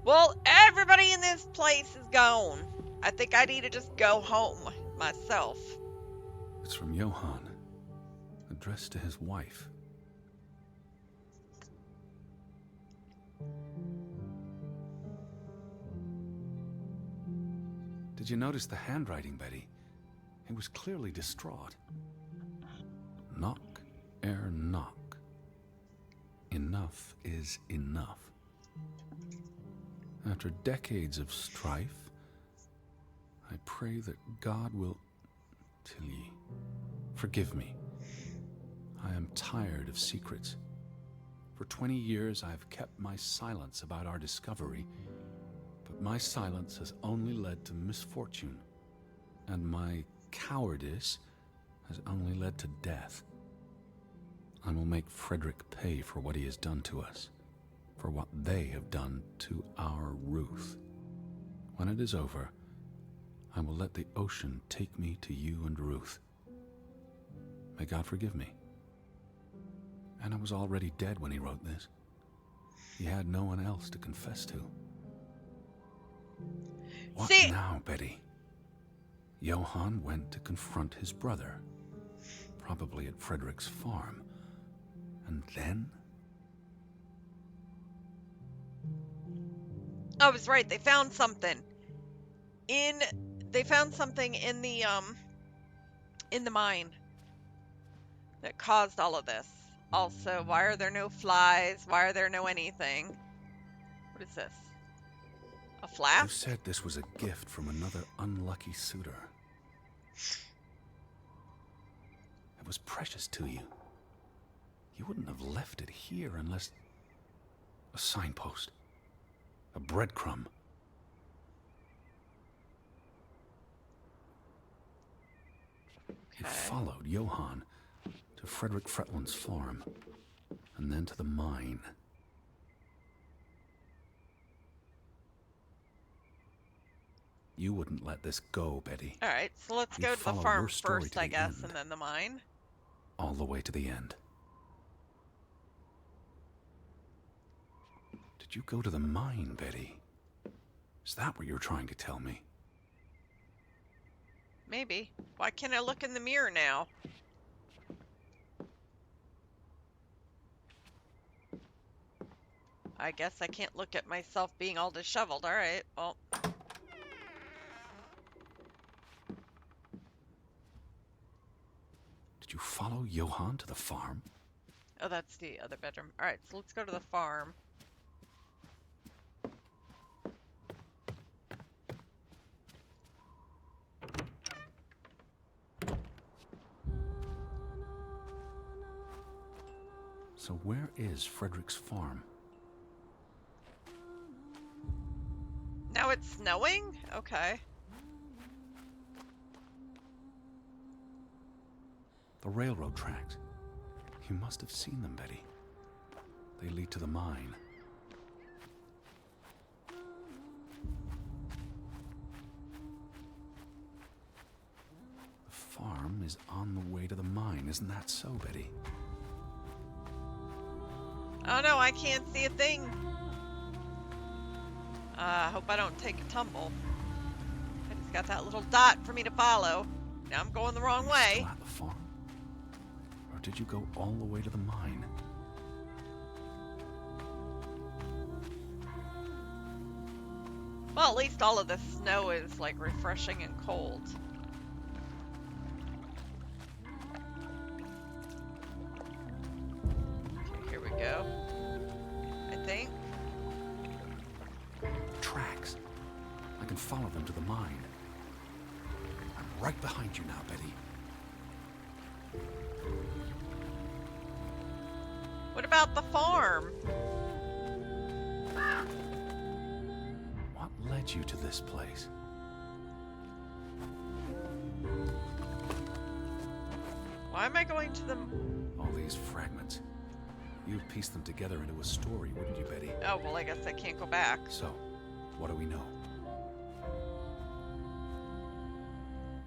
Well, everybody in this place is gone. I think I need to just go home myself. It's from Johann, addressed to his wife. Did you notice the handwriting, Betty? It was clearly distraught. Knock, ere knock. Enough is enough. After decades of strife, I pray that God will... Tilly, forgive me. I am tired of secrets. For 20 years, I've kept my silence about our discovery, but my silence has only led to misfortune, and my cowardice has only led to death. I will make Frederick pay for what he has done to us, for what they have done to our Ruth. When it is over, I will let the ocean take me to you and Ruth. May God forgive me. Anna was already dead when he wrote this. He had no one else to confess to. What See, now, Betty? Johann went to confront his brother, probably at Frederick's farm. And then? I was right. They found something in the mine that caused all of this. Also, why are there no flies? Why are there no anything? What is this? A You flask? said this was a gift from another unlucky suitor. It was precious to you. You wouldn't have left it here unless... a signpost. A breadcrumb. It followed Johann to Frederick Fretland's farm, and then to the mine. You wouldn't let this go, Betty. Alright, so let's You'd go to the follow farm your story first, to I the guess, end. and then the mine. All the way to the end. Did you go to the mine, Betty? Is that what you're trying to tell me? Maybe. Why can't I look in the mirror now? I guess I can't look at myself being all disheveled. Alright, well. Did you follow Johann to the farm? Oh, that's the other bedroom. Alright, so let's go to the farm. So where is Frederick's farm? Now it's snowing? Okay. The railroad tracks. You must have seen them, Betty. They lead to the mine. The farm is on the way to the mine, isn't that so, Betty? Oh no, I can't see a thing. Hope I don't take a tumble. I just got that little dot for me to follow. Now I'm going the wrong Are you way. still at the farm? Or did you go all the way to the mine? Well, at least all of the snow is like refreshing and cold. Okay, here we go. I think. The tracks. I can follow them to the mine. I'm right behind you now, Betty. What about the farm? What led you to this place? Why am I going to the... All these fragments. You'd piece them together into a story, wouldn't you, Betty? Oh, well, I guess I can't go back. So, what do we know?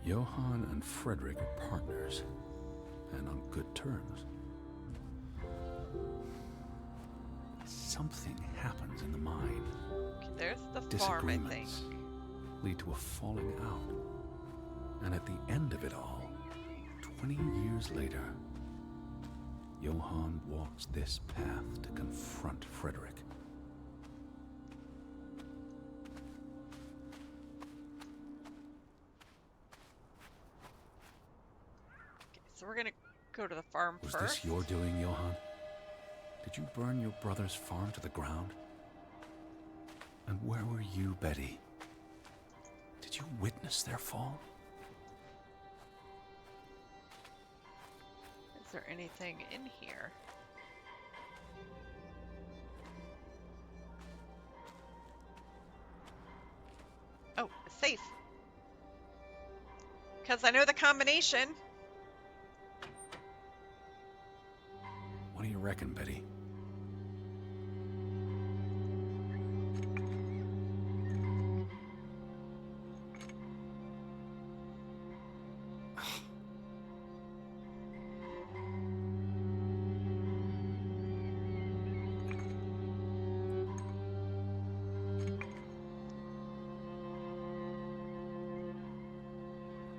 Johann and Frederick are partners, and on good terms. Something happens in the mine. Okay, there's the farm, I think. Disagreements lead to a falling out. And at the end of it all, 20 years later, Johann walks this path to confront Frederick. Okay, so we're gonna go to the farm Was first. this your doing, Johann? Did you burn your brother's farm to the ground? And where were you, Betty? Did you witness their fall? Is there anything in here? Oh, a safe. Because I know the combination. What do you reckon, Betty?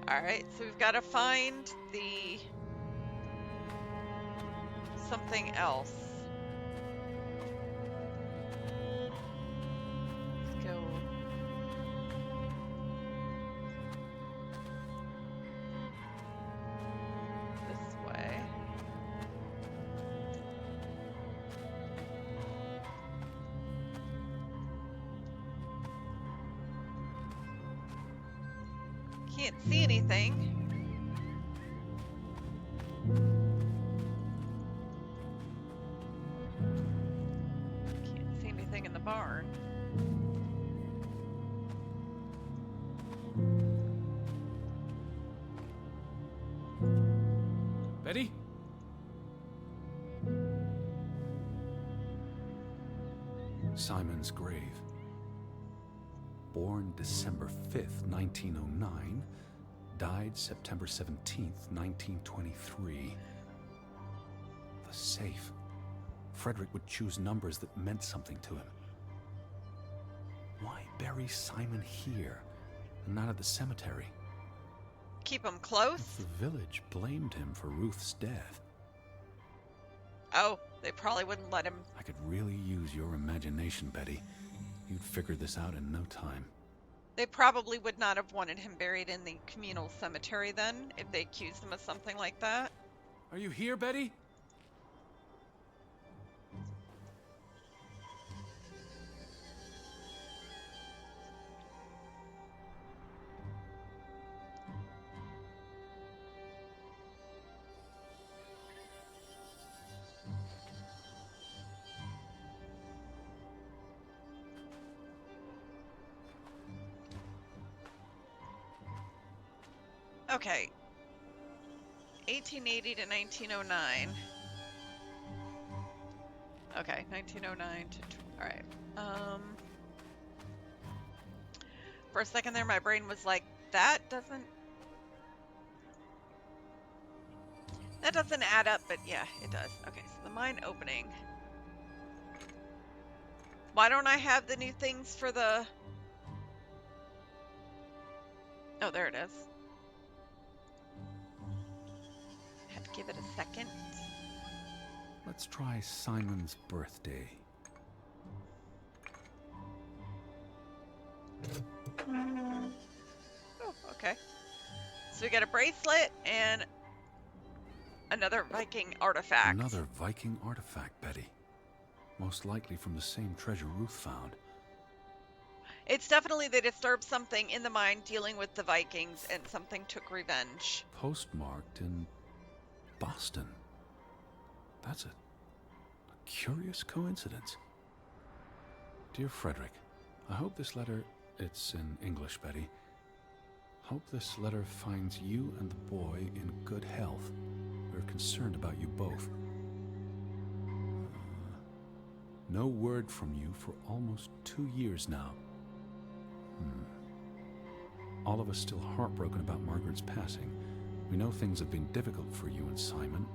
Alright, so we've got to find the... something else. Let's go... this way. Can't see anything. Can't see anything in the barn. Betty? Simon's grave. born December 5th, 1909, died September 17th, 1923. The safe. Frederick would choose numbers that meant something to him. Why bury Simon here and not at the cemetery? Keep him close? If the village blamed him for Ruth's death, Oh, they probably wouldn't let him. I could really use your imagination, Betty. You'd figure this out in no time. They probably would not have wanted him buried in the communal cemetery then, if they accused him of something like that. Are you here, Betty? Okay. 1880 to 1909. Okay, 1909 to... Alright. For a second there, my brain was like, that doesn't add up, but yeah, it does. Okay, so the mine opening. Why don't I have the new things for the... Oh, there it is. Had to give it a second. Let's try Simon's birthday. Oh, okay. So we got a bracelet and another Viking artifact. Another Viking artifact, Betty. Most likely from the same treasure Ruth found. It's definitely they disturbed something in the mine dealing with the Vikings and something took revenge. Postmarked in Boston. That's a curious coincidence. Dear Frederick, I hope this letter... It's in English, Betty. Hope this letter finds you and the boy in good health. We're concerned about you both. No word from you for almost 2 years now. All of us still heartbroken about Margaret's passing. We know things have been difficult for you and Simon.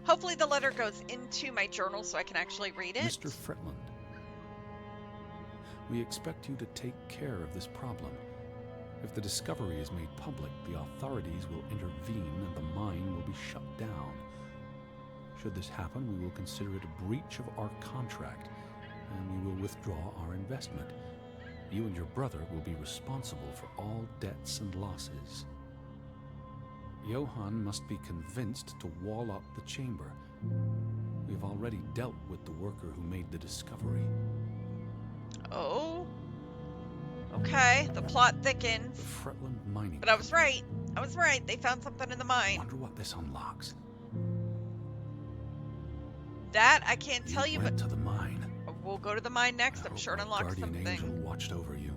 Hopefully the letter goes into my journal so I can actually read it. Mr. Fretland, we expect you to take care of this problem. If the discovery is made public, the authorities will intervene and the mine will be shut down. Should this happen, we will consider it a breach of our contract, and we will withdraw our investment. You and your brother will be responsible for all debts and losses. Johann must be convinced to wall up the chamber. We have already dealt with the worker who made the discovery. Oh. Okay, the plot The thickens. Fretland Mining But I was right. I was right. They found something in the mine. Wonder what this unlocks. That I can't tell you, went but to the mine. we'll go to the mine next. I I'm hope sure it our unlocks guardian angel something. watched over you.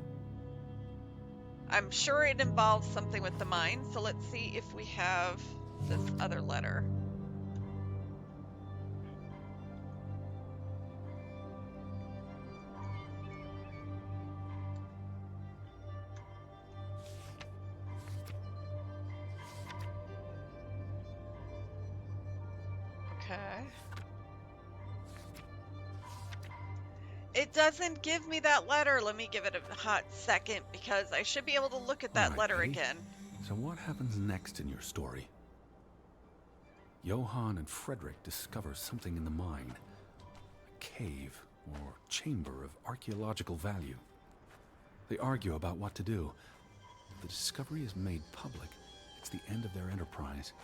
I'm sure it involves something with the mine, so let's see if we have this other letter. Okay. It doesn't give me that letter. Let me give it a hot second because I should be able to look at that All right, letter Betty. again. So what happens next in your story? Johann and Frederick discover something in the mine. A cave or chamber of archaeological value. They argue about what to do. If the discovery is made public, it's the end of their enterprise.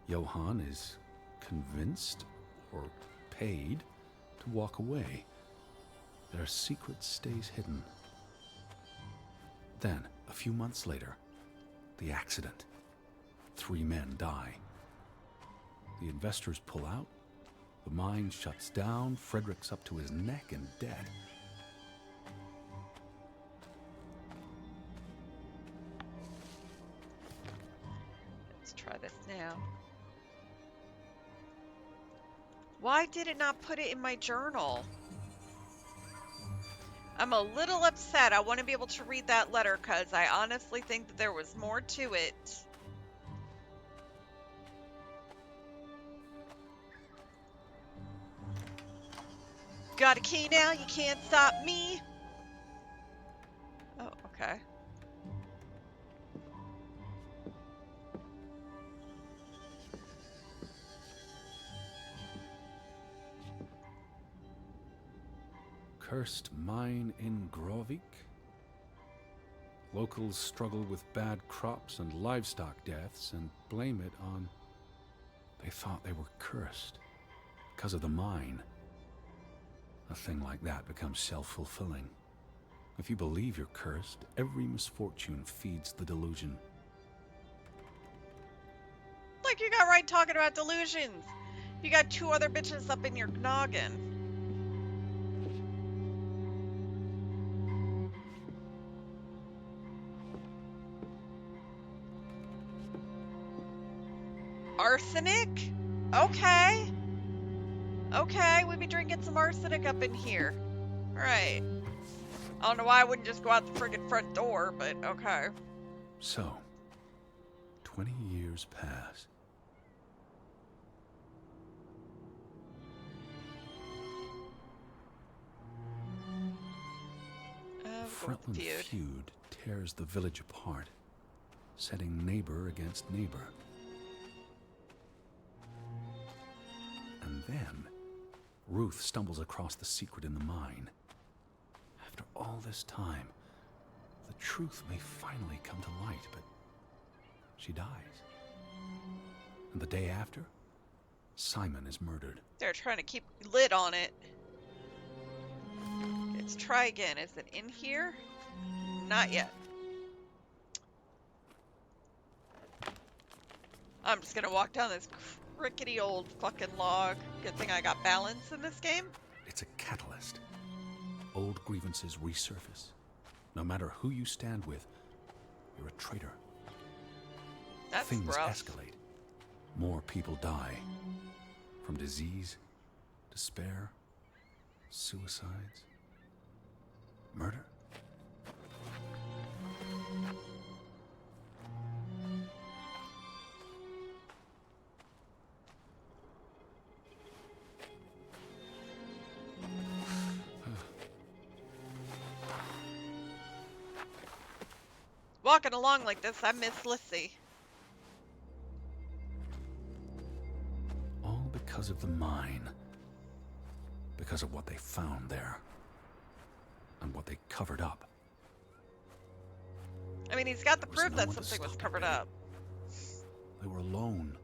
Johann is convinced or paid to walk away. Their secret stays hidden. Then, a few months later, the accident. 3 men die. The investors pull out. The mine shuts down. Frederick's up to his neck and dead. Let's try this now. Why did it not put it in my journal? I'm a little upset. I want to be able to read that letter because I honestly think that there was more to it. Got a key now? You can't stop me. Oh, okay. Cursed mine in Grovik? Locals struggle with bad crops and livestock deaths and blame it on... They thought they were cursed because of the mine. A thing like that becomes self-fulfilling. If you believe you're cursed, every misfortune feeds the delusion. Like you got right talking about delusions. You got two other bitches up in your noggin. Arsenic? Okay. Okay, we be drinking some arsenic up in here. Alright. I don't know why I wouldn't just go out the friggin' front door, but okay. So, 20 years pass. Fretland feud tears the village apart, setting neighbor against neighbor. And then, Ruth stumbles across the secret in the mine. After all this time, the truth may finally come to light, but she dies. And the day after, Simon is murdered. They're trying to keep lid on it. Let's try again. Is it in here? Not yet. I'm just gonna walk down this rickety old fucking log. Good thing I got balance in this game. It's a catalyst. Old grievances resurface. No matter who you stand with, you're a traitor. That's Things rough. escalate. More people die. From disease, despair, suicides, murder. Walking along like this, I miss Lissy. All because of the mine. Because of what they found there. And what they covered up. I mean, he's got the There was proof no that one to something was stop covered it. up. They were alone.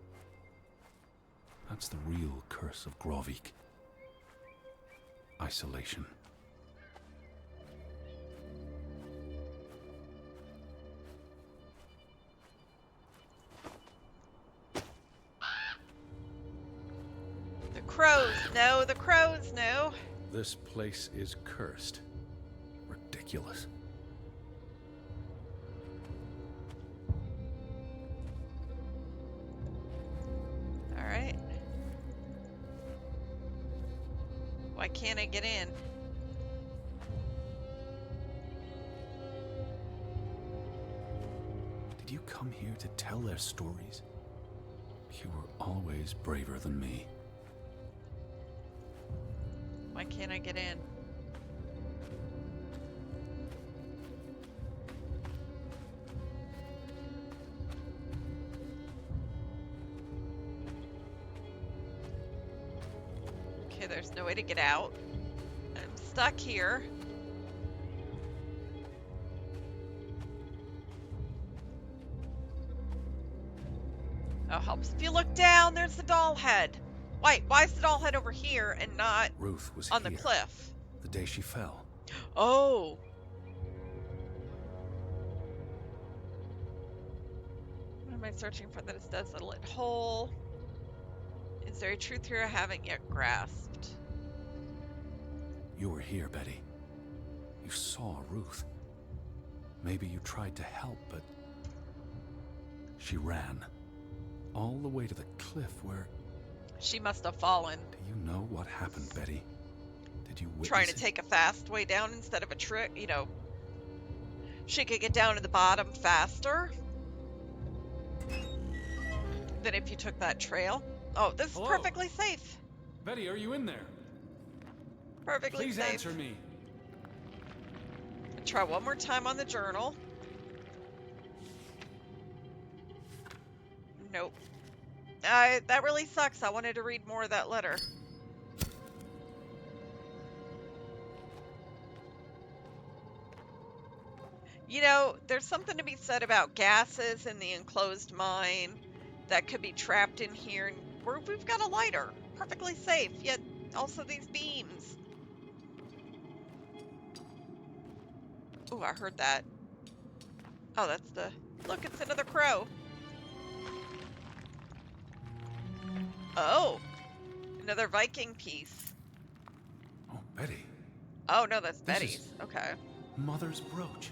That's the real curse of Grovik. Isolation. The crows know, the crows know. This place is cursed. Ridiculous. Alright. Why can't I get in? Did you come here to tell their stories? You were always braver than me. Why can't I get in? Okay, there's no way to get out. I'm stuck here. Oh, helps if you look down, there's the doll head. Wait, why is the doll head over here and not Ruth was on the here cliff? the day she fell. Oh. What am I searching for that is desolate hole? Is there a truth here I haven't yet grasped? You were here, Betty. You saw Ruth. Maybe you tried to help, but she ran all the way to the cliff where... She must have fallen. Do You know what happened, Betty? Did you witness Trying to it? take a fast way down instead of a trick, she could get down to the bottom faster than if you took that trail. Oh, this is Hello? perfectly safe. Betty, are you in there? Perfectly Please safe. answer me. Try one more time on the journal. Nope. That really sucks. I wanted to read more of that letter. There's something to be said about gases in the enclosed mine that could be trapped in here. And we've got a lighter. Perfectly safe, yet also these beams. Oh, I heard that. Oh, that's the... Look, it's another crow. Oh, another Viking piece. Oh, Betty. Oh, no, that's This Betty's. is- Okay. Mother's brooch.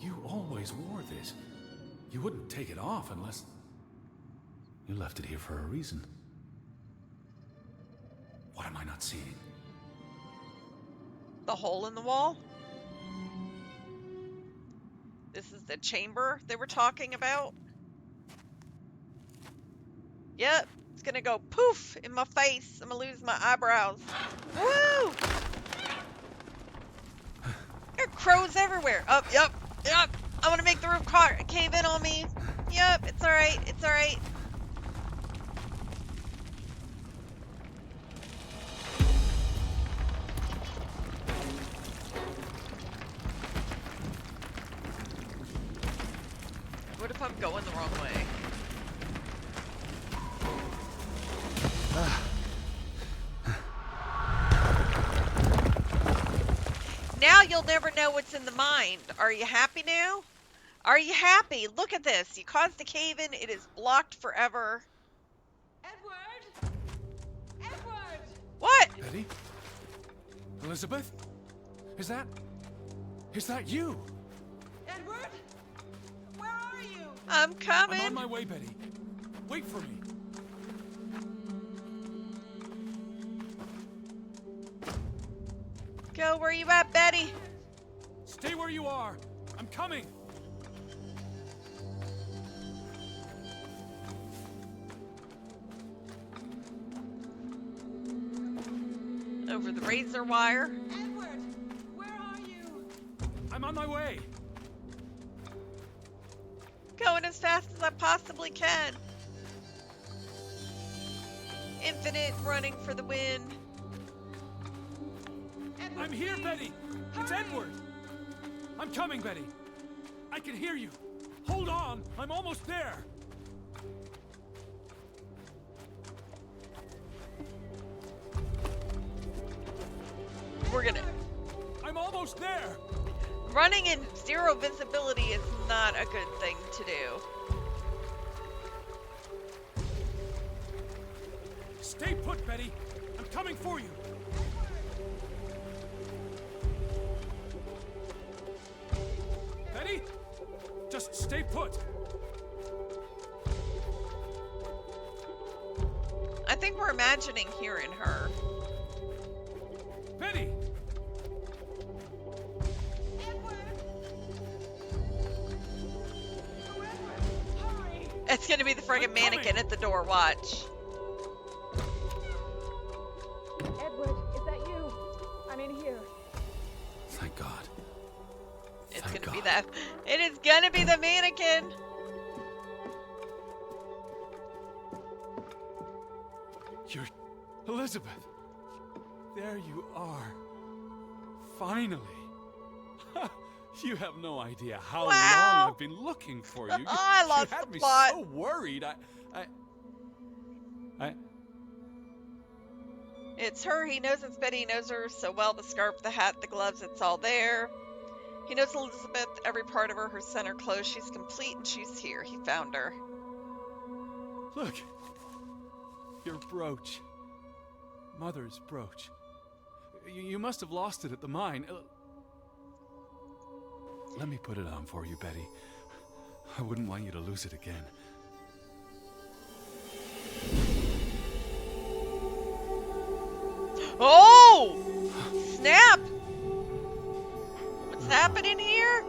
You always wore this. You wouldn't take it off unless... You left it here for a reason. What am I not seeing? The hole in the wall? This is the chamber they were talking about? Yep, it's gonna go poof in my face. I'm gonna lose my eyebrows. Woo! There are crows everywhere. Oh, yep. I want to make the roof cave in on me. Yep, it's alright. It's alright. What if I'm going the wrong way? Now you'll never know what's in the mine. Are you happy now? Are you happy? Look at this. You caused a cave-in. It is blocked forever. Edward! Edward! What? Betty? Elizabeth? Is that you? Edward? Where are you? I'm I'm coming. on my way, Betty. Wait for me. Go, where you at, Betty? Stay where you are. I'm coming. Over the razor wire. Edward! Where are you? I'm on my way. Going as fast as I possibly can. Infinite running for the win. Edward, I'm here, please. Betty. It's Hurry. Edward. I'm coming, Betty. I can hear you. Hold on. I'm almost there. We're gonna... I'm almost there. Running in zero visibility is not a good thing to do. Stay put, Betty. I'm coming for you. Betty? Just stay put. I think we're imagining hearing her. Betty! Hurry! It's gonna be the friggin' I'm coming. mannequin at the door, watch. Edward, is that you? I'm in here. Thank God. It's Thank gonna be God. that. It is gonna be the mannequin. You're Elizabeth. There you are. Finally. You have no idea how Wow. long I've been looking for you. I You lost had the me plot. so worried. I It's her. He knows it's Betty. He knows her so well. The scarf, the hat, the gloves, it's all there. He knows Elizabeth, every part of her, her center clothes. She's complete and she's here. He found her. Look. Your brooch. Mother's brooch. You must have lost it at the mine. Let me put it on for you, Betty. I wouldn't want you to lose it again. What's happening here?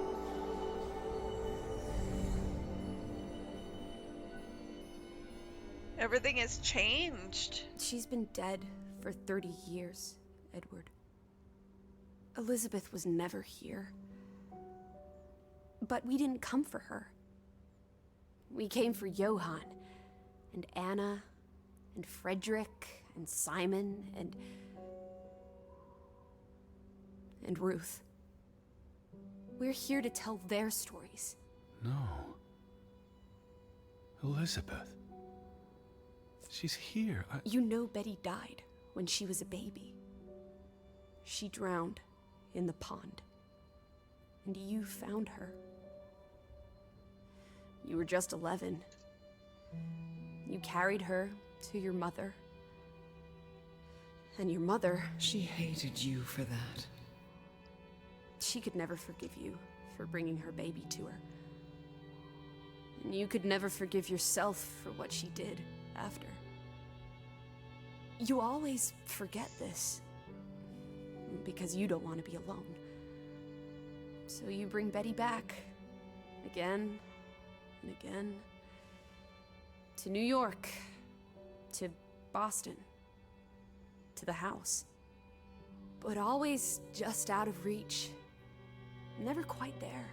Everything has changed. She's been dead for 30 years, Edward. Elizabeth was never here. But we didn't come for her. We came for Johann, and Anna, and Frederick, and Simon, and Ruth. We're here to tell their stories. No. Elizabeth. She's here. You know Betty died when she was a baby. She drowned in the pond. And you found her. You were just 11. You carried her to your mother. And your mother... She hated you for that. She could never forgive you for bringing her baby to her. And you could never forgive yourself for what she did after. You always forget this. Because you don't want to be alone. So you bring Betty back. Again and again. To New York. To Boston. To the house. But always just out of reach. Never quite there.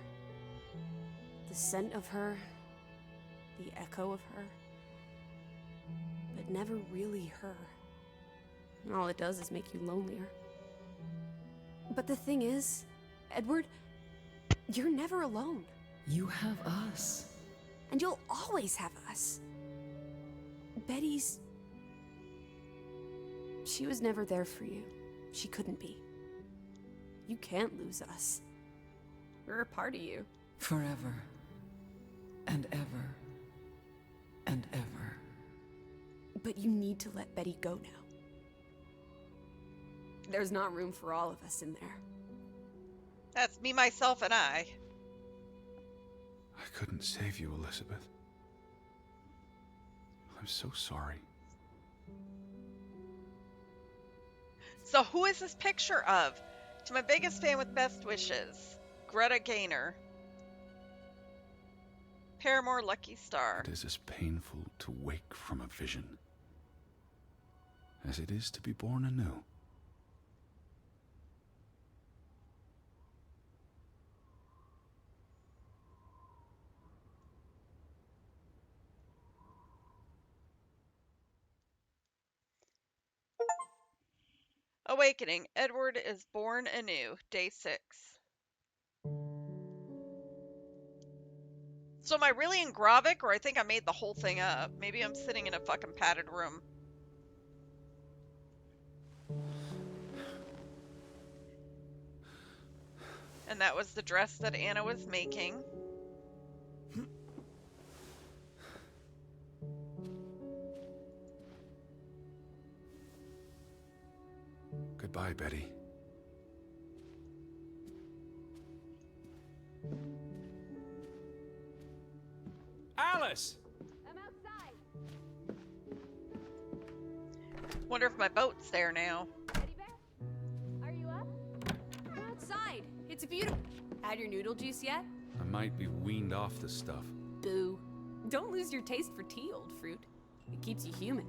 The scent of her. The echo of her. But never really her. And all it does is make you lonelier. But the thing is, Edward, you're never alone. You have us. And you'll always have us. Betty's... She was never there for you. She couldn't be. You can't lose us. We're a part of you. Forever. And ever. And ever. But you need to let Betty go now. There's not room for all of us in there. That's me, myself, and I. I couldn't save you, Elizabeth. I'm so sorry. So who is this picture of? To my biggest fan with best wishes, Greta Gaynor. Paramore Lucky Star. It is as painful to wake from a vision as it is to be born anew. Awakening. Edward is born anew. Day 6. So am I really in Gravik, or I think I made the whole thing up? Maybe I'm sitting in a fucking padded room. And that was the dress that Anna was making. Goodbye, Betty. Alice! I'm outside. Wonder if my boat's there now. Teddy bear? Are you up? We're outside. It's beautiful. Had your noodle juice yet? I might be weaned off this stuff. Boo. Don't lose your taste for tea, old fruit. It keeps you human.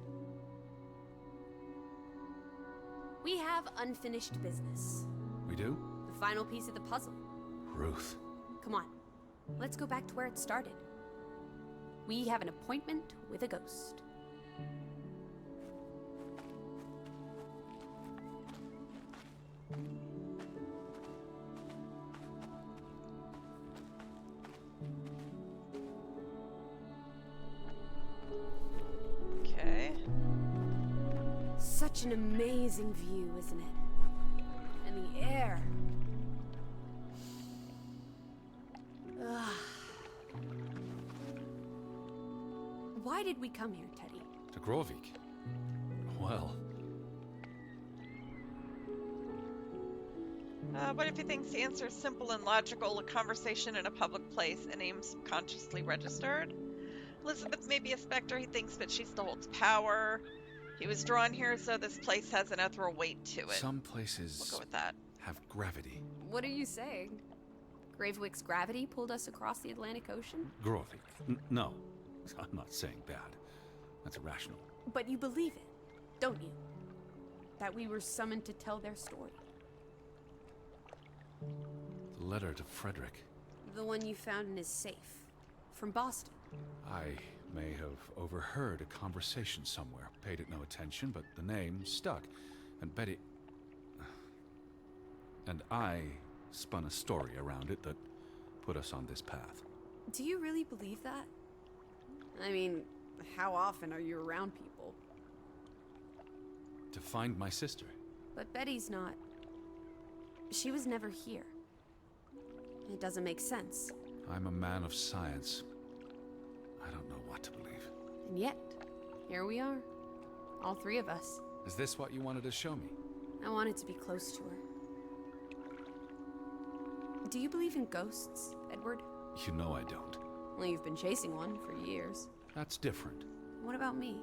We have unfinished business. We do? The final piece of the puzzle. Ruth. Come on. Let's go back to where it started. We have an appointment with a ghost. Okay. Such an amazing view, isn't it? And the air. Ugh. Why did we come here, Teddy? To Grovik. Well, What if he thinks the answer is simple and logical, a conversation in a public place, a name subconsciously registered? Elizabeth may be a specter, he thinks, but she still holds power. He was drawn here, so this place has an ethereal weight to it. some places We'll go with that. have gravity. What are you saying? Gravewick's gravity pulled us across the Atlantic Ocean? Grovik. No. I'm not saying bad. That's irrational. But you believe it, don't you? That we were summoned to tell their story. The letter to Frederick. The one you found in his safe. From Boston. I may have overheard a conversation somewhere. Paid it no attention, but the name stuck. And Betty... And I spun a story around it that put us on this path. Do you really believe that? I mean, how often are you around people? To find my sister. But Betty's not. She was never here. It doesn't make sense. I'm a man of science. I don't know what to believe. And yet, here we are. All three of us. Is this what you wanted to show me? I wanted to be close to her. Do you believe in ghosts, Edward? You know I don't. Well, you've been chasing one for years. That's different. What about me?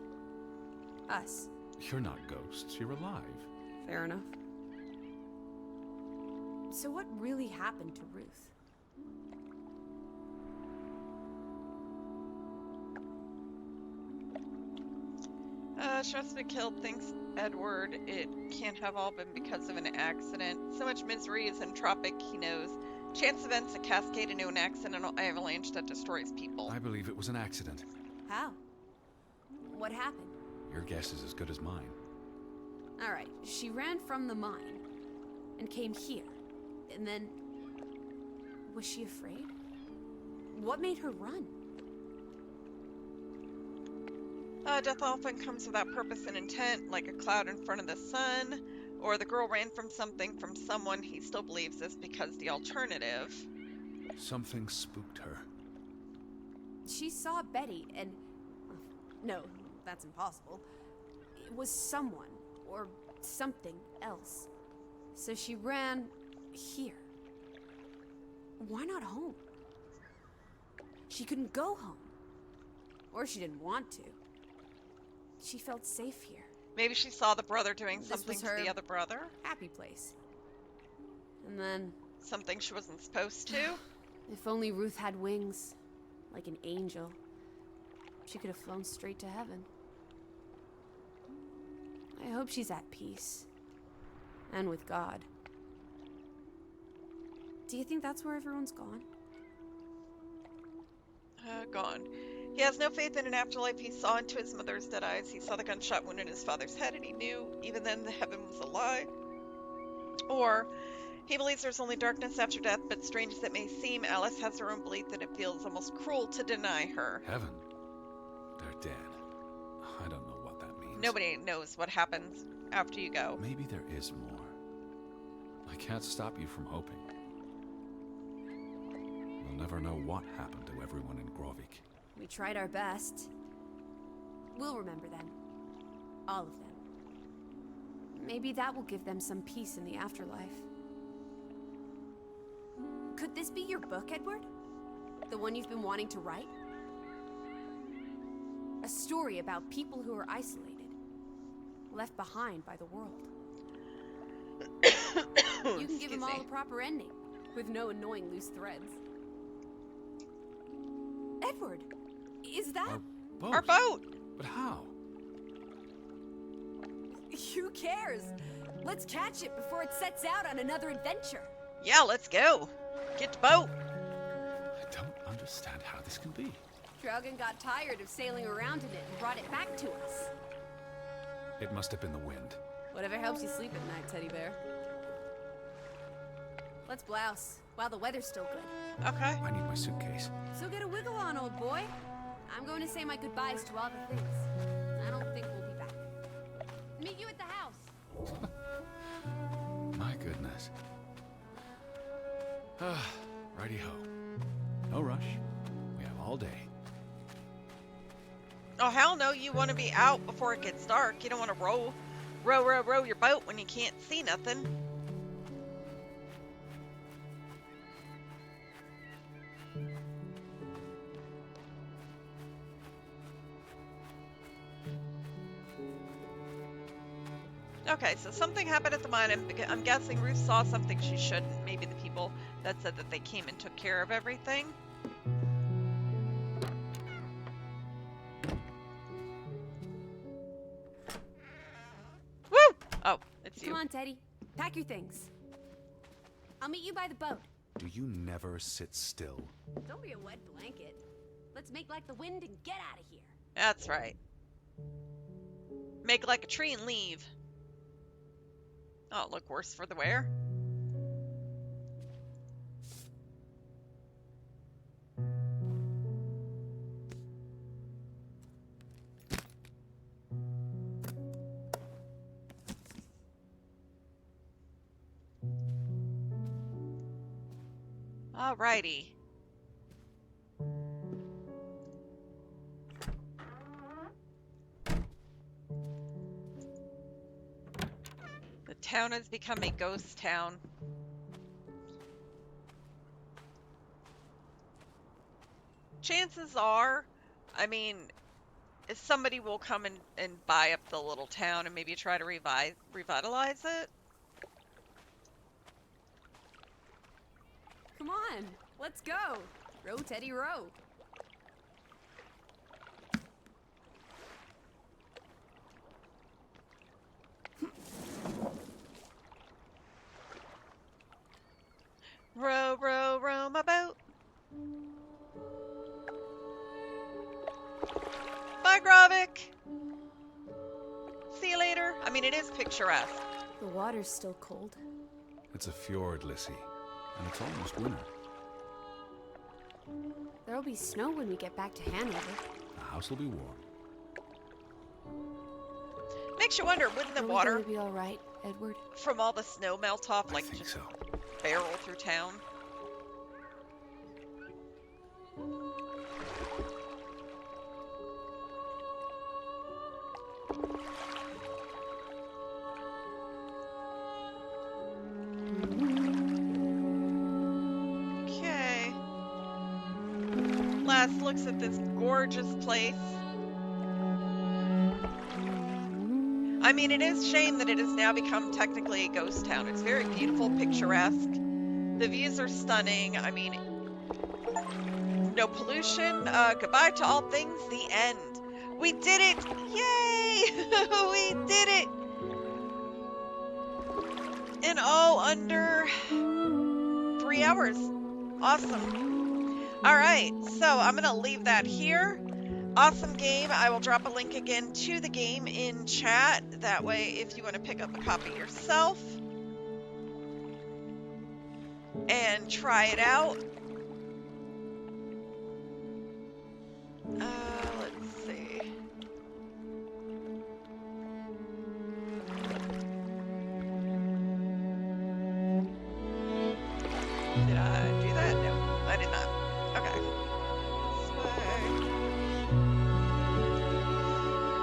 Us. You're not ghosts, you're alive. Fair enough. So what really happened to Ruth? She must have been killed, thinks Edward. It can't have all been because of an accident. So much misery is entropic, he knows. Chance events that cascade into an accidental avalanche that destroys people. I believe it was an accident. How? What happened? Your guess is as good as mine. Alright, she ran from the mine and came here. And then... Was she afraid? What made her run? Death often comes without purpose and intent, like a cloud in front of the sun, or the girl ran from something from someone he still believes is because the alternative. Something spooked her. She saw Betty and... No, that's impossible. It was someone, or something else. So she ran here. Why not home? She couldn't go home. Or she didn't want to. She felt safe here. Maybe she saw the brother doing This something was to her the other brother. happy place. And then... Something she wasn't supposed to. If only Ruth had wings. Like an angel. She could have flown straight to heaven. I hope she's at peace. And with God. Do you think that's where everyone's gone? Gone. He has no faith in an afterlife. He saw into his mother's dead eyes. He saw the gunshot wound in his father's head, and he knew, even then, the heaven was a lie. Or, he believes there's only darkness after death, but strange as it may seem, Alice has her own belief that it feels almost cruel to deny her. Heaven? They're dead. I don't know what that means. Nobody knows what happens after you go. Maybe there is more. I can't stop you from hoping. We'll never know what happened to everyone in Grovik. We tried our best. We'll remember them. All of them. Maybe that will give them some peace in the afterlife. Could this be your book, Edward? The one you've been wanting to write? A story about people who are isolated. Left behind by the world. You can give them all a proper ending. With no annoying loose threads. Edward! Is that... Our boat? Our boat! But how? Who cares? Let's catch it before it sets out on another adventure. Yeah, let's go. Get the boat. I don't understand how this can be. Dragon got tired of sailing around in it and brought it back to us. It must have been the wind. Whatever helps you sleep at night, teddy bear. Let's blouse, while the weather's still good. Okay. I need my suitcase. So get a wiggle on, old boy. I'm going to say my goodbyes to all the things. I don't think we'll be back. Meet you at the house. My goodness. Righty-ho. No rush. We have all day. Oh, hell no, you want to be out before it gets dark. You don't want to row your boat when you can't see nothing. Okay, so something happened at the mine. I'm guessing Ruth saw something she shouldn't. Maybe maybe the people that said that they came and took care of everything. Woo! Oh, it's you. Come on, Teddy. Pack your things. I'll meet you by the boat. Do you never sit still? Don't be a wet blanket. Let's make like the wind and get out of here. That's right. Make like a tree and leave. Oh, look worse for the wear. Alrighty. The town has become a ghost town. Chances are, I mean, if somebody will come and buy up the little town and maybe try to revitalize it. Come on, let's go. Row, Teddy, row. Row, row, row my boat. Bye, Gravik. See you later. I mean, it is picturesque. The water's still cold. It's a fjord, Lissy, and it's almost winter. There'll be snow when we get back to Hanover. The house will be warm. Makes you wonder, wouldn't the Are water we gonna be all right, Edward? from all the snow melt off, I like think just so. barrel through town? Okay. Last looks at this gorgeous place. I mean, it is a shame that it has now become technically a ghost town. It's very beautiful, picturesque. The views are stunning. I mean, no pollution. Goodbye to all things. The end. We did it! Yay! We did it! In under 3 hours. Awesome. All right, so I'm gonna leave that here. Awesome game. I will drop a link again to the game in chat. That way, if you want to pick up a copy yourself and try it out. Let's see. Did I do that? No, I did not. Okay.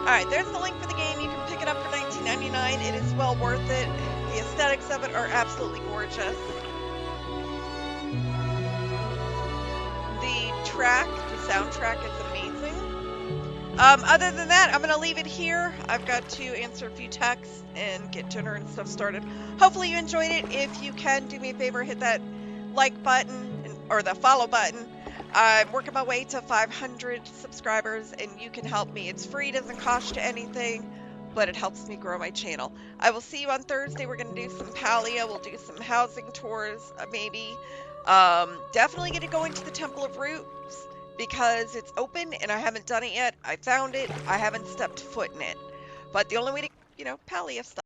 Alright, there's the link for the game. You can pick it up for $19.99. It is well worth it. The aesthetics of it are absolutely gorgeous. The track, the soundtrack is amazing. Other than that, I'm going to leave it here. I've got to answer a few texts and get dinner and stuff started. Hopefully you enjoyed it. If you can, do me a favor, hit that like button or the follow button. I'm working my way to 500 subscribers, and you can help me. It's free, doesn't cost you anything, but it helps me grow my channel. I will see you on Thursday. We're going to do some Palia. We'll do some housing tours, maybe. Definitely going to go into the Temple of Roots because it's open, and I haven't done it yet. I found it. I haven't stepped foot in it. But the only way to, Palia stuff.